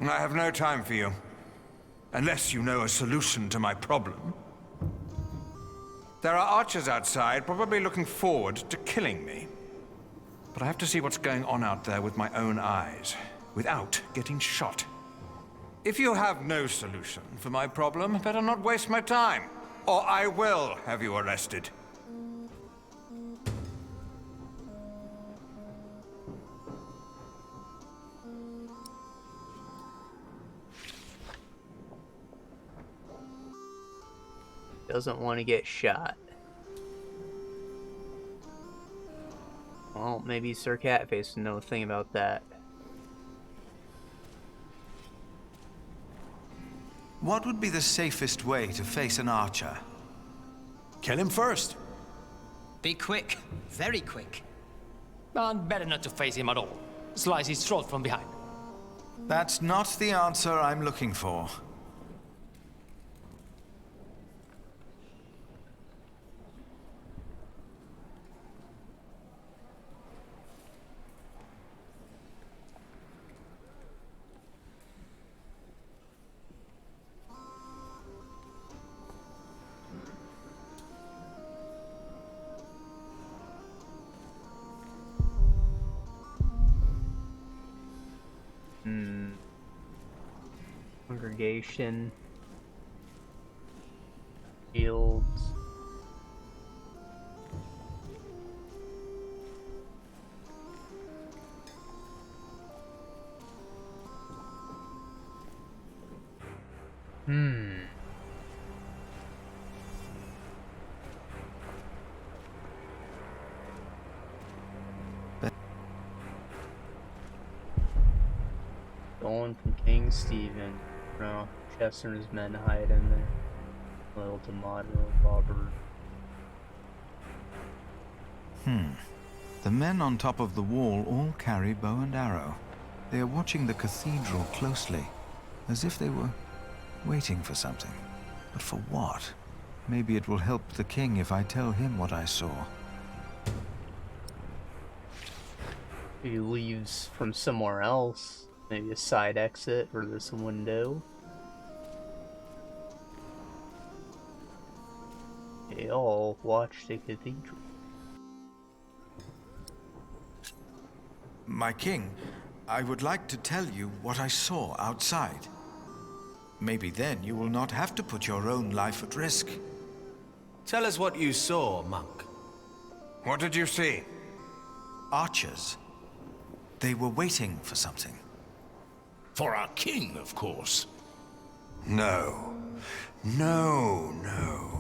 I have no time for you. Unless you know a solution to my problem. There are archers outside, probably looking forward to killing me. But I have to see what's going on out there with my own eyes, without getting shot. If you have no solution for my problem, better not waste my time, or I will have you arrested. Doesn't want to get shot. Well, maybe Sir Catface would know a thing about that. What would be the safest way to face an archer? Kill him first. Be quick. Very quick. And better not to face him at all. Slice his throat from behind. That's not the answer I'm looking for. Congregation. Fields. Going from King Stephen. No, Chester and his men hide in there. Little tomato, Robert. The men on top of the wall all carry bow and arrow. They are watching the cathedral closely, as if they were waiting for something. But for what? Maybe it will help the king if I tell him what I saw. He leaves from somewhere else. Maybe a side exit or this window. They all watch the cathedral. My king, I would like to tell you what I saw outside. Maybe then you will not have to put your own life at risk. Tell us what you saw, monk. What did you see? Archers. They were waiting for something. For our king, of course. No. No, no.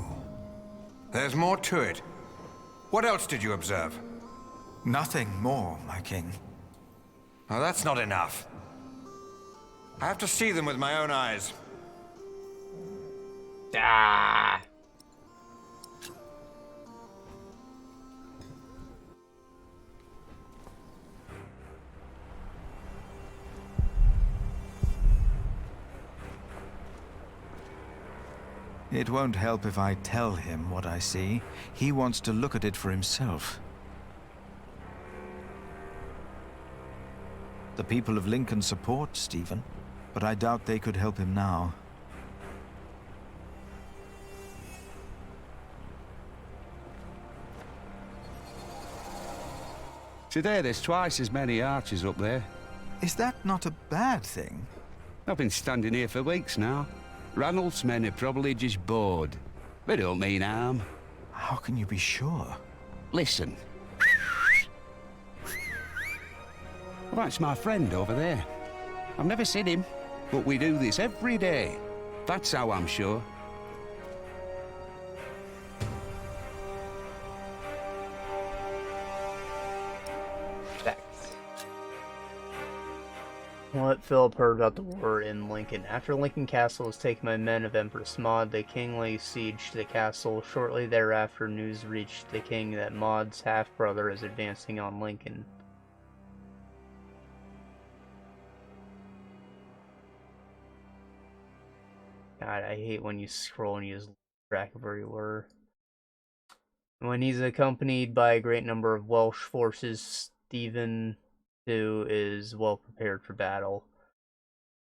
There's more to it. What else did you observe? Nothing more, my king. Oh, that's not enough. I have to see them with my own eyes. Ah! It won't help if I tell him what I see. He wants to look at it for himself. The people of Lincoln support Stephen, but I doubt they could help him now. Today there's twice as many archers up there. Is that not a bad thing? I've been standing here for weeks now. Ranulph's men are probably just bored. They don't mean harm. How can you be sure? Listen. Well, that's my friend over there. I've never seen him, but we do this every day. That's how I'm sure. What Philip heard about the war in Lincoln. After Lincoln Castle was taken by men of Empress Maud, the king laid siege to the castle. Shortly thereafter, news reached the king that Maud's half-brother is advancing on Lincoln. God, I hate when you scroll and you lose track of where you were. When he's accompanied by a great number of Welsh forces, Stephen too is well prepared for battle.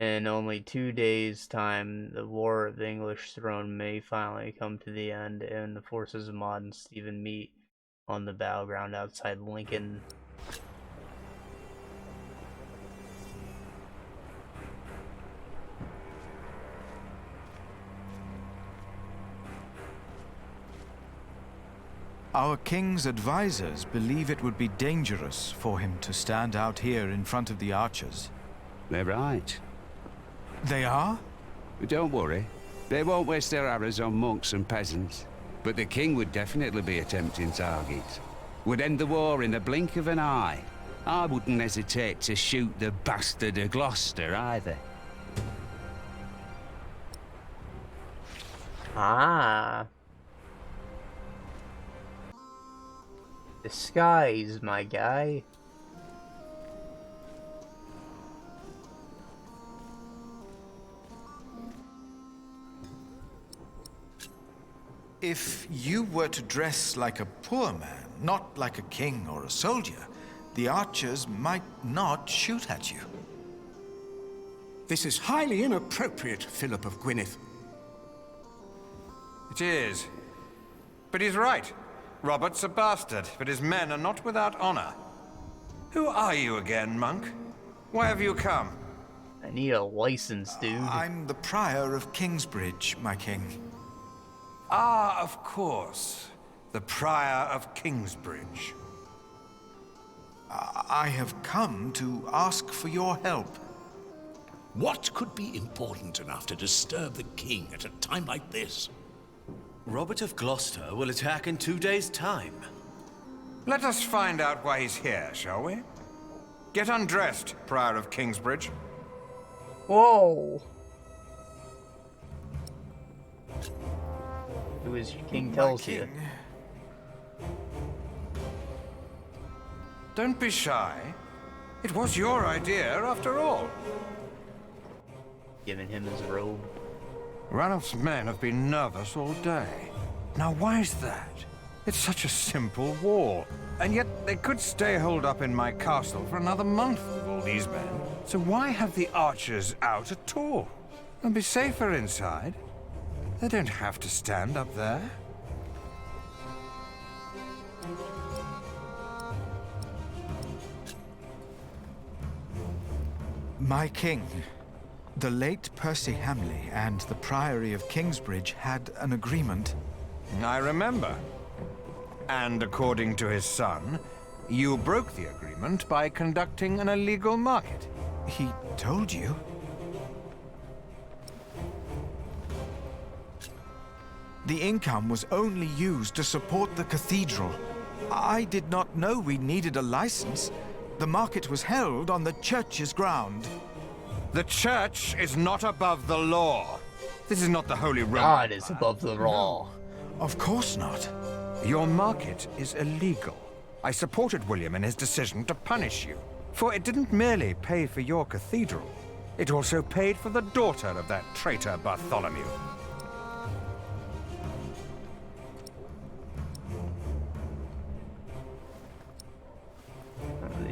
In only 2 days' time, the War of the English Throne may finally come to the end, and the forces of Maud and Stephen meet on the battleground outside Lincoln. Our king's advisors believe it would be dangerous for him to stand out here in front of the archers. They're right. They are? Don't worry. They won't waste their arrows on monks and peasants. But the king would definitely be a tempting target. Would end the war in the blink of an eye. I wouldn't hesitate to shoot the bastard of Gloucester either. Ah. Disguise, my guy. If you were to dress like a poor man, not like a king or a soldier, the archers might not shoot at you. This is highly inappropriate, Philip of Gwynedd. It is. But he's right. Robert's a bastard, but his men are not without honor. Who are you again, monk? Why have you come? I need a license, dude. I'm the Prior of Kingsbridge, my king. Ah, of course. The Prior of Kingsbridge. I have come to ask for your help. What could be important enough to disturb the king at a time like this? Robert of Gloucester will attack in 2 days' time. Let us find out why he's here, shall we? Get undressed, Prior of Kingsbridge. Whoa! Do as your king tells you. Don't be shy. It was your idea, after all. Giving him his robe. Ranulph's men have been nervous all day. Now why is that? It's such a simple wall. And yet they could stay holed up in my castle for another month with all these men. So why have the archers out at all? They'll be safer inside. They don't have to stand up there. My king, the late Percy Hamley and the Priory of Kingsbridge had an agreement. I remember. And according to his son, you broke the agreement by conducting an illegal market. He told you? The income was only used to support the cathedral. I did not know we needed a license. The market was held on the church's ground. The church is not above the law. This is not the Holy Roman God is above the law. No, of course not. Your market is illegal. I supported William in his decision to punish you, for it didn't merely pay for your cathedral. It also paid for the daughter of that traitor Bartholomew.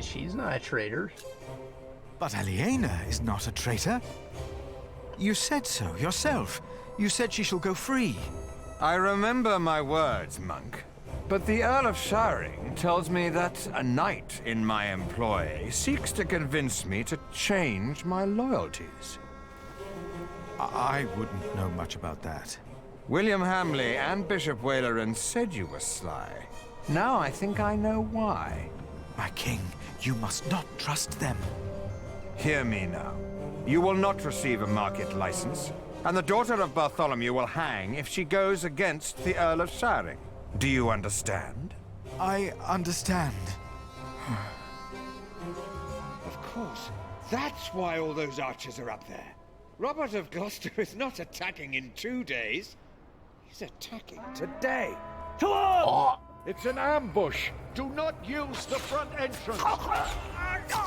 She's not a traitor. But Aliena is not a traitor. You said so yourself. You said she shall go free. I remember my words, monk. But the Earl of Shiring tells me that a knight in my employ seeks to convince me to change my loyalties. I wouldn't know much about that. William Hamley and Bishop Waleran said you were sly. Now I think I know why. My king, you must not trust them. Hear me now. You will not receive a market license, and the daughter of Bartholomew will hang if she goes against the Earl of Shiring. Do you understand? I understand. Of course. That's why all those archers are up there. Robert of Gloucester is not attacking in 2 days. He's attacking today. To arms! It's an ambush. Do not use the front entrance.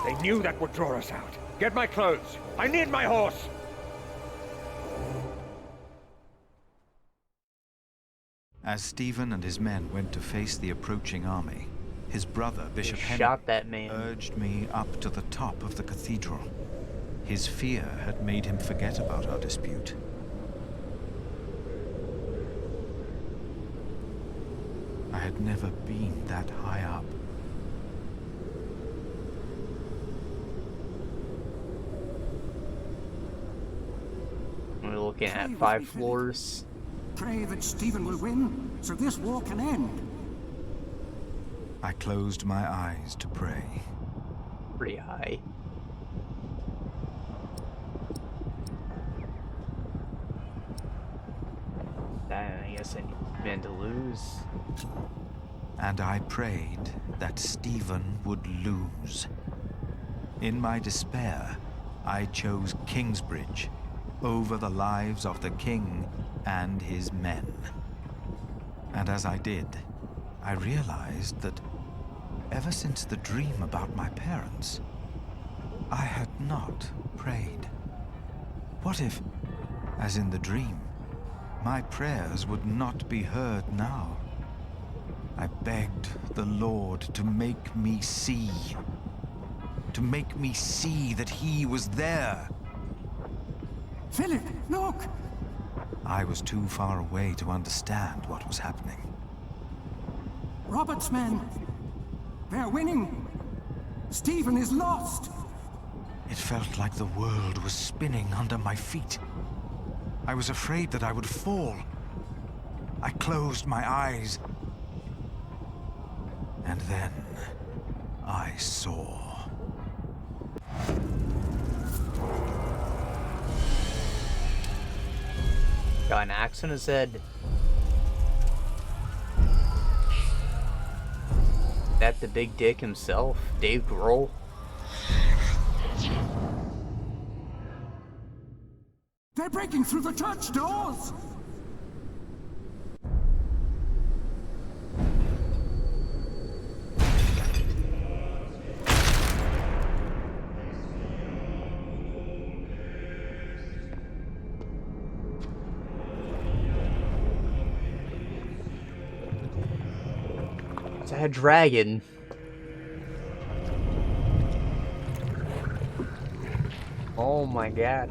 They knew that would draw us out. Get my clothes. I need my horse. As Stephen and his men went to face the approaching army, his brother, Bishop Henry, shot that man. Urged me up to the top of the cathedral. His fear had made him forget about our dispute. I had never been that high up. We're looking at 5 floors. Pray that Stephen will win, so this war can end. I closed my eyes to pray. Pretty high. I guess I need men to lose. And I prayed that Stephen would lose. In my despair, I chose Kingsbridge over the lives of the king and his men. And as I did, I realized that ever since the dream about my parents, I had not prayed. What if, as in the dream, my prayers would not be heard now? I begged the Lord to make me see. To make me see that he was there. Philip, look! I was too far away to understand what was happening. Robert's men. They're winning. Stephen is lost. It felt like the world was spinning under my feet. I was afraid that I would fall. I closed my eyes. And then I saw. Got an axe on his head. That the big dick himself, Dave Grohl. They're breaking through the church doors! It's a dragon. Oh my god.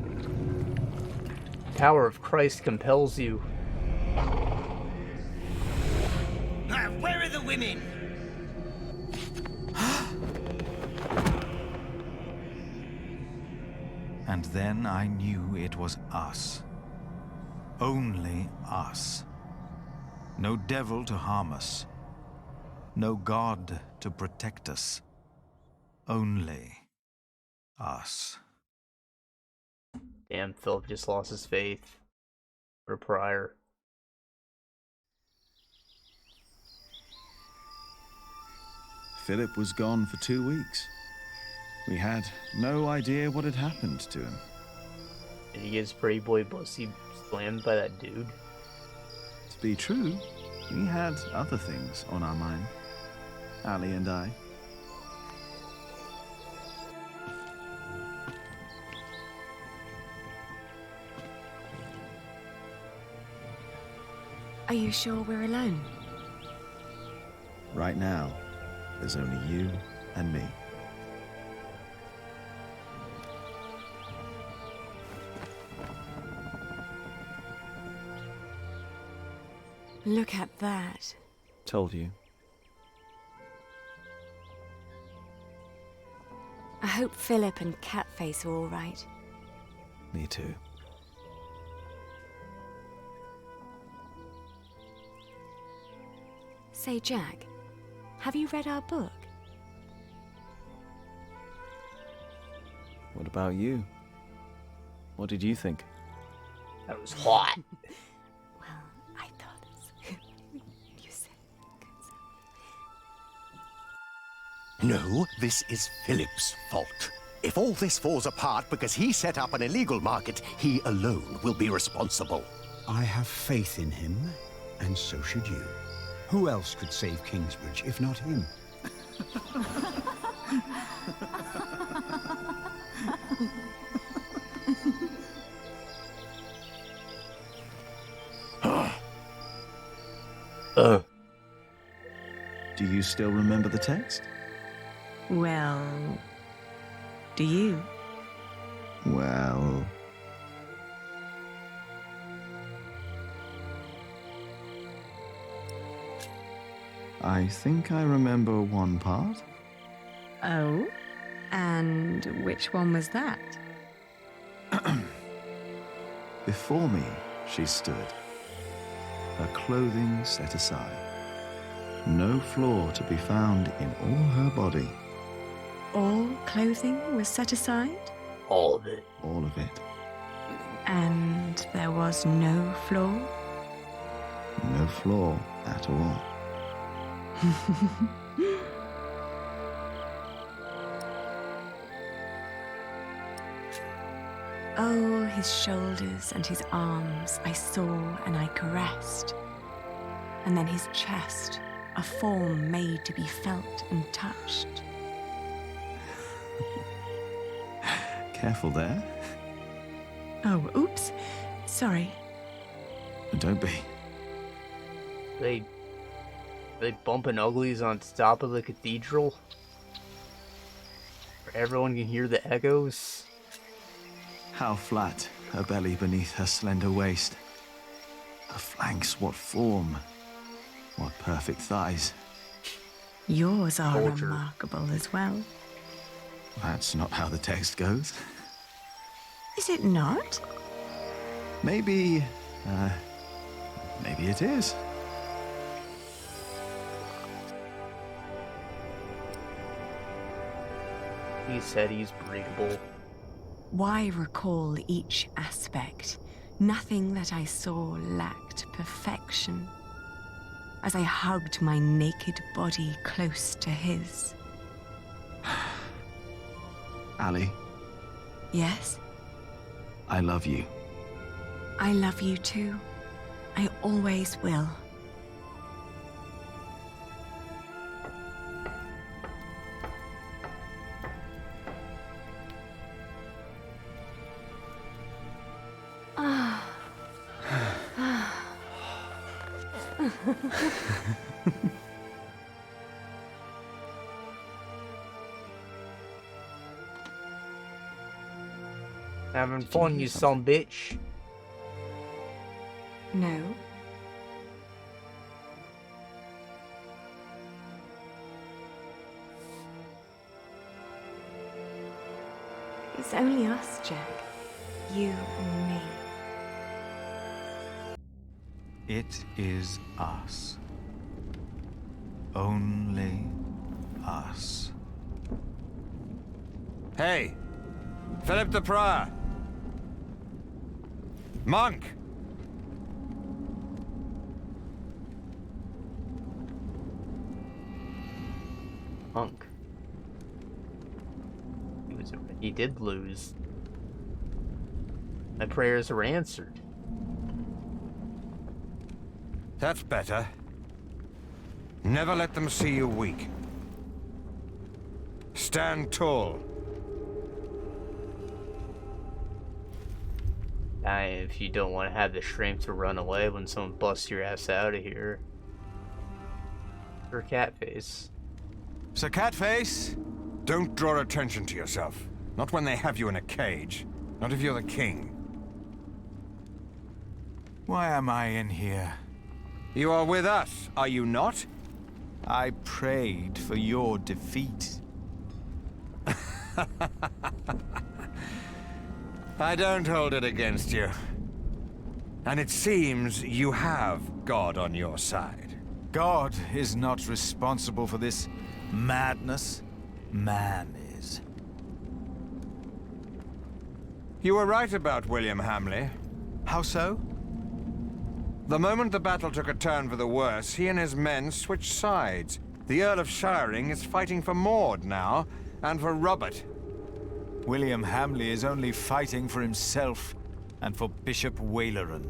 Power of Christ compels you. Where are the women? And then I knew it was us. Only us. No devil to harm us. No God to protect us. Only us. Damn, Philip just lost his faith. Or prior. Philip was gone for 2 weeks. We had no idea what had happened to him. Did he get his pretty boy pussy slammed by that dude? To be true, we had other things on our mind. Ali and I. Are you sure we're alone? Right now, there's only you and me. Look at that. Told you. I hope Philip and Catface are all right. Me too. Say, Jack, have you read our book? What about you? What did you think? That was hot. Well, I thought you said. No, this is Philip's fault. If all this falls apart because he set up an illegal market, he alone will be responsible. I have faith in him, and so should you. Who else could save Kingsbridge if not him? Do you still remember the text? Well, do you? Well... I think I remember one part. Oh? And which one was that? Before me, she stood, her clothing set aside. No flaw to be found in all her body. All clothing was set aside? All of it. All of it. And there was no flaw? No flaw at all. Oh, his shoulders and his arms I saw and I caressed. And then his chest, a form made to be felt and touched. Careful there. Oh, oops. Sorry. Don't be. They bumping uglies on top of the cathedral? Where everyone can hear the echoes? How flat her belly beneath her slender waist. Her flanks, what form. What perfect thighs. Yours are Torture. remarkable as well. That's not how the text goes. Is it not? Maybe it is. He said he's breedable. Why recall each aspect? Nothing that I saw lacked perfection. As I hugged my naked body close to his. Ali, Yes, I love you. I love you too. I always will. Having fun, you son bitch. No. It's only us, Jack. You and me. It is us. Only us. Hey, Philip the Prior. Monk! Monk. He did lose. My prayers are answered. That's better. Never let them see you weak. Stand tall. If you don't want to have the strength to run away when someone busts your ass out of here. Or Catface. Sir Catface! Don't draw attention to yourself. Not when they have you in a cage. Not if you're the king. Why am I in here? You are with us, are you not? I prayed for your defeat. I don't hold it against you. And it seems you have God on your side. God is not responsible for this madness. Man is. You were right about William Hamley. How so? The moment the battle took a turn for the worse, he and his men switched sides. The Earl of Shiring is fighting for Maud now, and for Robert. William Hamley is only fighting for himself and for Bishop Waleran.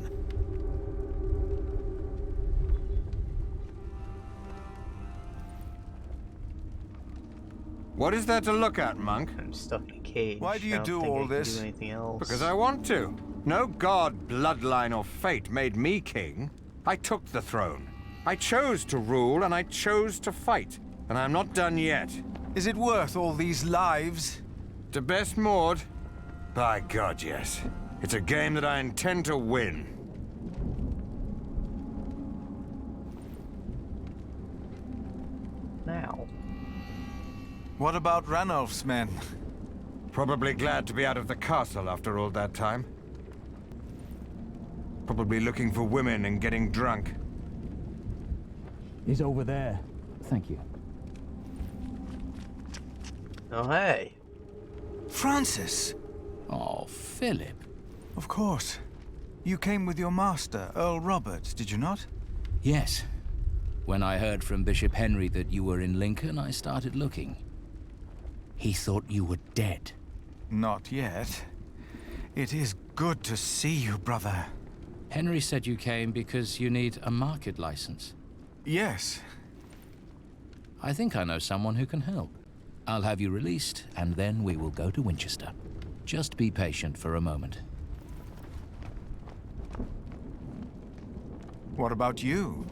What is there to look at, monk? I'm stuck in a cage. Why do you I don't do think all I can this? do anything else. Because I want to. No god, bloodline, or fate made me king. I took the throne. I chose to rule, and I chose to fight. And I'm not done yet. Is it worth all these lives? To best Maud? By God, yes. It's a game that I intend to win. Now. What about Ranulph's men? Probably glad to be out of the castle after all that time. Probably looking for women and getting drunk. He's over there. Thank you. Oh, hey. Francis! Oh, Philip. Of course. You came with your master, Earl Robert, did you not? Yes. When I heard from Bishop Henry that you were in Lincoln, I started looking. He thought you were dead. Not yet. It is good to see you, brother. Henry said you came because you need a market license. Yes. I think I know someone who can help. I'll have you released, and then we will go to Winchester. Just be patient for a moment. What about you?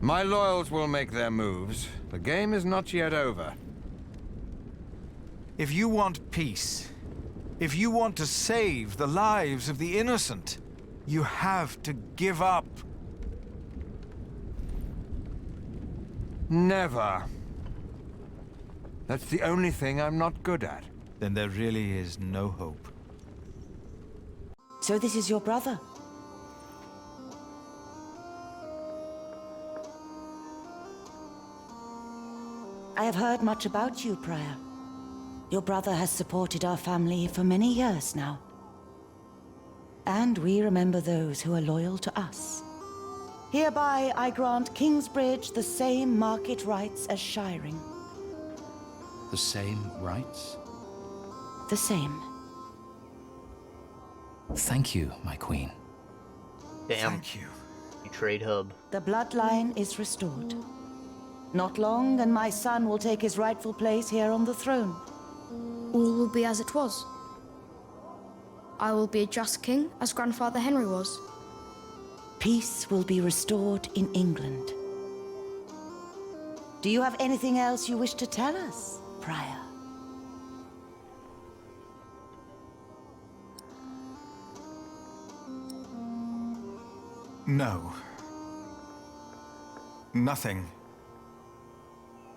My loyals will make their moves. The game is not yet over. If you want peace, if you want to save the lives of the innocent, you have to give up. Never. That's the only thing I'm not good at. Then there really is no hope. So this is your brother? I have heard much about you, Prior. Your brother has supported our family for many years now. And we remember those who are loyal to us. Hereby I grant Kingsbridge the same market rights as Shiring. The same rights? The same. Thank you, my queen. Damn. Thank you. Trade hub. The bloodline is restored. Not long, and my son will take his rightful place here on the throne. All will be as it was. I will be a just king, as Grandfather Henry was. Peace will be restored in England. Do you have anything else you wish to tell us, Prior? No. Nothing.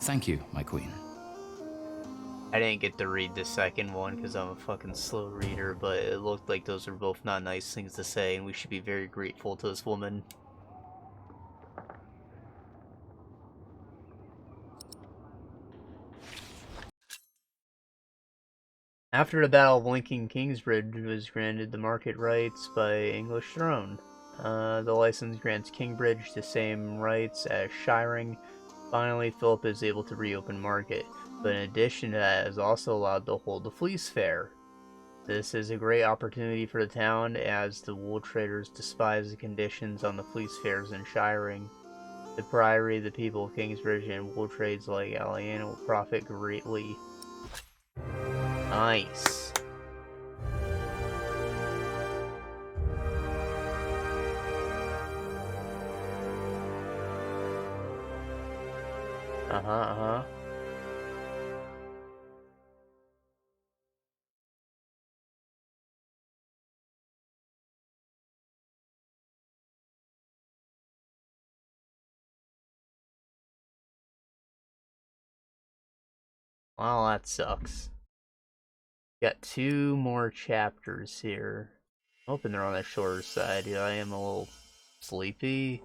Thank you, my queen. I didn't get to read the second one because I'm a fucking slow reader, but it looked like those are both not nice things to say, and we should be very grateful to this woman. After the Battle of Lincoln, Kingsbridge was granted the market rights by English throne. The license grants Kingsbridge the same rights as Shiring. Finally, Philip is able to reopen market, but in addition to that, is also allowed to hold the Fleece Fair. This is a great opportunity for the town, as the wool traders despise the conditions on the Fleece Fairs in Shiring. The Priory, the people of Kingsbridge, and wool trades like Alliana will profit greatly. Nice. Uh-huh. Well, that sucks. Got 2 more chapters here. I'm hoping they're on the shorter side. Yeah, I am a little sleepy.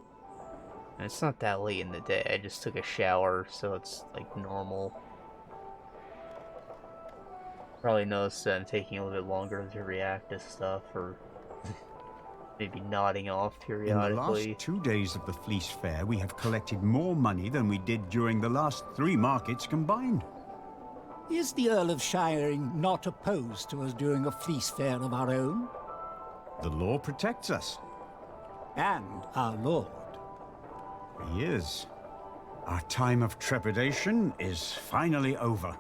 And it's not that late in the day. I just took a shower, so it's like normal. Probably noticed that I'm taking a little bit longer to react to stuff, or maybe nodding off periodically. In the last 2 days of the Fleece Fair, we have collected more money than we did during the last 3 markets combined. Is the Earl of Shiring not opposed to us doing a fleece fair of our own? The law protects us. And our lord. He is. Our time of trepidation is finally over.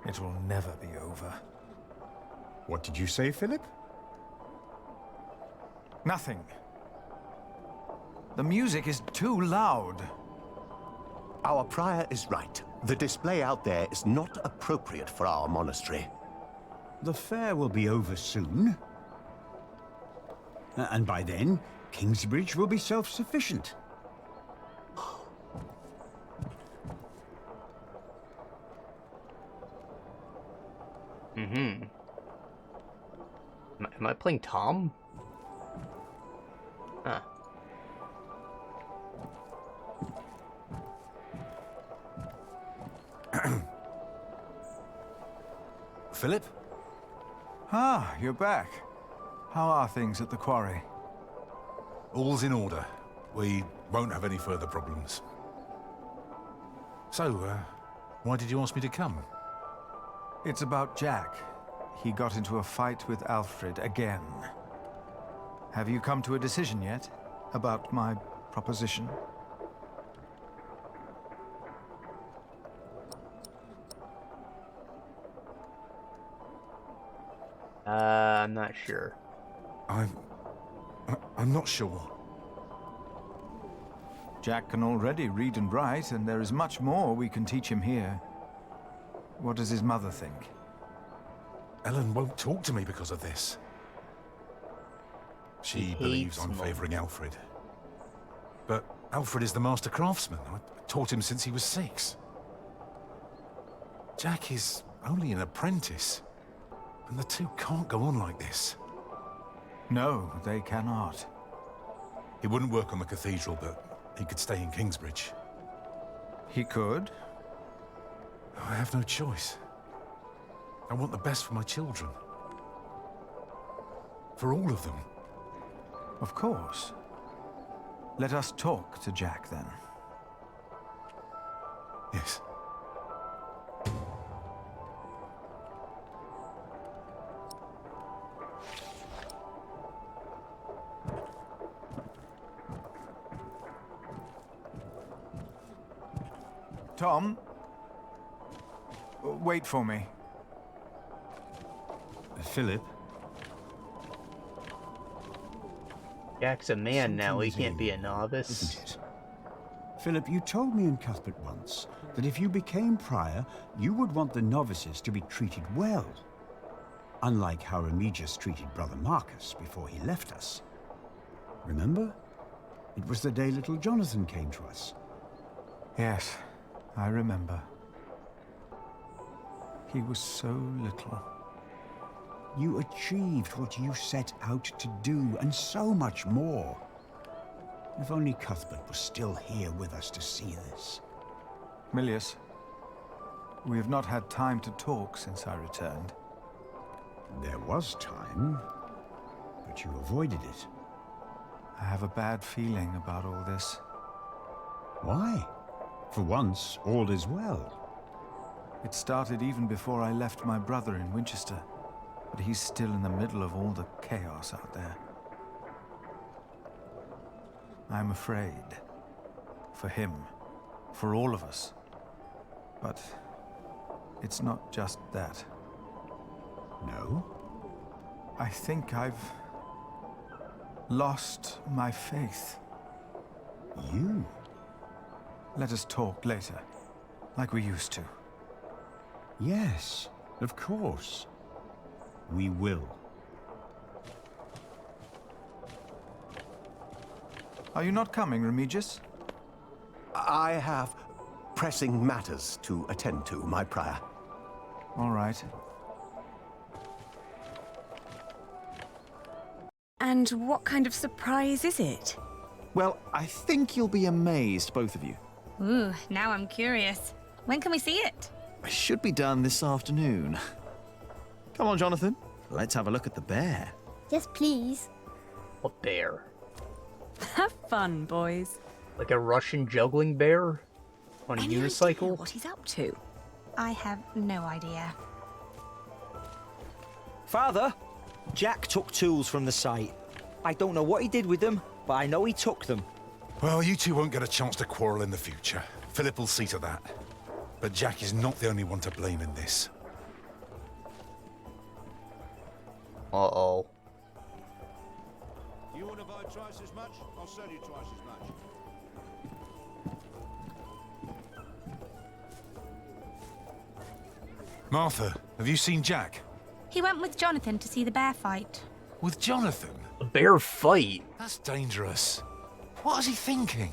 It will never be over. What did you say, Philip? Nothing. The music is too loud. Our prior is right. The display out there is not appropriate for our monastery. The fair will be over soon. And by then, Kingsbridge will be self-sufficient. Mm-hmm. Am I playing Tom? Huh. Philip? Ah, you're back. How are things at the quarry? All's in order. We won't have any further problems. So, why did you ask me to come? It's about Jack. He got into a fight with Alfred again. Have you come to a decision yet about my proposition? I'm not sure. I'm not sure. Jack can already read and write, and there is much more we can teach him here. What does his mother think? Ellen won't talk to me because of this. She believes I'm favouring Alfred. But Alfred is the master craftsman. I taught him since he was 6. Jack is only an apprentice. And the two can't go on like this. No, they cannot. He wouldn't work on the cathedral, but he could stay in Kingsbridge. He could? I have no choice. I want the best for my children. For all of them. Of course. Let us talk to Jack, then. Yes. Tom? Wait for me. Philip? Jack's a man now, he can't be a novice. Isn't it? Philip, you told me in Cuthbert once that if you became prior, you would want the novices to be treated well. Unlike how Remigius treated Brother Marcus before he left us. Remember? It was the day little Jonathan came to us. Yes, I remember. He was so little. You achieved what you set out to do, and so much more. If only Cuthbert was still here with us to see this. Milius, we have not had time to talk since I returned. There was time, but you avoided it. I have a bad feeling about all this. Why? For once, all is well. It started even before I left my brother in Winchester, but he's still in the middle of all the chaos out there. I'm afraid. For him. For all of us. But it's not just that. No? I think I've lost my faith. You? Let us talk later, like we used to. Yes, of course. We will. Are you not coming, Remigius? I have pressing matters to attend to, my prior. All right. And what kind of surprise is it? Well, I think you'll be amazed, both of you. Ooh, now I'm curious. When can we see it? It should be done this afternoon. Come on, Jonathan. Let's have a look at the bear. Yes, please. What bear? Have fun, boys. Like a Russian juggling bear? On a Any unicycle? idea what he's up to? I have no idea. Father, Jack took tools from the site. I don't know what he did with them, but I know he took them. Well, you two won't get a chance to quarrel in the future. Philip will see to that. But Jack is not the only one to blame in this. Uh-oh. You want to buy twice as much? I'll sell you twice as much. Martha, have you seen Jack? He went with Jonathan to see the bear fight. With Jonathan? A bear fight? That's dangerous. What is he thinking?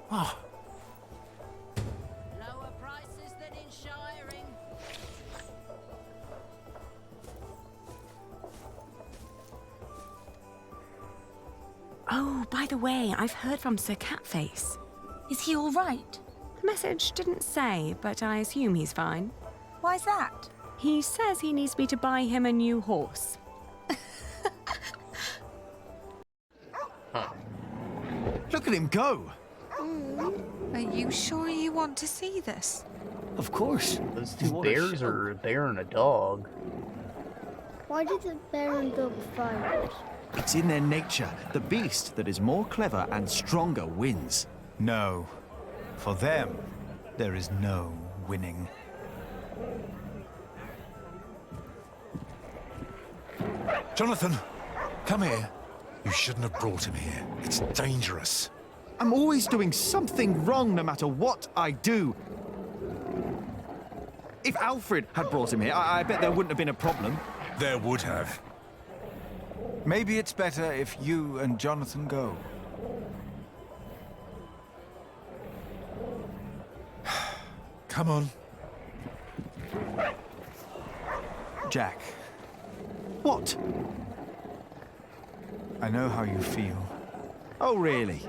Oh. Lower prices than in shiring. Oh, by the way, I've heard from Sir Catface. Is he all right? The message didn't say, but I assume he's fine. Why's that? He says he needs me to buy him a new horse. Look at him go! Are you sure you want to see this? Of course. Those two bears are a bear and a dog. Why did the bear and dog fight? It's in their nature. The beast that is more clever and stronger wins. No. For them, there is no winning. Jonathan, come here. You shouldn't have brought him here. It's dangerous. I'm always doing something wrong no matter what I do. If Alfred had brought him here, I bet there wouldn't have been a problem. There would have. Maybe it's better if you and Jonathan go. Come on. Jack. What? I know how you feel. Oh, really?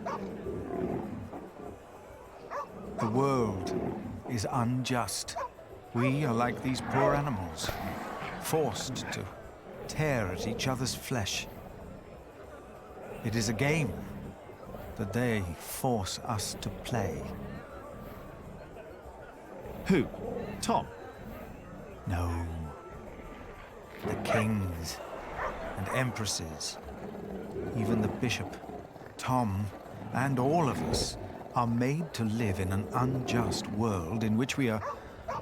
The world is unjust. We are like these poor animals, forced to tear at each other's flesh. It is a game that they force us to play. Who? Tom? No. The kings and empresses, even the bishop, Tom, and all of us are made to live in an unjust world in which we are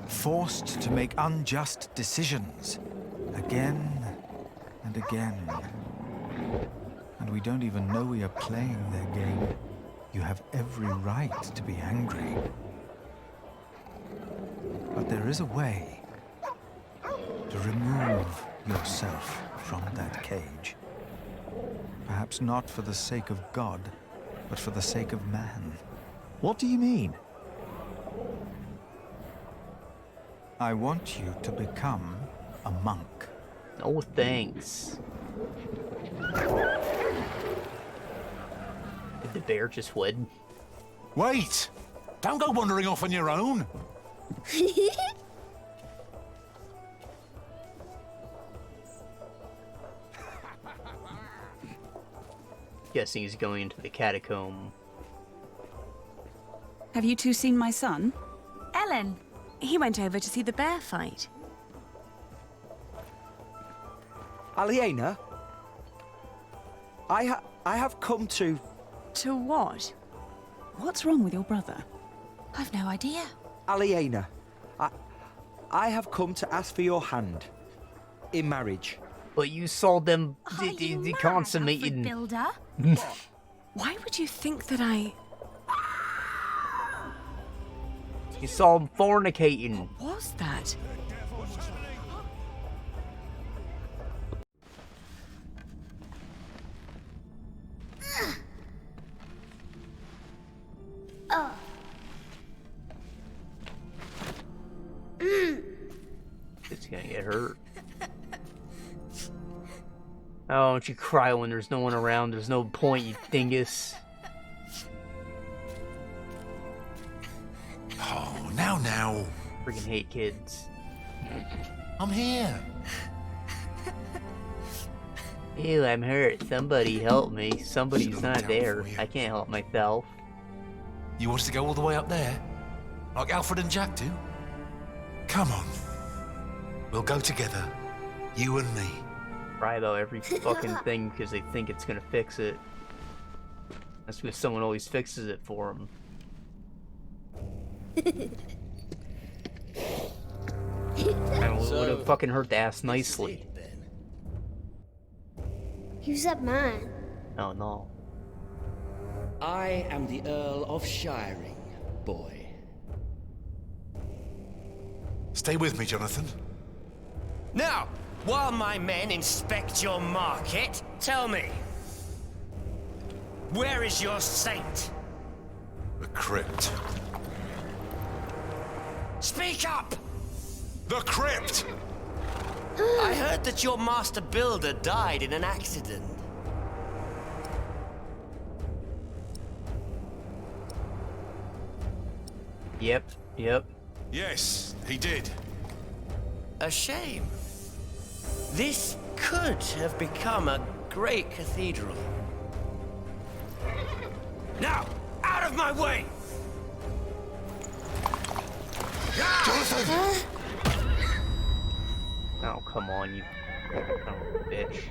forced to make unjust decisions again and again. And we don't even know we are playing their game. You have every right to be angry. But there is a way to remove yourself from that cage. Perhaps not for the sake of God, but for the sake of man. What do you mean? I want you to become a monk. No thanks. Did the bear just win? Wait! Don't go wandering off on your own! Guessing he's going into the catacomb. Have you two seen my son? Ellen. He went over to see the bear fight. Aliena? I have come to... To what? What's wrong with your brother? I've no idea. Aliena, I have come to ask for your hand in marriage. But you saw them consummating. Builder? Why would you think that I... You saw them fornicating. What was that? It's gonna get hurt. Oh, don't you cry when there's no one around. There's no point, you dingus. Oh, now. Freaking hate kids. I'm here. Ew, I'm hurt. Somebody help me. Somebody's not there. I can't help myself. You want us to go all the way up there? Like Alfred and Jack do? Come on. We'll go together. You and me. Cry about every fucking thing because they think it's gonna fix it. That's because someone always fixes it for them. And it would have fucking hurt to ask nicely. Who's that man? Oh no. I am the Earl of Shiring, boy. Stay with me, Jonathan. Now, while my men inspect your market, tell me, where is your saint? The crypt. Speak up! The crypt! I heard that your master builder died in an accident. Yep. Yes, he did. A shame. This could have become a great cathedral. Now, out of my way! Jonathan! Oh, come on, you son of a bitch.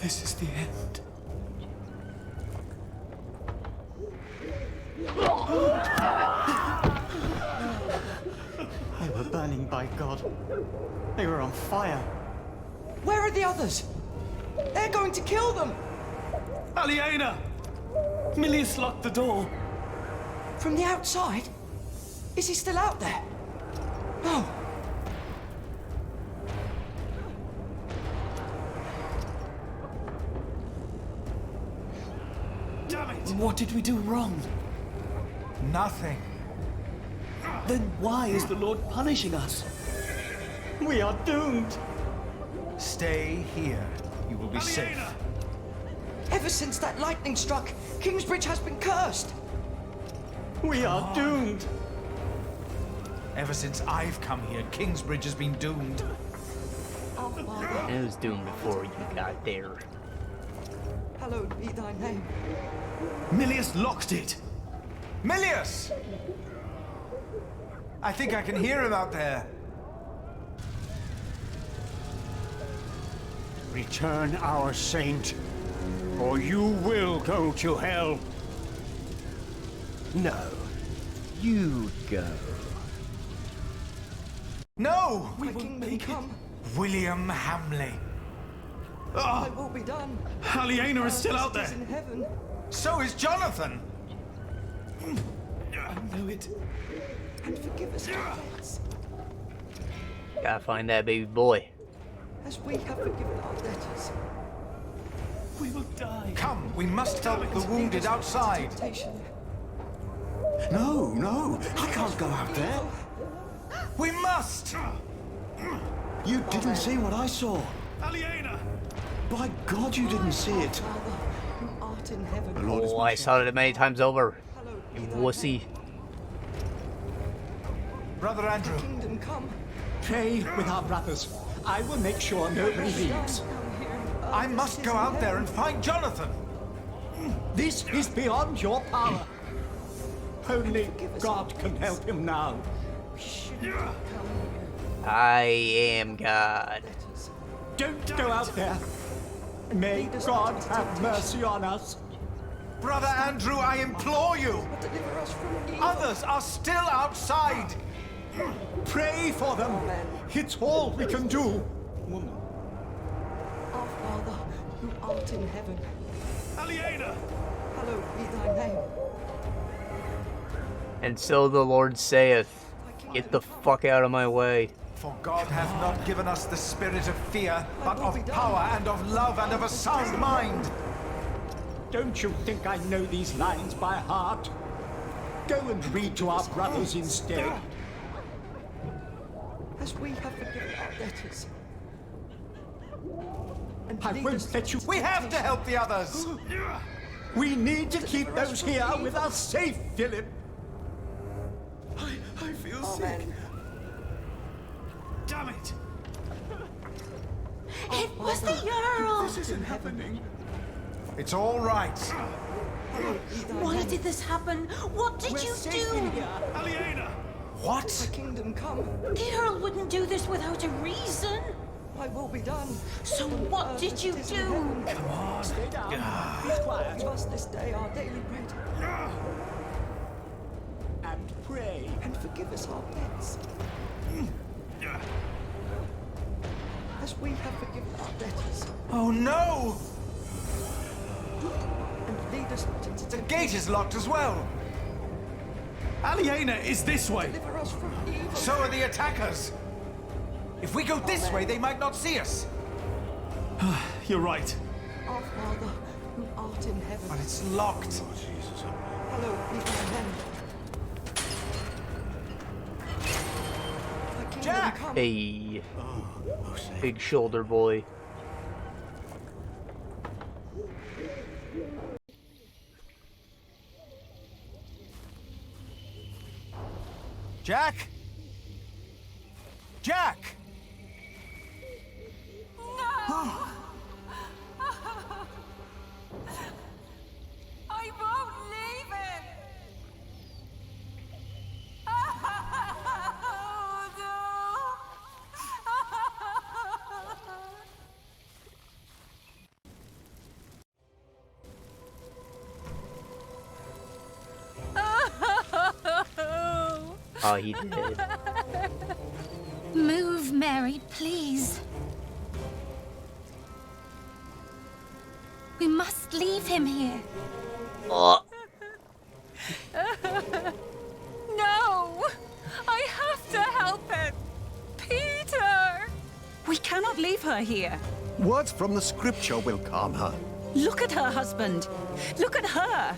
This is the end. They were burning by God. They were on fire. Where are the others? They're going to kill them! Aliena! Milius locked the door. From the outside? Is he still out there? No. Damn it! What did we do wrong? Nothing. Then why is the Lord punishing us? We are doomed. Stay here. You will be safe. Ever since that lightning struck, Kingsbridge has been cursed. We are doomed. Ever since I've come here, Kingsbridge has been doomed. It was doomed before you got there. Hallowed be thy name. Milius locked it! Milius! I think I can hear him out there. Return our saint, or you will go to hell. No, you go. No! My kingdom come. William Hamley. Thy will be done. Aliena is still out there. In heaven. So is Jonathan. I know it. And forgive us our debts, Gotta find that baby boy. as we have forgiven our debtors. We will die. Come, we must help the wounded outside. No, I can't go out there. We must! You didn't see what I saw. Aliena! By God, you didn't see it. Father, who art in heaven. The Lord is Oh, I saw it many times over. You wussy. Brother Andrew. Kingdom come. Pray with our brothers. I will make sure nobody leaves. I must go out there and find Jonathan. This is beyond your power. Only God can help him now. I am God. Don't go out there. May God have mercy on us. Brother Andrew, I implore you. Others are still outside. Pray for them. It's all we can do. Woman. Our Father, who art in heaven. Aliena! Hallowed be thy name. And so the Lord saith, get the fuck out of my way. For God hath not given us the spirit of fear, but of power and of love and of a sound mind. Don't you think I know these lines by heart? Go and read to our brothers instead. As we have forgiven our debtors. And I lead won't us let you... We have to help the others! We need to keep those here with us safe, Philip. I feel sick. Damn it! It was the Earl! This isn't happening. It's all right. Why did this happen? What did you do? Aliena! What? The kingdom come. The Earl wouldn't do this without a reason. My will be done. So what did you do? Come on. Stay down. Be quiet. Give us this day our daily bread. And pray. And forgive us our debts. As we have forgiven our debtors. Oh no! And lead us not into The gate is locked as well. Aliena is this way. Deliver us from evil. So are the attackers. If we go this way, they might not see us. You're right. Our Father, who art in heaven. But it's locked. Hallowed be thy name. Thy kingdom Jack! come. Hey. Big shoulder boy. Jack? Jack! I won't leave him! Oh, no! Oh, he did. Move, Mary, please. We must leave him here. Oh. No! I have to help him! Peter! We cannot leave her here. Words from the scripture will calm her. Look at her husband. Look at her.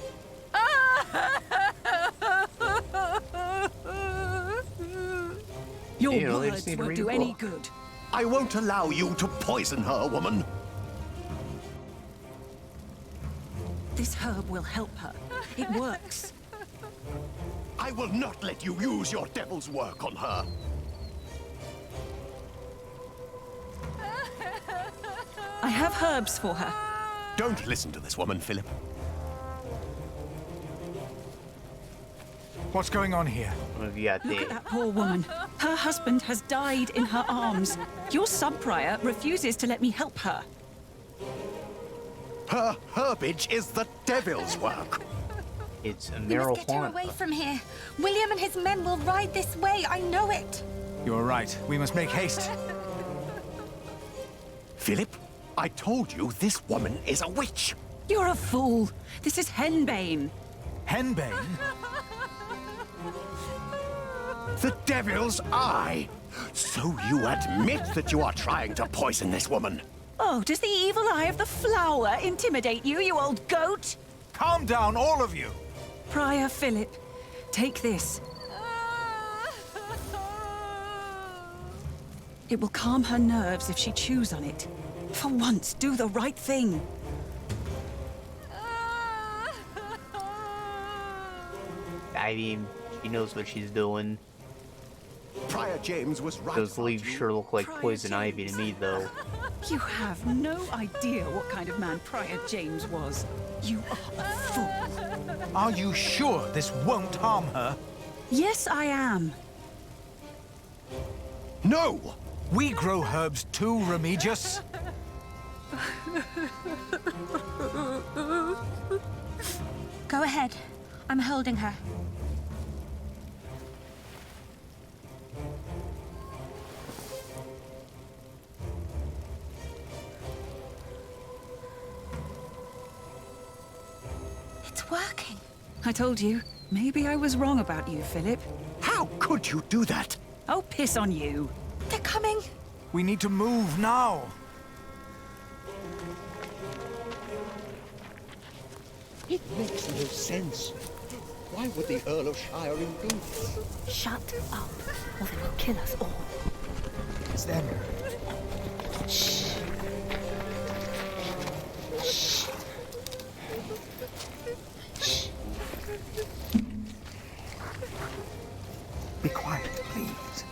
Your You know, they words just need to won't read do a any book. good. I won't allow you to poison her, woman. This herb will help her. It works. I will not let you use your devil's work on her. I have herbs for her. Don't listen to this woman, Philip. What's going on here? What have you got Look there? at that poor woman. Her husband has died in her arms. Your sub-prior refuses to let me help her. Her herbage is the devil's work. It's a We must get her marijuana. away from here. William and his men will ride this way. I know it. You're right. We must make haste. Philip, I told you this woman is a witch. You're a fool. This is henbane. Henbane? The devil's eye. So you admit that you are trying to poison this woman. Oh, does the evil eye of the flower intimidate you, you old goat? Calm down, all of you. Prior Philip, take this. It will calm her nerves if she chews on it. For once, do the right thing. I mean, she knows what she's doing. Prior James was right. Those leaves sure look like poison ivy to me, though. You have no idea what kind of man Prior James was. You are a fool. Are you sure this won't harm her? Yes, I am. No! We grow herbs too, Remigius. Go ahead. I'm holding her. It's working. I told you. Maybe I was wrong about you, Philip. How could you do that? I'll piss on you. They're coming. We need to move now. It makes no sense. Why would the Earl of Shiring do this? Shut up, or they will kill us all. It's them. Shh. Shh. Shh. Be quiet, please.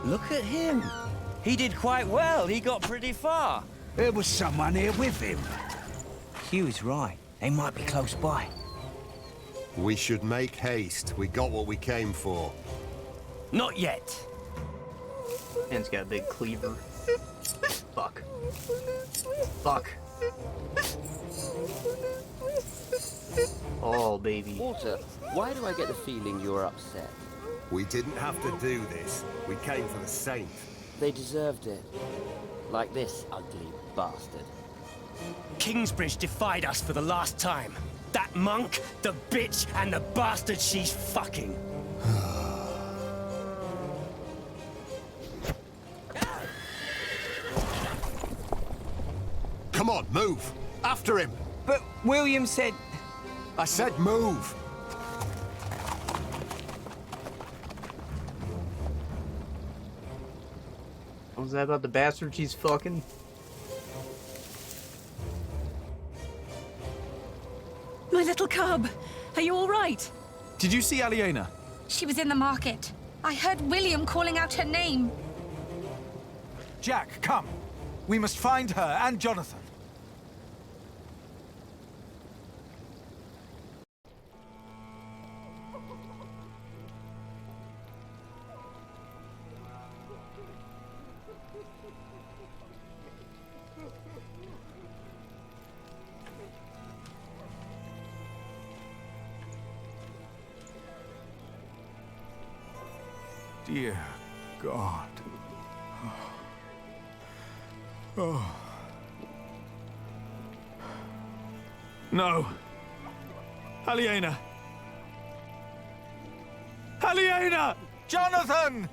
Look at him. He did quite well. He got pretty far. There was someone here with him. Hugh's right. They might be close by. We should make haste. We got what we came for. Not yet. Man's got a big cleaver. Fuck. Fuck. Oh, baby. Walter, why do I get the feeling you're upset? We didn't have to do this. We came for the Saint. They deserved it. Like this ugly bastard. Kingsbridge defied us for the last time. That monk, the bitch, and the bastard she's fucking. Come on, move! After him! But William said... I said move! What was that about the bastard she's fucking? My little cub, are you all right? Did you see Aliena? She was in the market. I heard William calling out her name. Jack, come. We must find her and Jonathan. Dear God. Oh. No. Aliena. Aliena! Jonathan!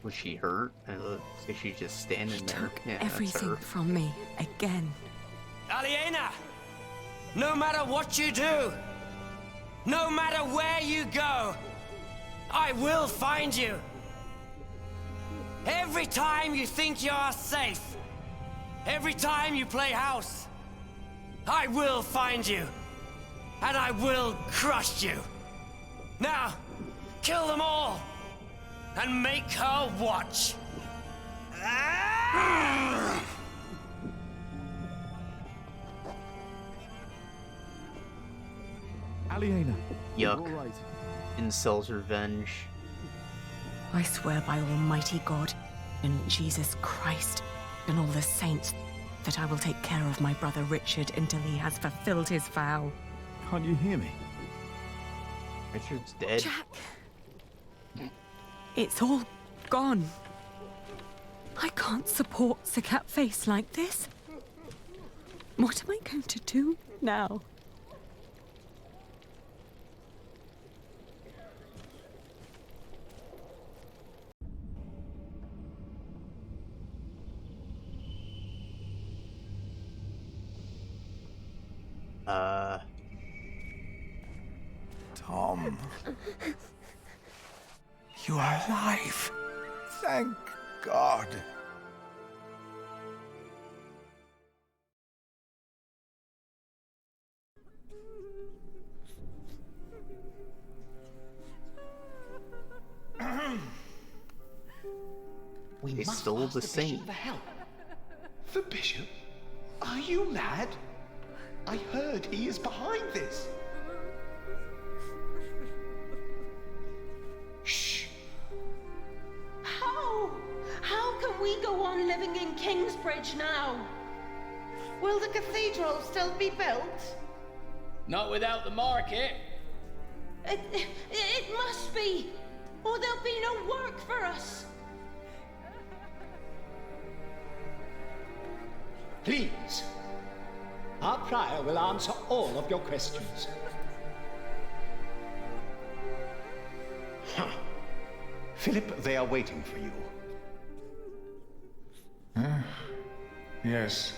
Was she hurt? Is she just standing there? Yeah, Everything from me again. Aliena! No matter what you do, no matter where you go, I will find you. Every time you think you're safe, every time you play house, I will find you. And I will crush you. Now, kill them all. And make her watch. Aliena. Yuck. Incel's revenge. I swear by Almighty God and Jesus Christ and all the saints that I will take care of my brother Richard until he has fulfilled his vow. Can't you hear me? Richard's dead. Jack! It's all gone. I can't support the cat face like this. What am I going to do now? Tom. You are alive. Thank God. We must stole ask the Bishop saint. for help. The Bishop? Are you mad? I heard he is behind this. Shh. How? How can we go on living in Kingsbridge now? Will the cathedral still be built? Not without the market. It must be, or there'll be no work for us. Please. Our prior will answer all of your questions. Huh. Philip, they are waiting for you. Yes.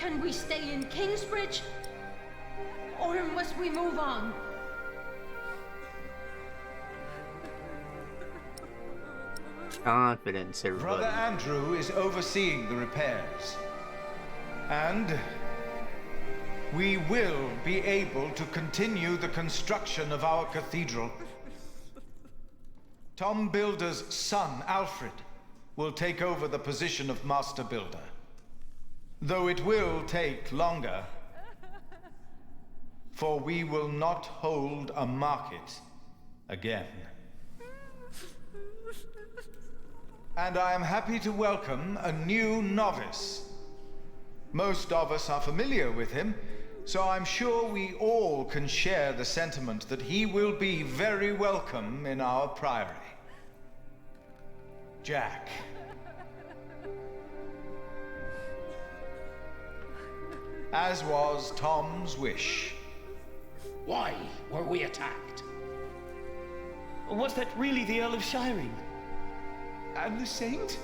Can we stay in Kingsbridge? Or must we move on? Confidence, everybody. Brother Andrew is overseeing the repairs. And we will be able to continue the construction of our cathedral. Tom Builder's son, Alfred, will take over the position of Master Builder. Though it will take longer, for we will not hold a market again. And I am happy to welcome a new novice. Most of us are familiar with him, so I'm sure we all can share the sentiment that he will be very welcome in our priory. Jack. As was Tom's wish. Why were we attacked? Was that really the Earl of Shiring? And the Saint?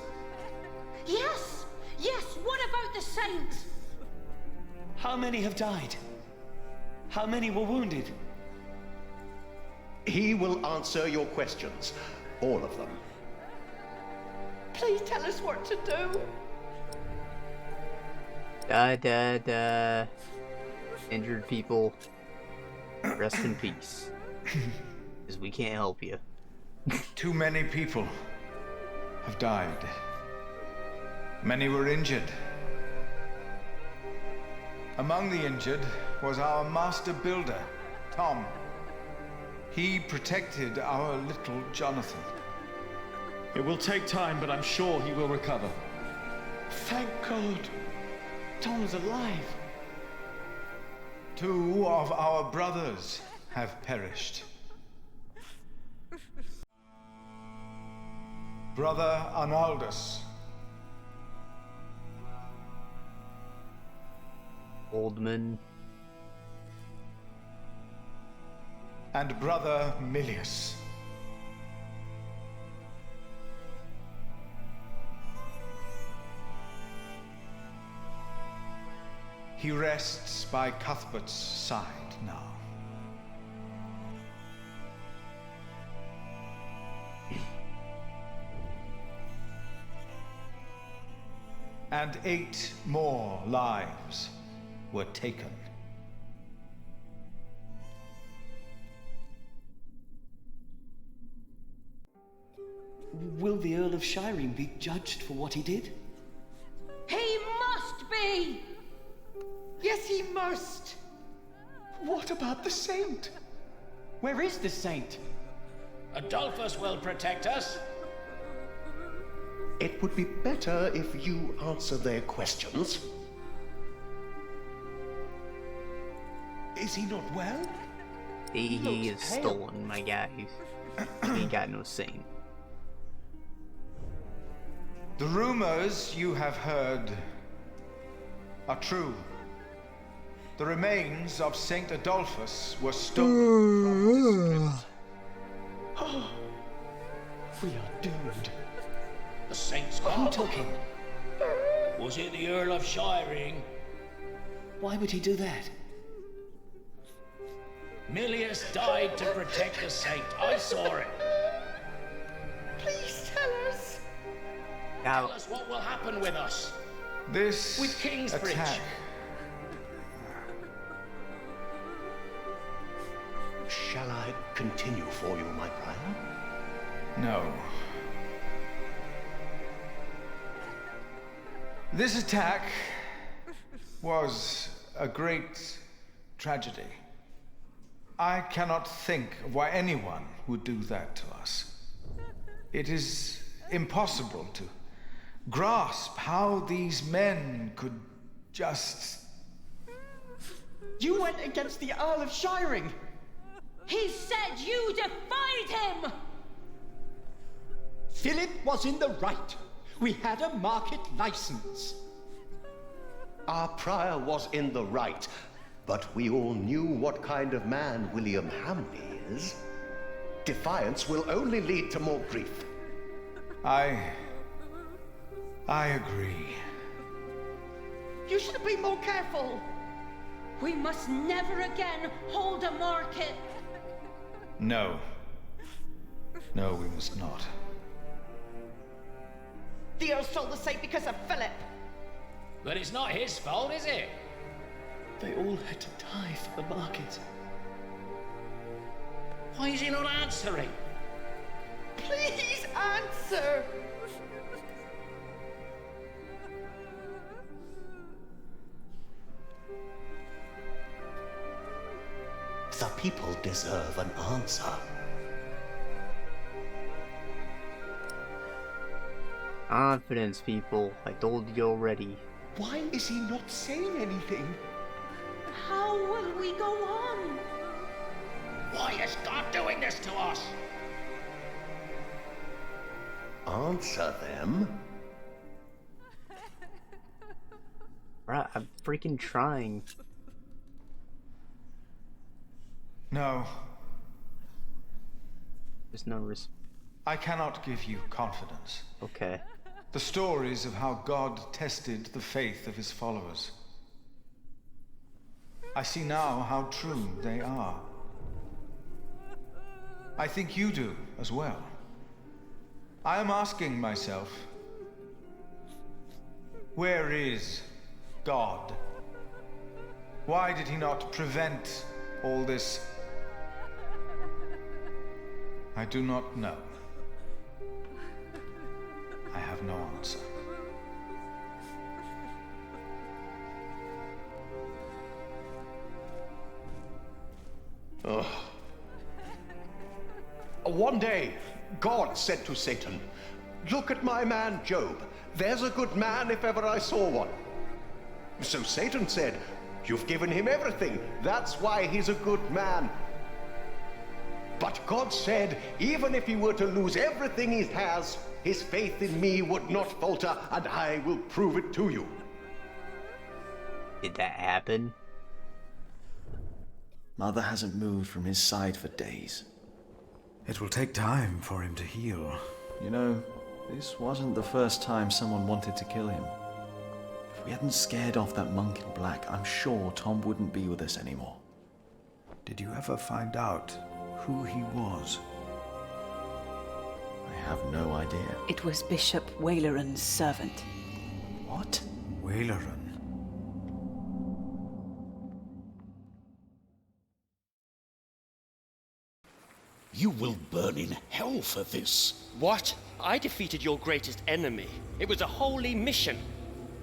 Yes! Yes, what about the Saint? How many have died? How many were wounded? He will answer your questions. All of them. Please tell us what to do. Injured people, rest in peace. Because we can't help you. Too many people have died. Many were injured. Among the injured was our master builder, Tom. He protected our little Jonathan. It will take time, but I'm sure he will recover. Thank God. Tom is alive. 2 of our brothers have perished. Brother Arnaldus. Oldman. And Brother Milius. He rests by Cuthbert's side now. And 8 more lives were taken. Will the Earl of Shiring be judged for what he did? He must be! Yes, he must! What about the Saint? Where is the Saint? Adolphus will protect us. It would be better if you answer their questions. Is he not well? He is stolen, my guy. He got no saint. The rumors you have heard are true. The remains of Saint Adolphus were stolen from this crypt. We are doomed. The Saint's Who gone. took him? Was it the Earl of Shiring? Why would he do that? Milius died to protect the Saint. I saw it. Please tell us. Tell us what will happen with us. This With Kingsbridge. attack. Shall I continue for you, my prior? No. This attack was a great tragedy. I cannot think of why anyone would do that to us. It is impossible to grasp how these men could just... You went against the Earl of Shiring! He said you defied him! Philip was in the right. We had a market license. Our prior was in the right, but we all knew what kind of man William Hamley is. Defiance will only lead to more grief. I agree. You should have been more careful. We must never again hold a market. No. No, we must not. The Earl stole the saint because of Philip. But it's not his fault, is it? They all had to die for the market. Why is he not answering? Please answer. The people deserve an answer. Confidence, people. I told you already. Why is he not saying anything? How will we go on? Why is God doing this to us? Answer them? Right, I'm freaking trying. No. There's no risk. I cannot give you confidence. Okay. The stories of how God tested the faith of his followers. I see now how true they are. I think you do as well. I am asking myself, where is God? Why did he not prevent all this? I do not know. I have no answer. Ugh. One day, God said to Satan, "Look at my man Job. There's a good man if ever I saw one." So Satan said, "You've given him everything. That's why he's a good man." But God said, even if he were to lose everything he has, his faith in me would not falter, and I will prove it to you. Did that happen? Mother hasn't moved from his side for days. It will take time for him to heal. You know, this wasn't the first time someone wanted to kill him. If we hadn't scared off that monk in black, I'm sure Tom wouldn't be with us anymore. Did you ever find out who he was? I have no idea. It was Bishop Waileran's servant. What? Waileran? You will burn in hell for this. What? I defeated your greatest enemy. It was a holy mission.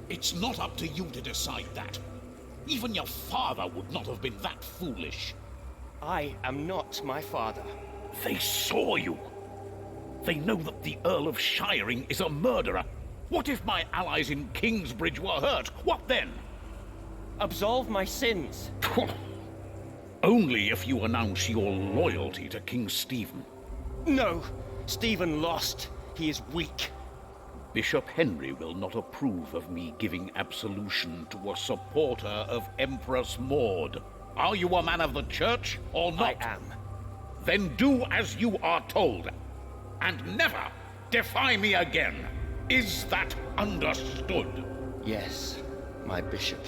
It's not up to you to decide that. Even your father would not have been that foolish. I am not my father. They saw you. They know that the Earl of Shiring is a murderer. What if my allies in Kingsbridge were hurt? What then? Absolve my sins. Only if you announce your loyalty to King Stephen. No, Stephen lost. He is weak. Bishop Henry will not approve of me giving absolution to a supporter of Empress Maud. Are you a man of the church or not? I am. Then do as you are told, and never defy me again. Is that understood? Yes, my bishop.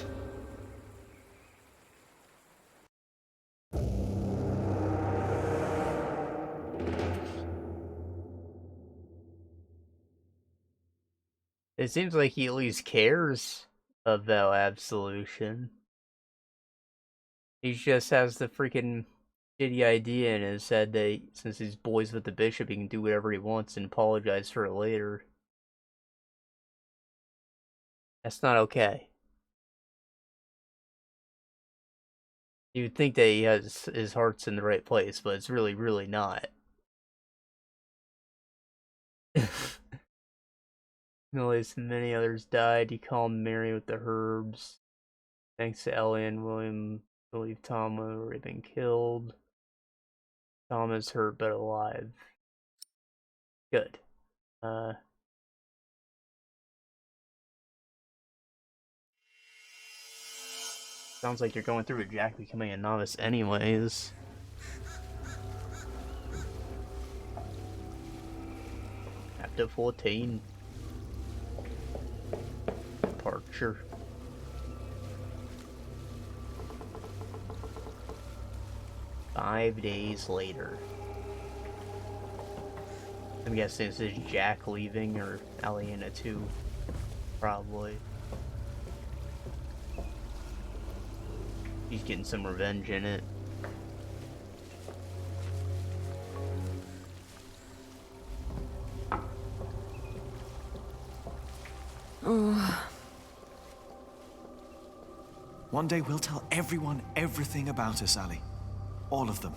It seems like he at least cares about absolution. He just has the freaking shitty idea in his head that since he's boys with the bishop, he can do whatever he wants and apologize for it later. That's not okay. You'd think that he has his heart's in the right place, but it's really, really not. Noise and many others died. He calmed Mary with the herbs. Thanks to Ellie and William, believe Tom would have already been killed. Tom is hurt but alive. Good. Sounds like you're going through with Jack becoming a novice anyways. Chapter 14. Departure. 5 days later. I'm guessing this is Jack leaving, or Aliena too. Probably. He's getting some revenge in it. Oh. One day we'll tell everyone everything about us, Ali. All of them.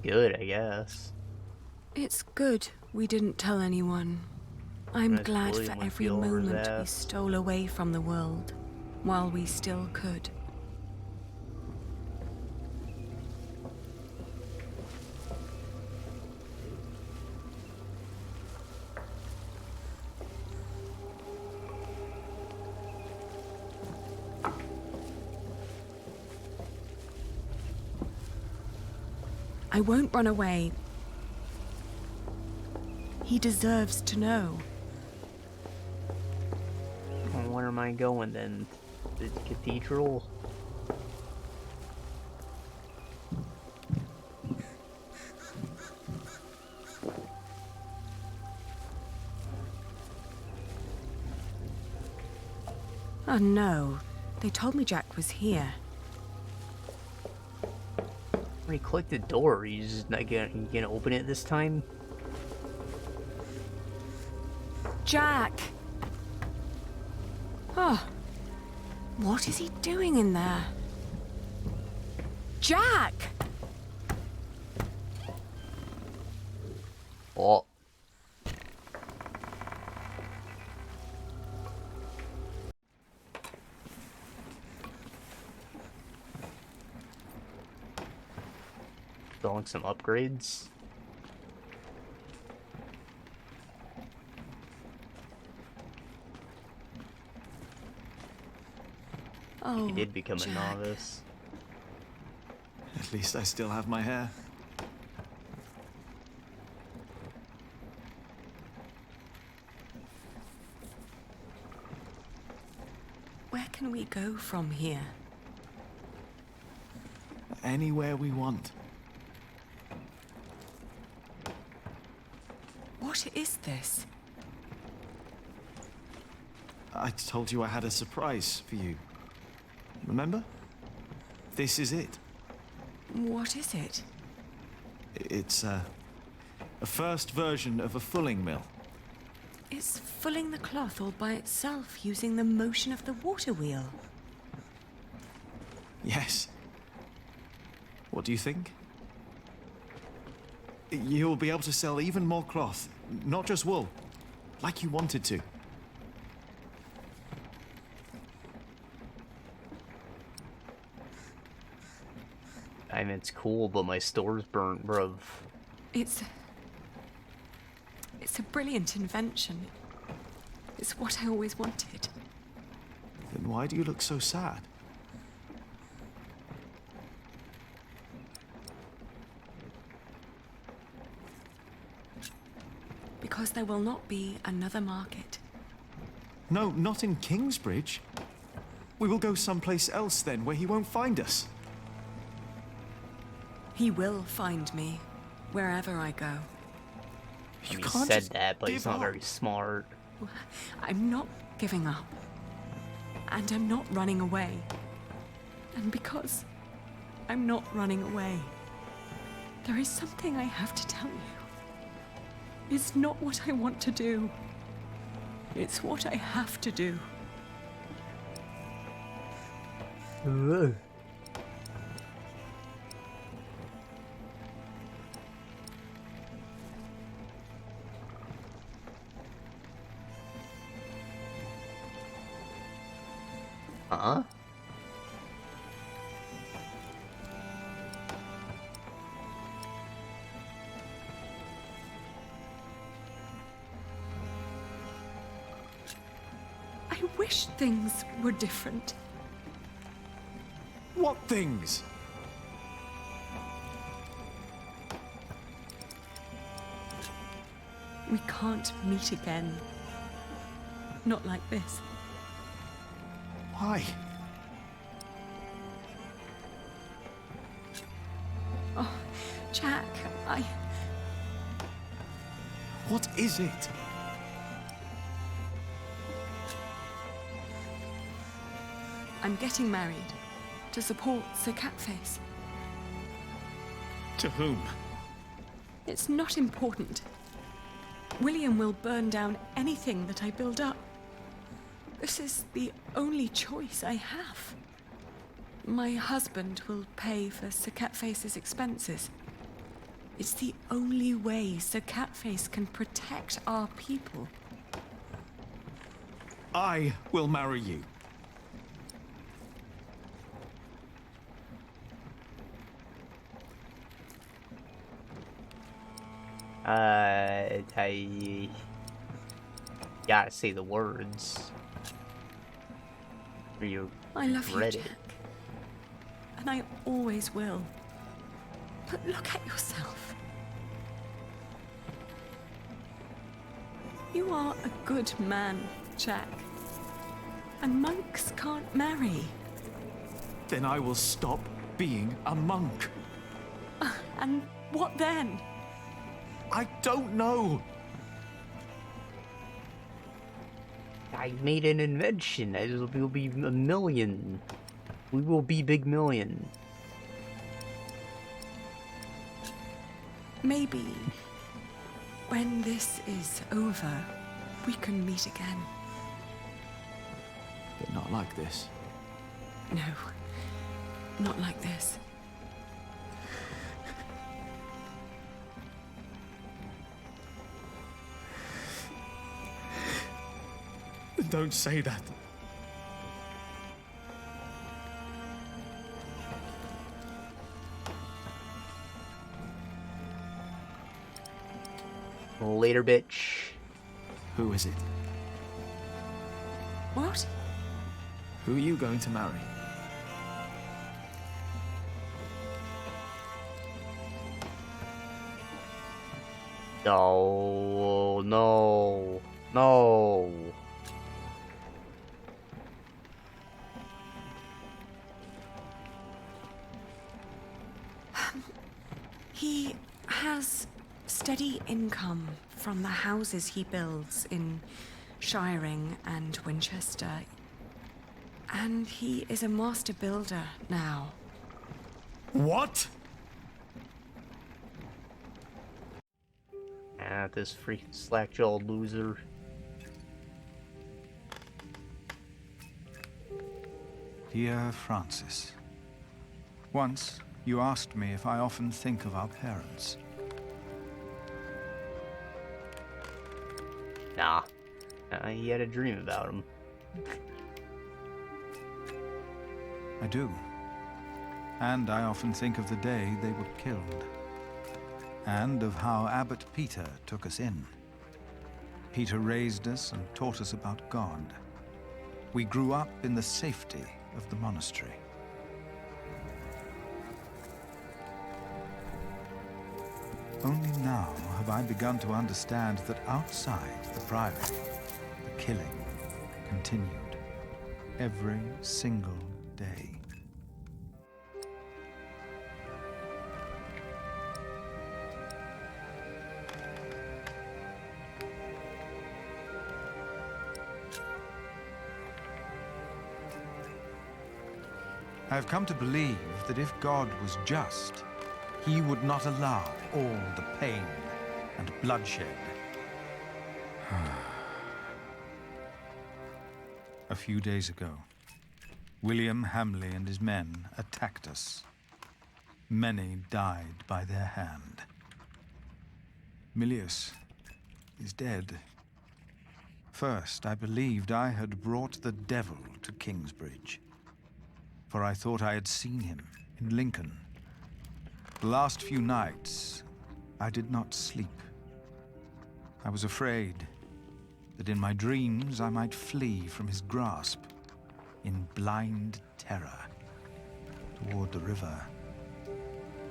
Good, I guess. It's good we didn't tell anyone. I'm Nice glad William for would every feel over his moment we ass. stole away from the world, while we still could. I won't run away. He deserves to know. Well, where am I going then? The cathedral? Oh no, they told me Jack was here. When he clicked the door, he's just not gonna open it this time? Jack! Oh, what is he doing in there? Jack! Oh. Installing some upgrades. Oh, He did become Jack. a novice. At least I still have my hair. Where can we go from here? Anywhere we want. What is this? I told you I had a surprise for you. Remember? This is it. What is it? It's a first version of a fulling mill. It's fulling the cloth all by itself using the motion of the water wheel. Yes. What do you think? You'll be able to sell even more cloth, not just wool, like you wanted to. I mean, it's cool, but my store's burnt, bruv. It's a brilliant invention. It's what I always wanted. Then why do you look so sad? Because there will not be another market. No, not in Kingsbridge. We will go someplace else then, where he won't find us. He will find me, wherever I go. He can't said just that, but he's give not up. very smart. I'm not giving up. And I'm not running away. And because I'm not running away, there is something I have to tell you. It's not what I want to do. It's what I have to do. Huh? wish things were different. What things? We can't meet again. Not like this. Why? Oh, Jack, What is it? I'm getting married to support Sir Catface. To whom? It's not important. William will burn down anything that I build up. This is the only choice I have. My husband will pay for Sir Catface's expenses. It's the only way Sir Catface can protect our people. I will marry you. I gotta say the words. You I love you, read Jack. it. And I always will. But look at yourself. You are a good man, Jack. And monks can't marry. Then I will stop being a monk. And what then? I don't know. I made an invention. We'll be a million. We will be big million. Maybe when this is over, we can meet again. But not like this. No, not like this. Don't say that. Later, bitch. Who is it? What? Who are you going to marry? No, no, no. He has steady income from the houses he builds in Shiring and Winchester. And he is a master builder now. What? Ah, this freaking slack-jawed loser. Dear Francis, once you asked me if I often think of our parents. Nah. He had a dream about him. I do. And I often think of the day they were killed. And of how Abbot Peter took us in. Peter raised us and taught us about God. We grew up in the safety of the monastery. Only now have I begun to understand that outside the priory, the killing continued every single day. I have come to believe that if God was just, he would not allow all the pain and bloodshed. A few days ago, William Hamley and his men attacked us. Many died by their hand. Milius is dead. First, I believed I had brought the devil to Kingsbridge, for I thought I had seen him in Lincoln. The last few nights, I did not sleep. I was afraid, that in my dreams I might flee from his grasp in blind terror toward the river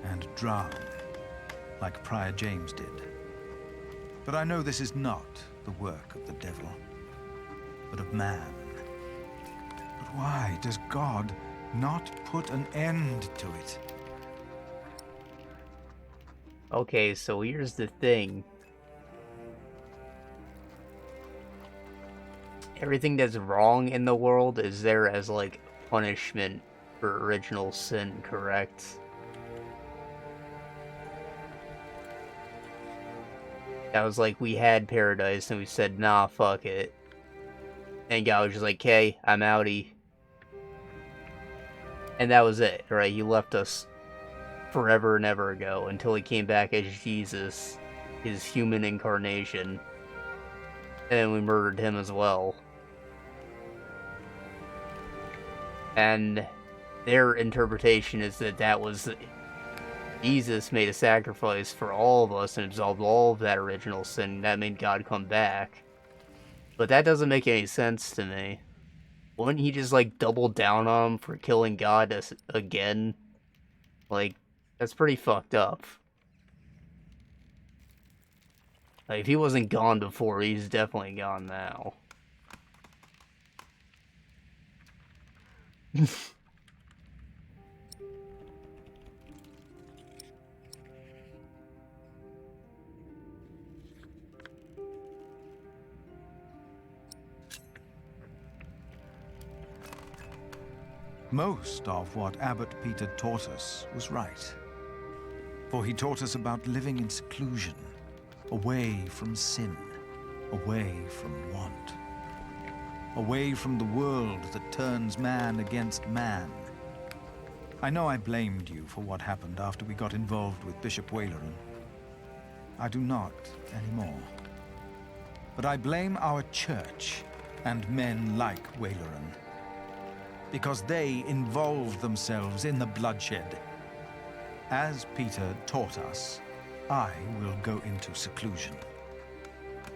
and drown like Prior James did. But I know this is not the work of the devil, but of man. But why does God not put an end to it? Okay, so here's the thing. Everything that's wrong in the world is there as, like, punishment for original sin, correct? That was like, we had paradise, and we said, nah, fuck it. And God was just like, okay, I'm outie. And that was it, right? He left us forever and ever ago, until he came back as Jesus, his human incarnation. And then we murdered him as well. And their interpretation is that that was Jesus made a sacrifice for all of us and absolved all of that original sin. That made God come back. But that doesn't make any sense to me. Wouldn't he just, like, double down on him for killing God again? Like, that's pretty fucked up. Like, if he wasn't gone before, he's definitely gone now. Most of what Abbot Peter taught us was right. For he taught us about living in seclusion, away from sin, away from want, away from the world that turns man against man. I know I blamed you for what happened after we got involved with Bishop Waleran. I do not anymore. But I blame our church and men like Waleran, because they involved themselves in the bloodshed. As Peter taught us, I will go into seclusion.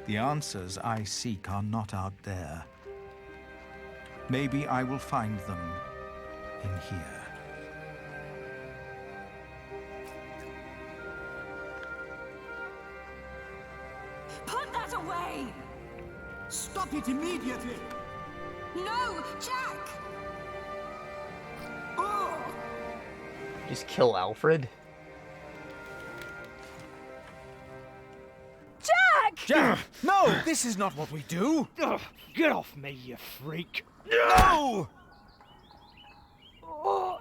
The answers I seek are not out there. Maybe I will find them in here. Put that away! Stop it immediately! No, Jack! Oh! Just kill Alfred? Jack! Jack! No! This is not what we do! Get off me, you freak! No! Oh.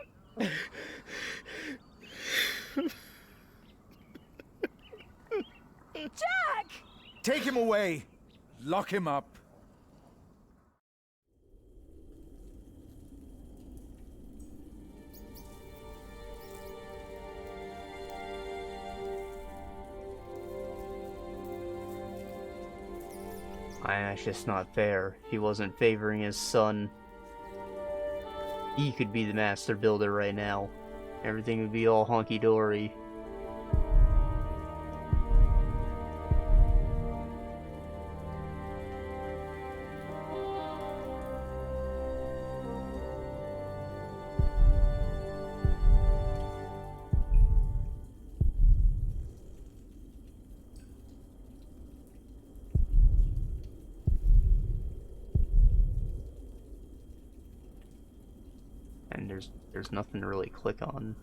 Jack! Take him away! Lock him up. That's just not fair. He wasn't favoring his son. He could be the master builder right now. Everything would be all hunky-dory. And there's nothing to really click on.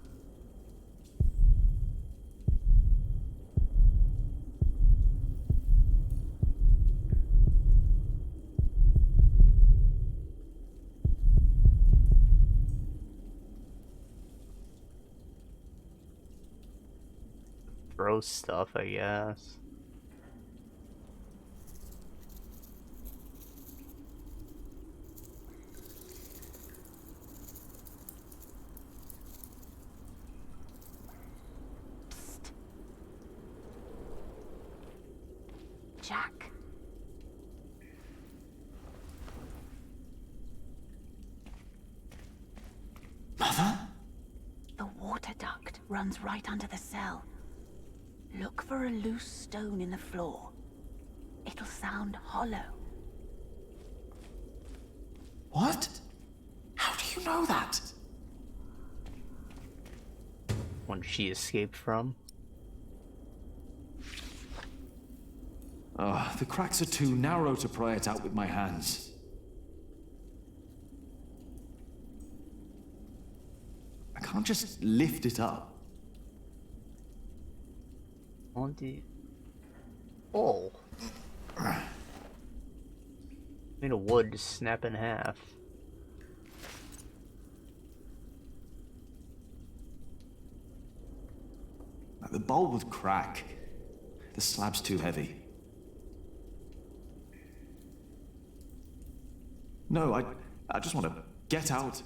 Throw stuff, I guess. Jack. Mother? The water duct runs right under the cell. Look for a loose stone in the floor. It'll sound hollow, What? How do you know that? One she escaped from. The cracks are too narrow to pry it out with my hands. I can't just lift it up. On the... Oh. Made of wood just snap in half. The bowl would crack. The slab's too heavy. No, I just want to get out,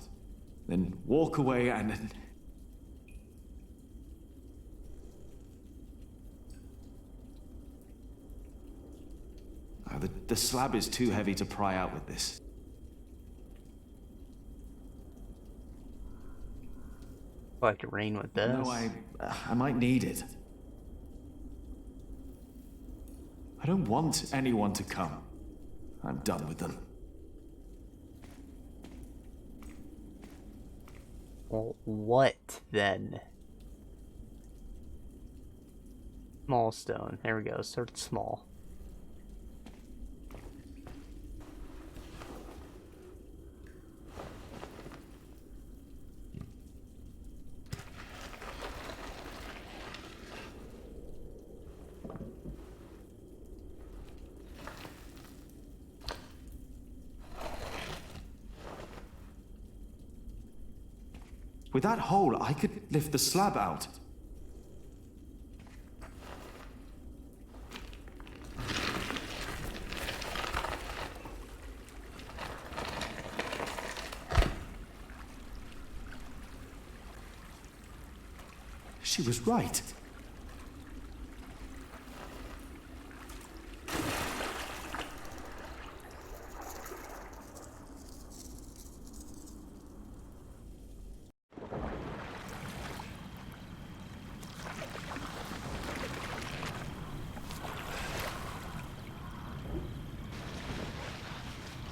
then walk away and then... The slab is too heavy to pry out with this. Like to rain with this? No, I might need it. I don't want anyone to come. I'm done with them. Well, what then? Small stone. There we go. Start small. With that hole, I could lift the slab out. She was right.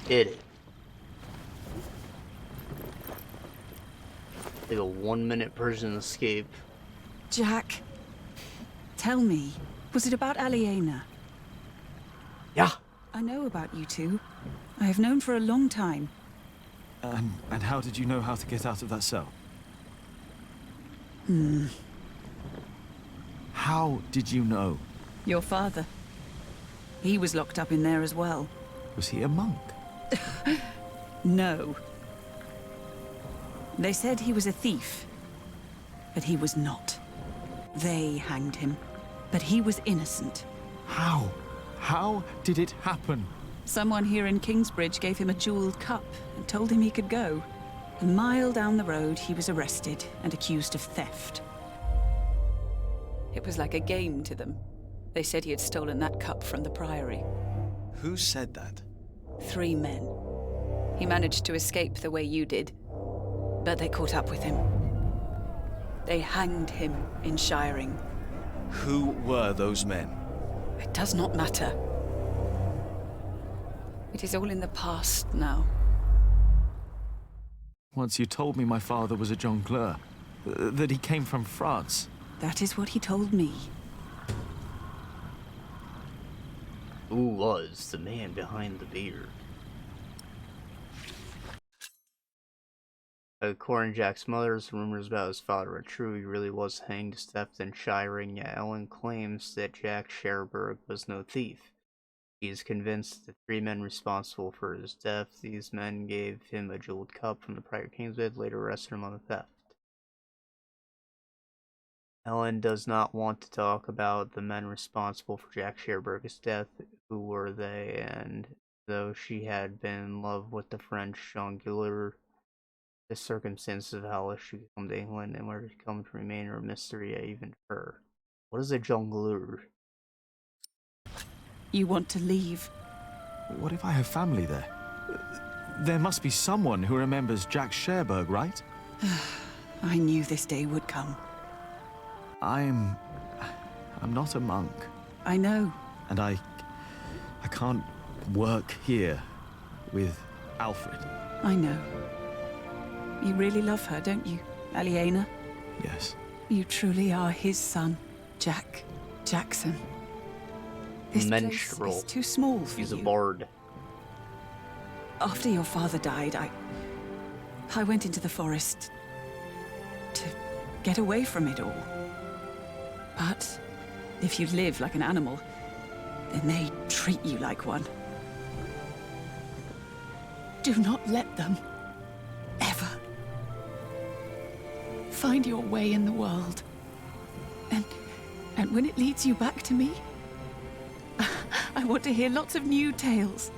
Did it. Like a 1-minute prison escape. Jack, tell me, was it about Aliena? Yeah. I know about you two. I have known for a long time. And how did you know how to get out of that cell? How did you know? Your father. He was locked up in there as well. Was he a monk? No. They said he was a thief, but he was not. They hanged him, but he was innocent. How? How did it happen? Someone here in Kingsbridge gave him a jeweled cup and told him he could go. A mile down the road, he was arrested and accused of theft. It was like a game to them. They said he had stolen that cup from the priory. Who said that? 3 men. He managed to escape the way you did, but they caught up with him. They hanged him in Shiring. Who were those men? It does not matter. It is all in the past now. Once you told me my father was a jongleur, that he came from France. That is what he told me. Who was the man behind the beard? According to Jack's mother's rumors about his father are true. He really was hanged, theft, and Shiring, yet Ellen claims that Jack Sherberg was no thief. He is convinced the 3 men responsible for his death. These men gave him a jeweled cup from the prior Kingsbridge, later arrested him on the theft. Ellen does not want to talk about the men responsible for Jack Sherberg's death. Who were they? And though she had been in love with the French jongleur, the circumstances of how she could come to England and where she come to remain a mystery even to her. What is a jongleur? You want to leave? What if I have family there? There must be someone who remembers Jack Sherberg, right? I knew this day would come. I'm not a monk. I know. And I can't work here with Alfred. I know. You really love her, don't you, Aliena? Yes. You truly are his son, Jack Jackson. This place Menstrual. is too small for He's you. a bard. After your father died, I went into the forest to get away from it all. But if you live like an animal, then they treat you like one. Do not let them, ever, find your way in the world. And when it leads you back to me, I want to hear lots of new tales.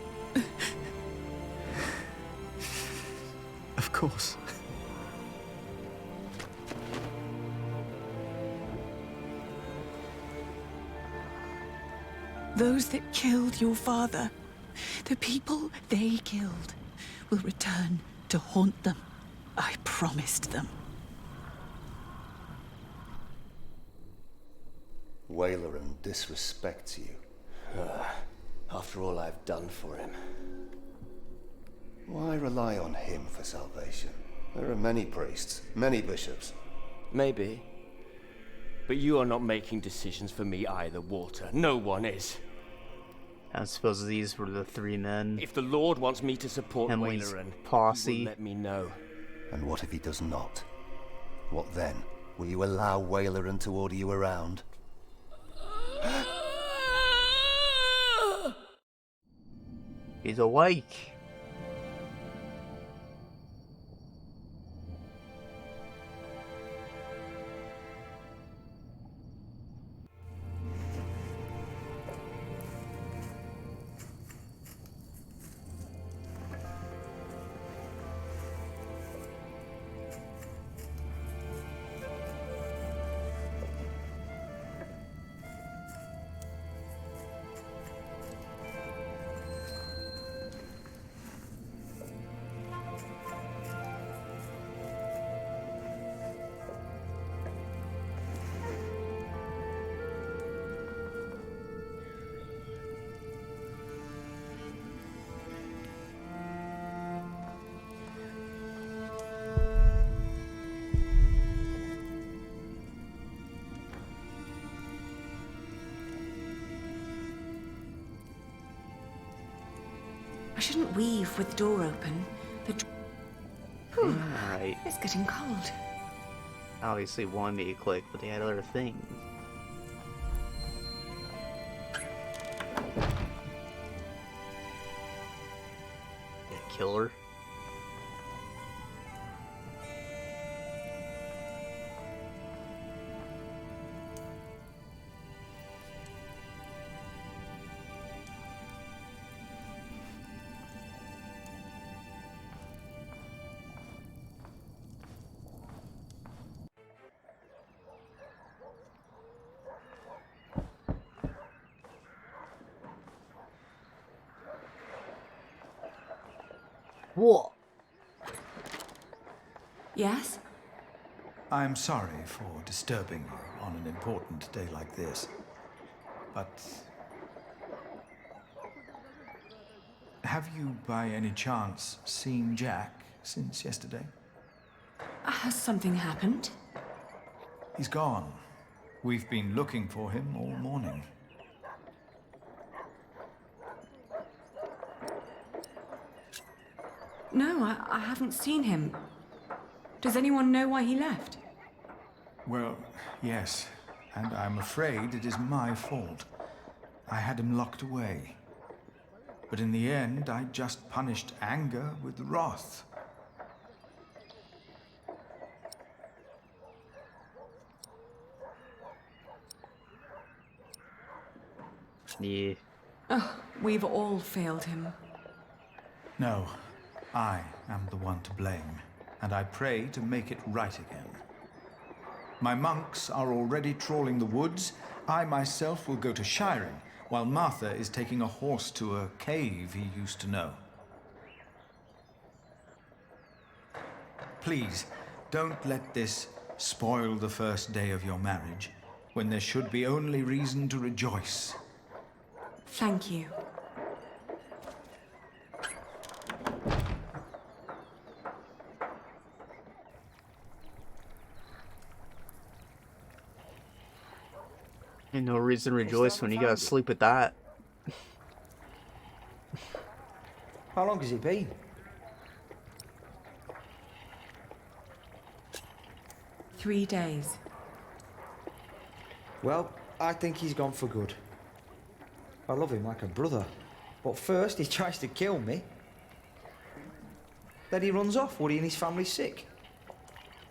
Of course. Those that killed your father, the people they killed, will return to haunt them. I promised them. Waileran disrespects you. After all I've done for him. Why rely on him for salvation? There are many priests, many bishops. Maybe. But you are not making decisions for me either, Walter. No one is. I suppose these were the three men. If the Lord wants me to support Emily's Waileran, posse. he will let me know. And what if he does not? What then? Will you allow Waileran to order you around? He's awake. I shouldn't weave with the door open. Right. It's getting cold. Obviously wanted me to click, but they had other things. Yeah, killer. What? Yes? I'm sorry for disturbing you on an important day like this, but have you by any chance seen Jack since yesterday? Has something happened? He's gone. We've been looking for him all morning. No, I haven't seen him. Does anyone know why he left? Well, yes, and I'm afraid it is my fault. I had him locked away. But in the end, I just punished anger with wrath. Yeah. Oh, we've all failed him. No, I am the one to blame, and I pray to make it right again. My monks are already trawling the woods. I myself will go to Shiring, while Martha is taking a horse to a cave he used to know. Please, don't let this spoil the first day of your marriage, when there should be only reason to rejoice. Thank you. Ain't no reason to rejoice when you gotta sleep with that. How long has it been? Three days. Well, I think he's gone for good. I love him like a brother. But first he tries to kill me. Then he runs off. Woody and his family's sick.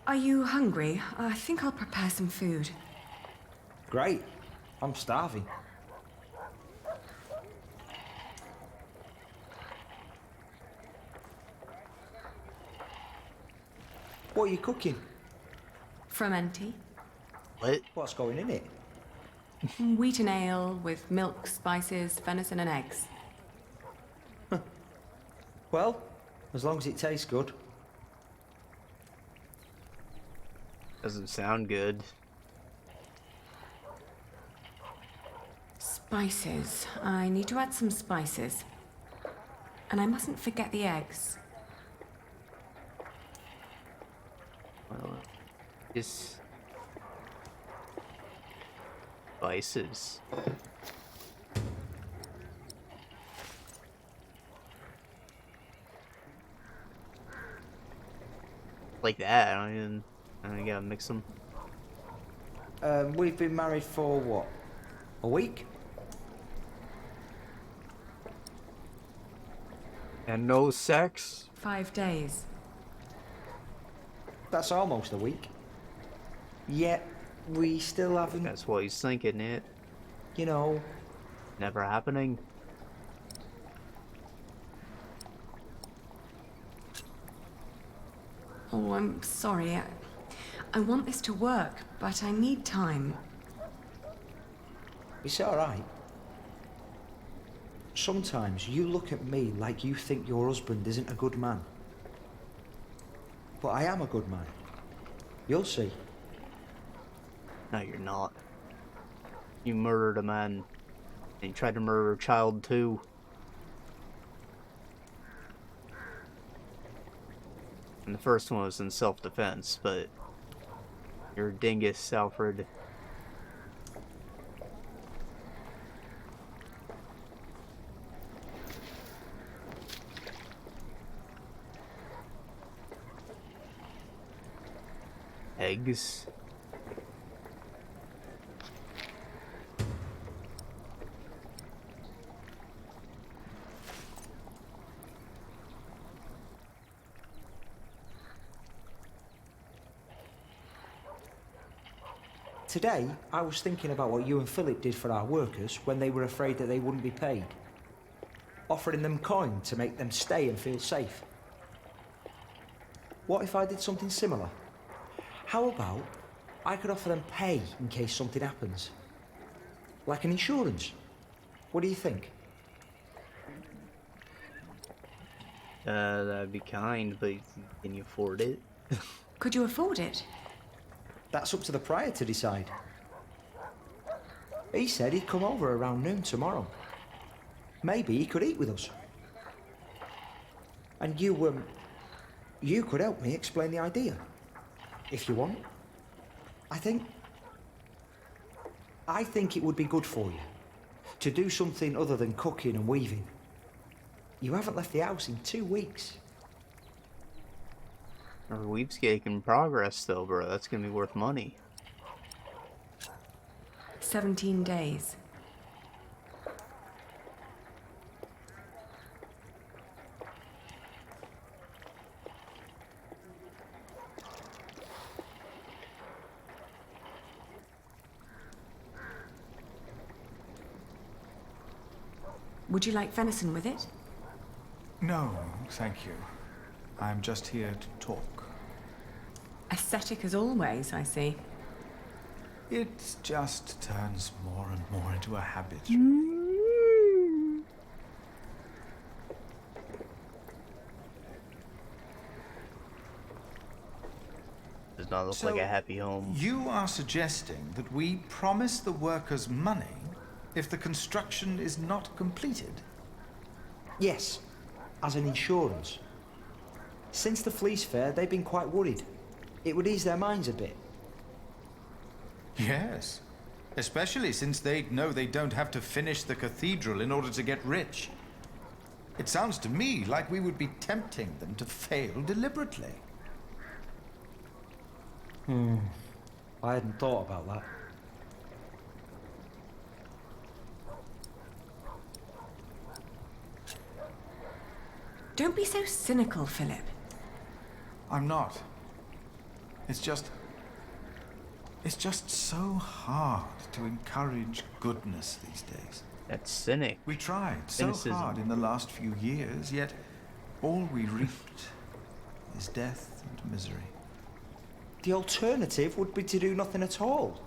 Are you hungry? I think I'll prepare some food. Great. I'm starving. What are you cooking? Frumenti. What? What's going in it? Wheaten ale with milk, spices, venison and eggs. Well, as long as it tastes good. Doesn't sound good. Spices. I need to add some spices. And I mustn't forget the eggs. Well, just spices. Like that. I don't gotta mix them. We've been married for what? A week? And no sex? 5 days. That's almost a week. Yet, we still haven't... That's what he's thinking, it. You know... Never happening. Oh, I'm sorry. I want this to work, but I need time. It's alright. Sometimes you look at me like you think your husband isn't a good man. But I am a good man. You'll see. No, you're not. You murdered a man. And you tried to murder a child, too. And the first one was in self-defense, but... You're a dingus, Alfred. Eggs. Today, I was thinking about what you and Philip did for our workers when they were afraid that they wouldn't be paid. Offering them coin to make them stay and feel safe. What if I did something similar? How about I could offer them pay in case something happens? Like an insurance. What do you think? That'd be kind, but can you afford it? Could you afford it? That's up to the prior to decide. He said he'd come over around noon tomorrow. Maybe he could eat with us. And you could help me explain the idea. If you want. I think it would be good for you. To do something other than cooking and weaving. You haven't left the house in 2 weeks. Our weave's making progress, though, bro. That's gonna be worth money. 17 days. Would you like venison with it? No, thank you. I'm just here to talk. Ascetic as always, I see. It just turns more and more into a habit. Does not look like a happy home. You are suggesting that we promise the workers money if the construction is not completed? Yes, as an insurance. Since the Fleece fair, they've been quite worried. It would ease their minds a bit. Yes. Especially since they know they don't have to finish the cathedral in order to get rich. It sounds to me like we would be tempting them to fail deliberately. I hadn't thought about that. Don't be so cynical, Philip. I'm not. It's just so hard to encourage goodness these days. That's cynic. We tried Cynicism. so hard in the last few years, yet all we reaped is death and misery. The alternative would be to do nothing at all.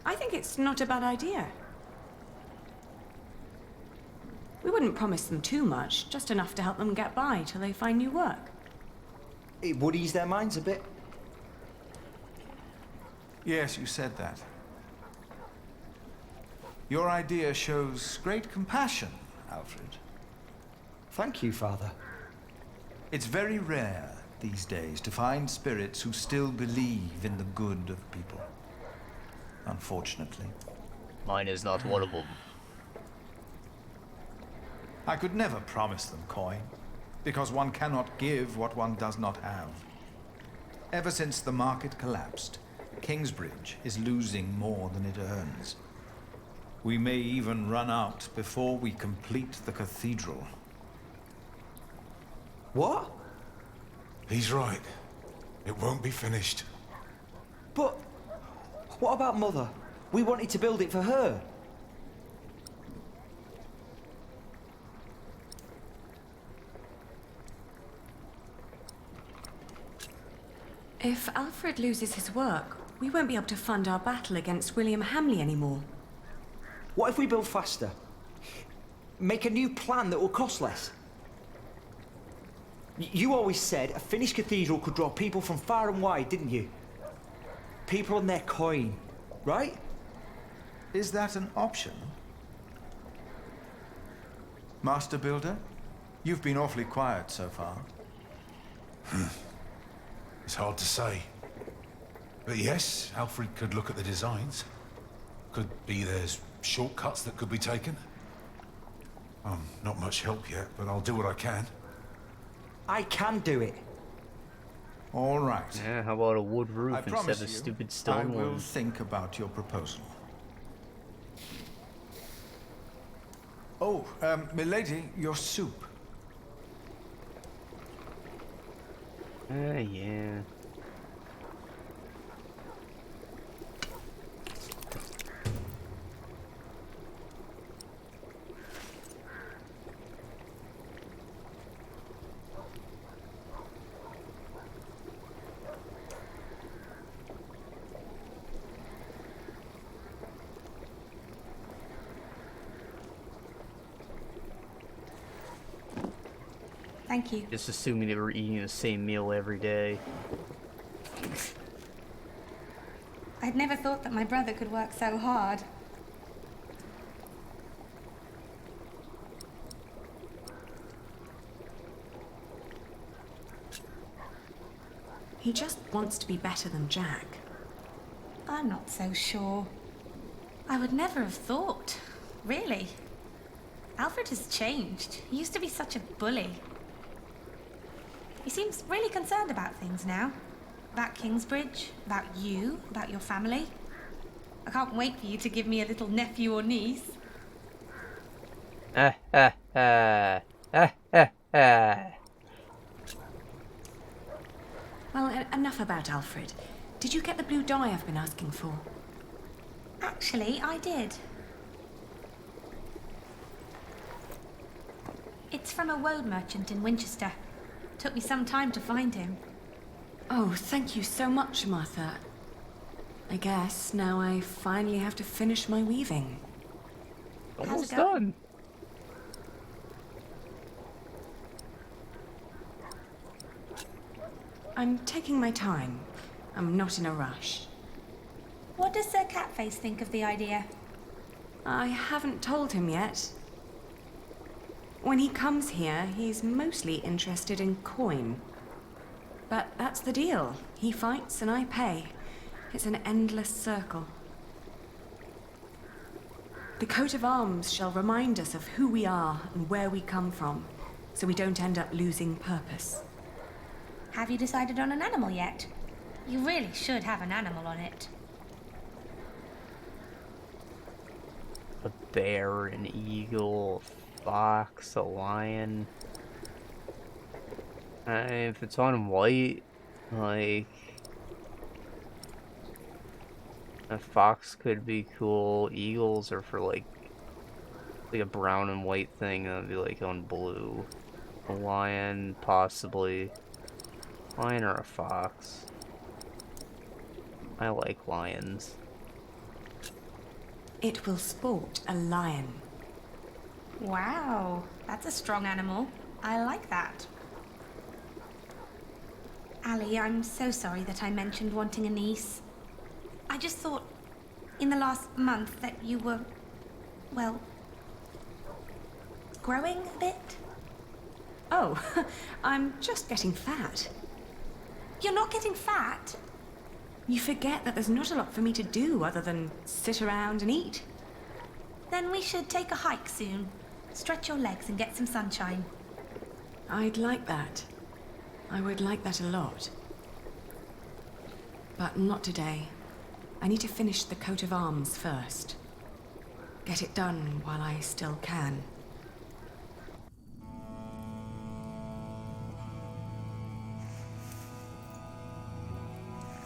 I think it's not a bad idea. We wouldn't promise them too much, just enough to help them get by till they find new work. It would ease their minds a bit. Yes, you said that. Your idea shows great compassion, Alfred. Thank you, Father. It's very rare these days to find spirits who still believe in the good of people. Unfortunately. Mine is not one of them. I could never promise them coin, because one cannot give what one does not have. Ever since the market collapsed, Kingsbridge is losing more than it earns. We may even run out before we complete the cathedral. What? He's right. It won't be finished. But what about Mother? We wanted to build it for her. If Alfred loses his work, we won't be able to fund our battle against William Hamley anymore. What if we build faster? Make a new plan that will cost less? You always said a finished cathedral could draw people from far and wide, didn't you? People and their coin, right? Is that an option? Master Builder, you've been awfully quiet so far. It's hard to say. But yes, Alfred could look at the designs. Could be there's shortcuts that could be taken. I'm not much help yet, but I'll do what I can. I can do it. All right. Yeah, how about a wood roof I instead promise of you, stupid stone I will one? think about your proposal. Oh, milady, your soup. Yeah. Thank you. Just assuming they were eating the same meal every day. I'd never thought that my brother could work so hard. He just wants to be better than Jack. I'm not so sure. I would never have thought. Really. Alfred has changed. He used to be such a bully. He seems really concerned about things now. About Kingsbridge, about you, about your family. I can't wait for you to give me a little nephew or niece. Well, enough about Alfred. Did you get the blue dye I've been asking for? Actually, I did. It's from a woad merchant in Winchester. Took me some time to find him. Oh, thank you so much, Martha. I guess now I finally have to finish my weaving. Almost done. I'm taking my time. I'm not in a rush. What does Sir Catface think of the idea? I haven't told him yet. When he comes here, he's mostly interested in coin. But that's the deal. He fights and I pay. It's an endless circle. The coat of arms shall remind us of who we are and where we come from, so we don't end up losing purpose. Have you decided on an animal yet? You really should have an animal on it. A bear, an eagle, a fox, a lion. If it's on white, like... a fox could be cool. Eagles are for like a brown and white thing, that would be like on blue. A lion, possibly. Lion or a fox. I like lions. It will sport a lion. Wow, that's a strong animal. I like that. Ali, I'm so sorry that I mentioned wanting a niece. I just thought, in the last month, that you were, well, growing a bit. Oh, I'm just getting fat. You're not getting fat? You forget that there's not a lot for me to do other than sit around and eat. Then we should take a hike soon. Stretch your legs and get some sunshine. I'd like that. I would like that a lot. But not today. I need to finish the coat of arms first. Get it done while I still can.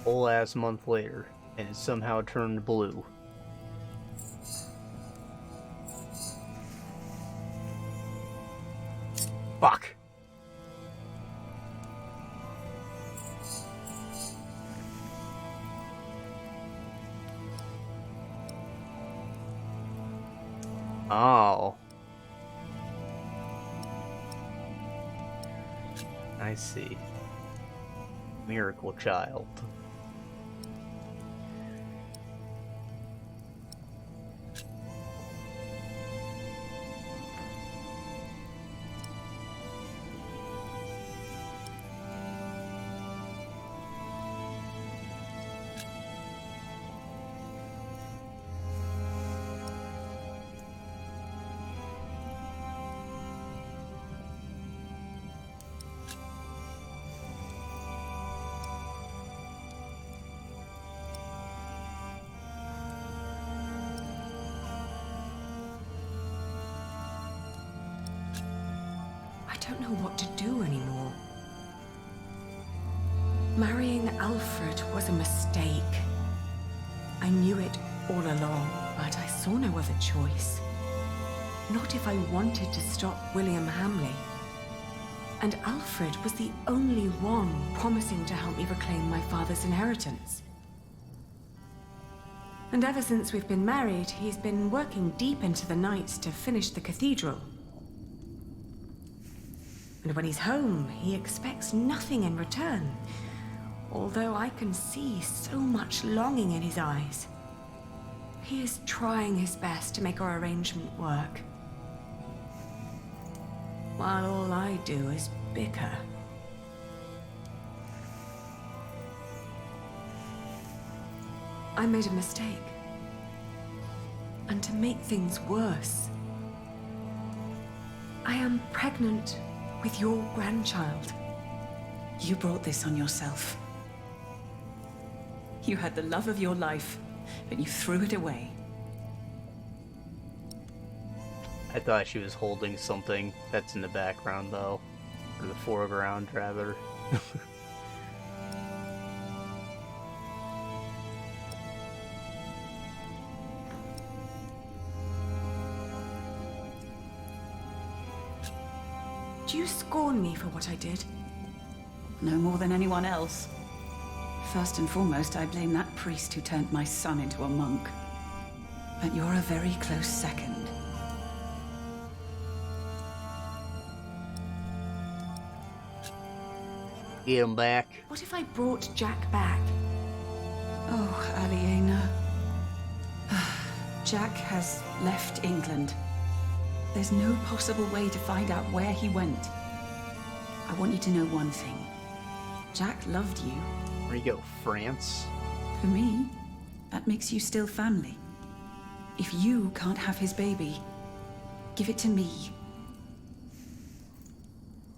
Whole ass month later, and it somehow turned blue. Fuck. Oh. I see. Miracle child. I don't know what to do anymore. Marrying Alfred was a mistake. I knew it all along, but I saw no other choice. Not if I wanted to stop William Hamley. And Alfred was the only one promising to help me reclaim my father's inheritance. And ever since we've been married, he's been working deep into the nights to finish the cathedral. And when he's home, he expects nothing in return, although I can see so much longing in his eyes. He is trying his best to make our arrangement work, while all I do is bicker. I made a mistake. And to make things worse, I am pregnant with your grandchild. You brought this on yourself. You had the love of your life, but you threw it away. I thought she was holding something that's in the background, though. Or the foreground, rather. Do you scorn me for what I did? No more than anyone else. First and foremost, I blame that priest who turned my son into a monk. But you're a very close second. Get him back. What if I brought Jack back? Oh, Aliena. Jack has left England. There's no possible way to find out where he went. I want you to know one thing. Jack loved you. Where you go, France? For me, that makes you still family. If you can't have his baby, give it to me.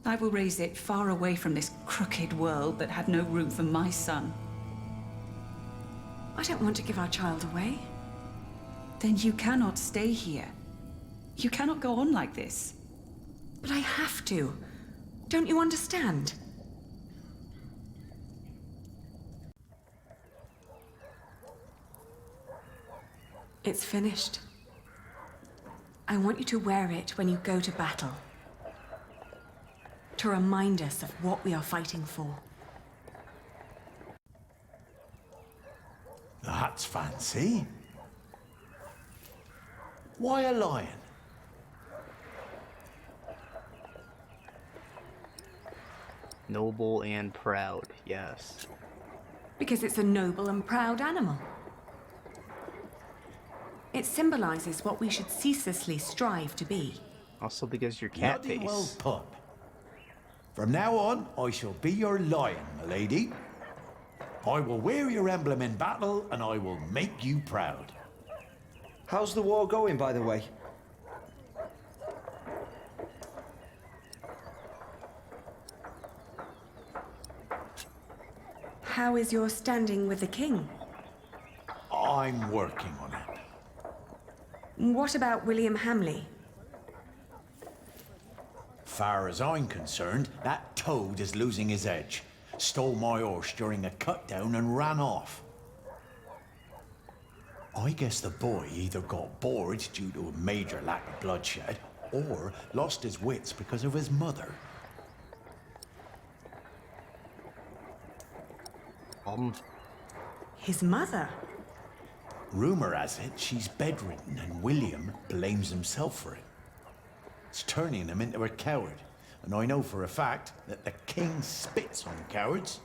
I will raise it far away from this crooked world that had no room for my son. I don't want to give our child away. Then you cannot stay here. You cannot go on like this. But I have to. Don't you understand? It's finished. I want you to wear it when you go to battle. To remind us of what we are fighting for. That's fancy. Why a lion? Noble and proud, yes. Because it's a noble and proud animal. It symbolizes what we should ceaselessly strive to be. Also because you're cat Bloody face. well put. From now on, I shall be your lion, milady. I will wear your emblem in battle, and I will make you proud. How's the war going, by the way? How is your standing with the king? I'm working on it. What about William Hamley? Far as I'm concerned, that toad is losing his edge. Stole my horse during a cut down and ran off. I guess the boy either got bored due to a major lack of bloodshed, or lost his wits because of his mother. His mother? Rumor has it she's bedridden and William blames himself for it. It's turning him into a coward, and I know for a fact that the king spits on cowards.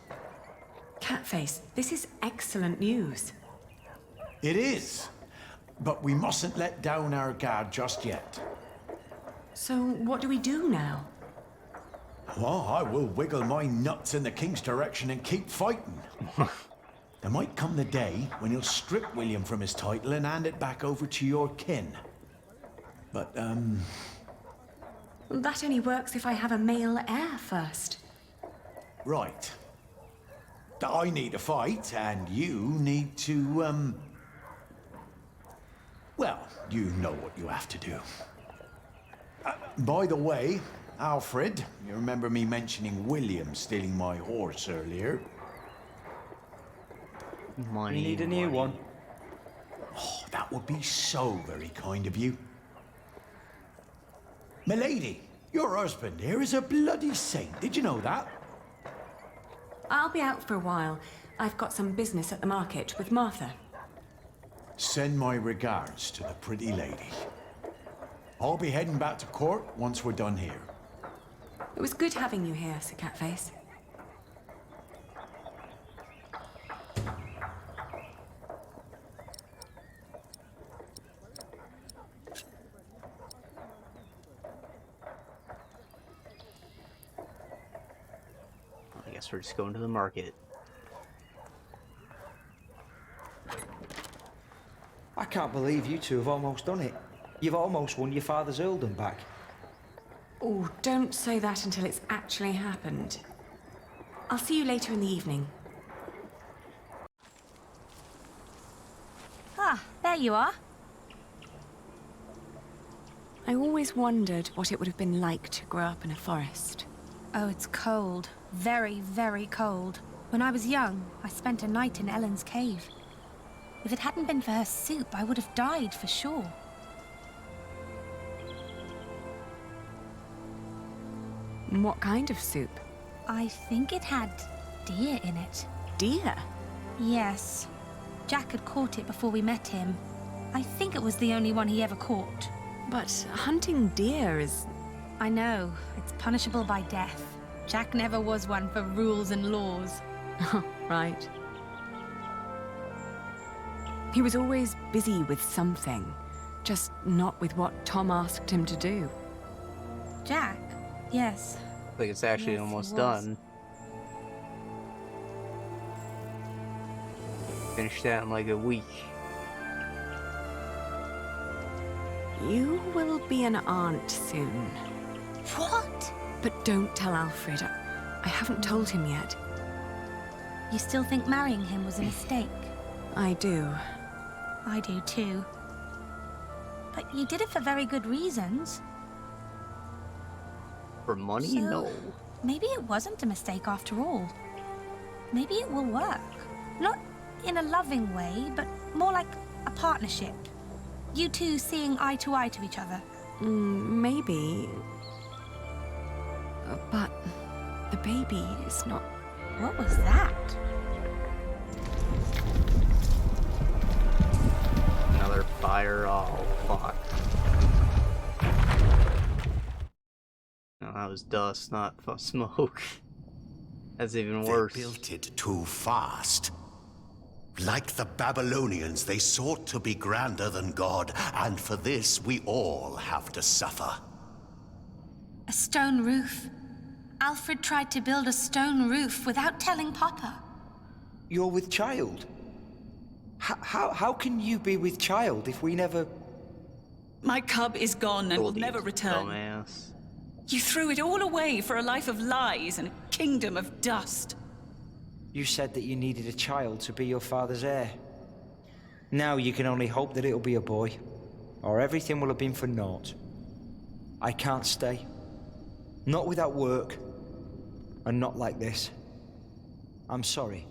Catface, this is excellent news. It is, but we mustn't let down our guard just yet. So what do we do now? Well, I will wiggle my nuts in the king's direction and keep fighting. There might come the day when you'll strip William from his title and hand it back over to your kin. But, That only works if I have a male heir first. right. I need to fight, and you need to, well, you know what you have to do. By the way, Alfred, you remember me mentioning William stealing my horse earlier? Money, You need a new one. Oh, that would be so very kind of you. Milady, your husband here is a bloody saint. Did you know that? I'll be out for a while. I've got some business at the market with Martha. Send my regards to the pretty lady. I'll be heading back to court once we're done here. It was good having you here, Sir Catface. I guess we're just going to the market. I can't believe you two have almost done it. You've almost won your father's earldom back. Oh, don't say that until it's actually happened. I'll see you later in the evening. Ah, there you are. I always wondered what it would have been like to grow up in a forest. Oh, it's cold. Very, very cold. When I was young, I spent a night in Ellen's cave. If it hadn't been for her soup, I would have died for sure. What kind of soup? I think it had deer in it. Deer? Yes. Jack had caught it before we met him. I think it was the only one he ever caught. But hunting deer is... I know. It's punishable by death. Jack never was one for rules and laws. Right. He was always busy with something, just not with what Tom asked him to do. Jack? Yes. Like it's actually Yes, he almost was. done. Finish that in like a week. You will be an aunt soon. What? But don't tell Alfred. I haven't told him yet. You still think marrying him was a mistake? I do. I do too. But you did it for very good reasons. For money? So, No. Maybe it wasn't a mistake after all. Maybe it will work. Not in a loving way, but more like a partnership. You two seeing eye to eye to each other. Maybe. But the baby is not... What was that? Another fire. Oh, fuck. No, that was dust, not smoke. That's even worse. They built it too fast. Like the Babylonians, they sought to be grander than God, and for this we all have to suffer. A stone roof. Alfred tried to build a stone roof without telling Papa. You're with child? How can you be with child if we never... My cub is gone and will never return. Dumbass. You threw it all away for a life of lies and a kingdom of dust. You said that you needed a child to be your father's heir. Now you can only hope that it'll be a boy, or everything will have been for naught. I can't stay. Not without work, and not like this. I'm sorry.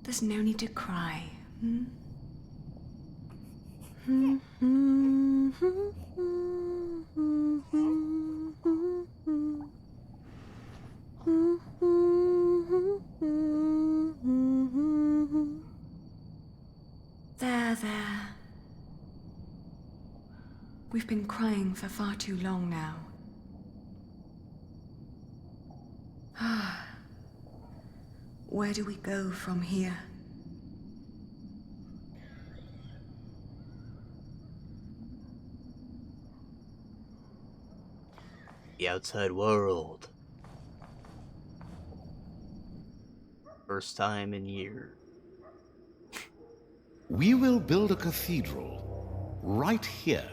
There's no need to cry. There. We've been crying for far too long now. Where do we go from here? The outside world. First time in years. We will build a cathedral right here,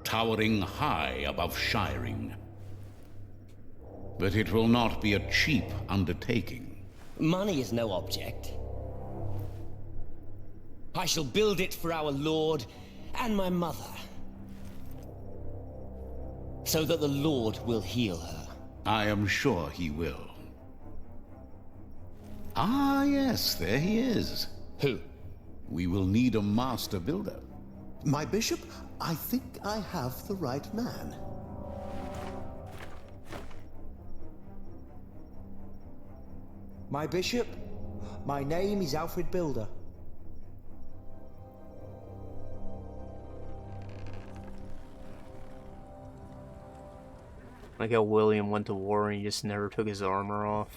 towering high above Shiring. But it will not be a cheap undertaking. Money is no object. I shall build it for our Lord and my mother, so that the Lord will heal her. I am sure he will. Ah, yes, there he is. Who? We will need a master builder. My bishop, I think I have the right man. My bishop, my name is Alfred Builder. Like how William went to war and he just never took his armor off.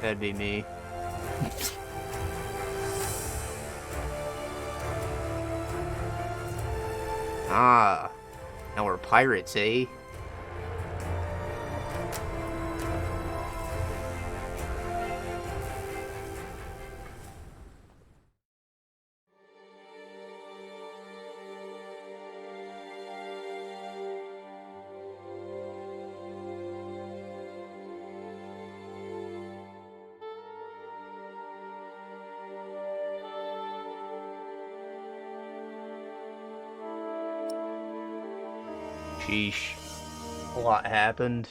That'd be me. Ah, now we're pirates, eh? Sheesh. A lot happened.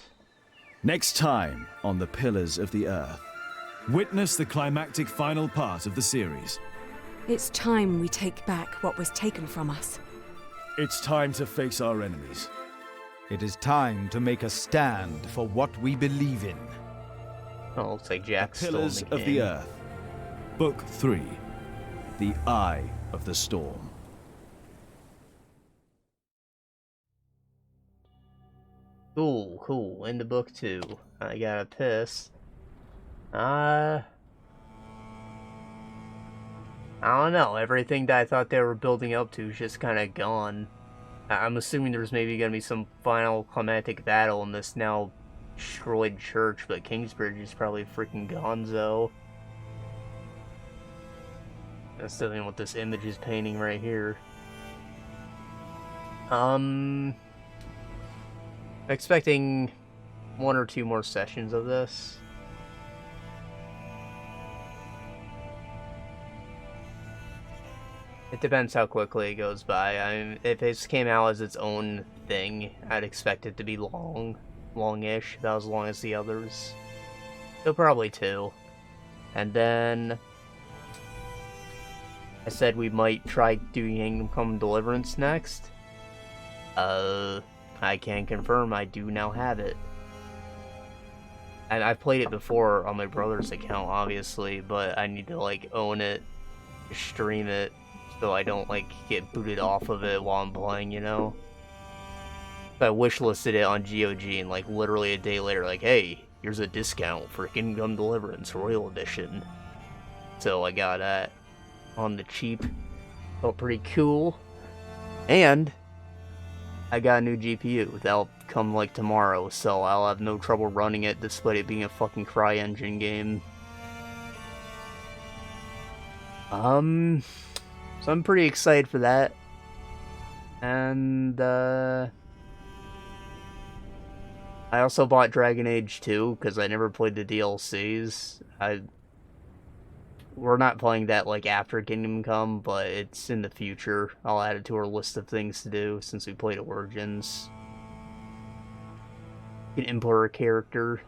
Next time on The Pillars of the Earth. Witness the climactic final part of the series. It's time we take back what was taken from us. It's time to face our enemies. It is time to make a stand for what we believe in. Oh, looks like Jack's still in Pillars the of the game. Earth. Book 3. The Eye of the Storm. Cool. Into book 2. I gotta piss. I don't know. Everything that I thought they were building up to is just kind of gone. I'm assuming there's maybe gonna be some final climactic battle in this now destroyed church, but Kingsbridge is probably freaking gonzo. That's definitely what this image is painting right here. Expecting 1 or 2 more sessions of this. It depends how quickly it goes by. I mean, if this came out as its own thing, I'd expect it to be longish, about as long as the others. So probably 2. And then I said we might try doing Kingdom Come Deliverance next. I can confirm I do now have it. And I've played it before on my brother's account, obviously, but I need to, like, own it, stream it, so I don't, like, get booted off of it while I'm playing, you know? I wishlisted it on GOG, and, like, literally a day later, like, hey, here's a discount for Kingdom Come Deliverance Royal Edition. So I got that on the cheap. Felt pretty cool. And I got a new GPU. That'll come, like, tomorrow, so I'll have no trouble running it, despite it being a fucking CryEngine game. So I'm pretty excited for that. And, I also bought Dragon Age 2, because I never played the DLCs. We're not playing that, like, after Kingdom Come, but it's in the future. I'll add it to our list of things to do, since we played Origins. You can import a character.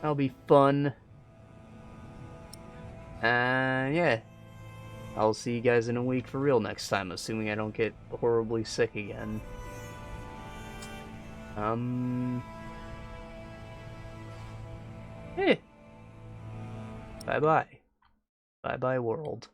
That'll be fun. Yeah. I'll see you guys in a week for real next time, assuming I don't get horribly sick again. Yeah. Bye-bye. Bye-bye, world.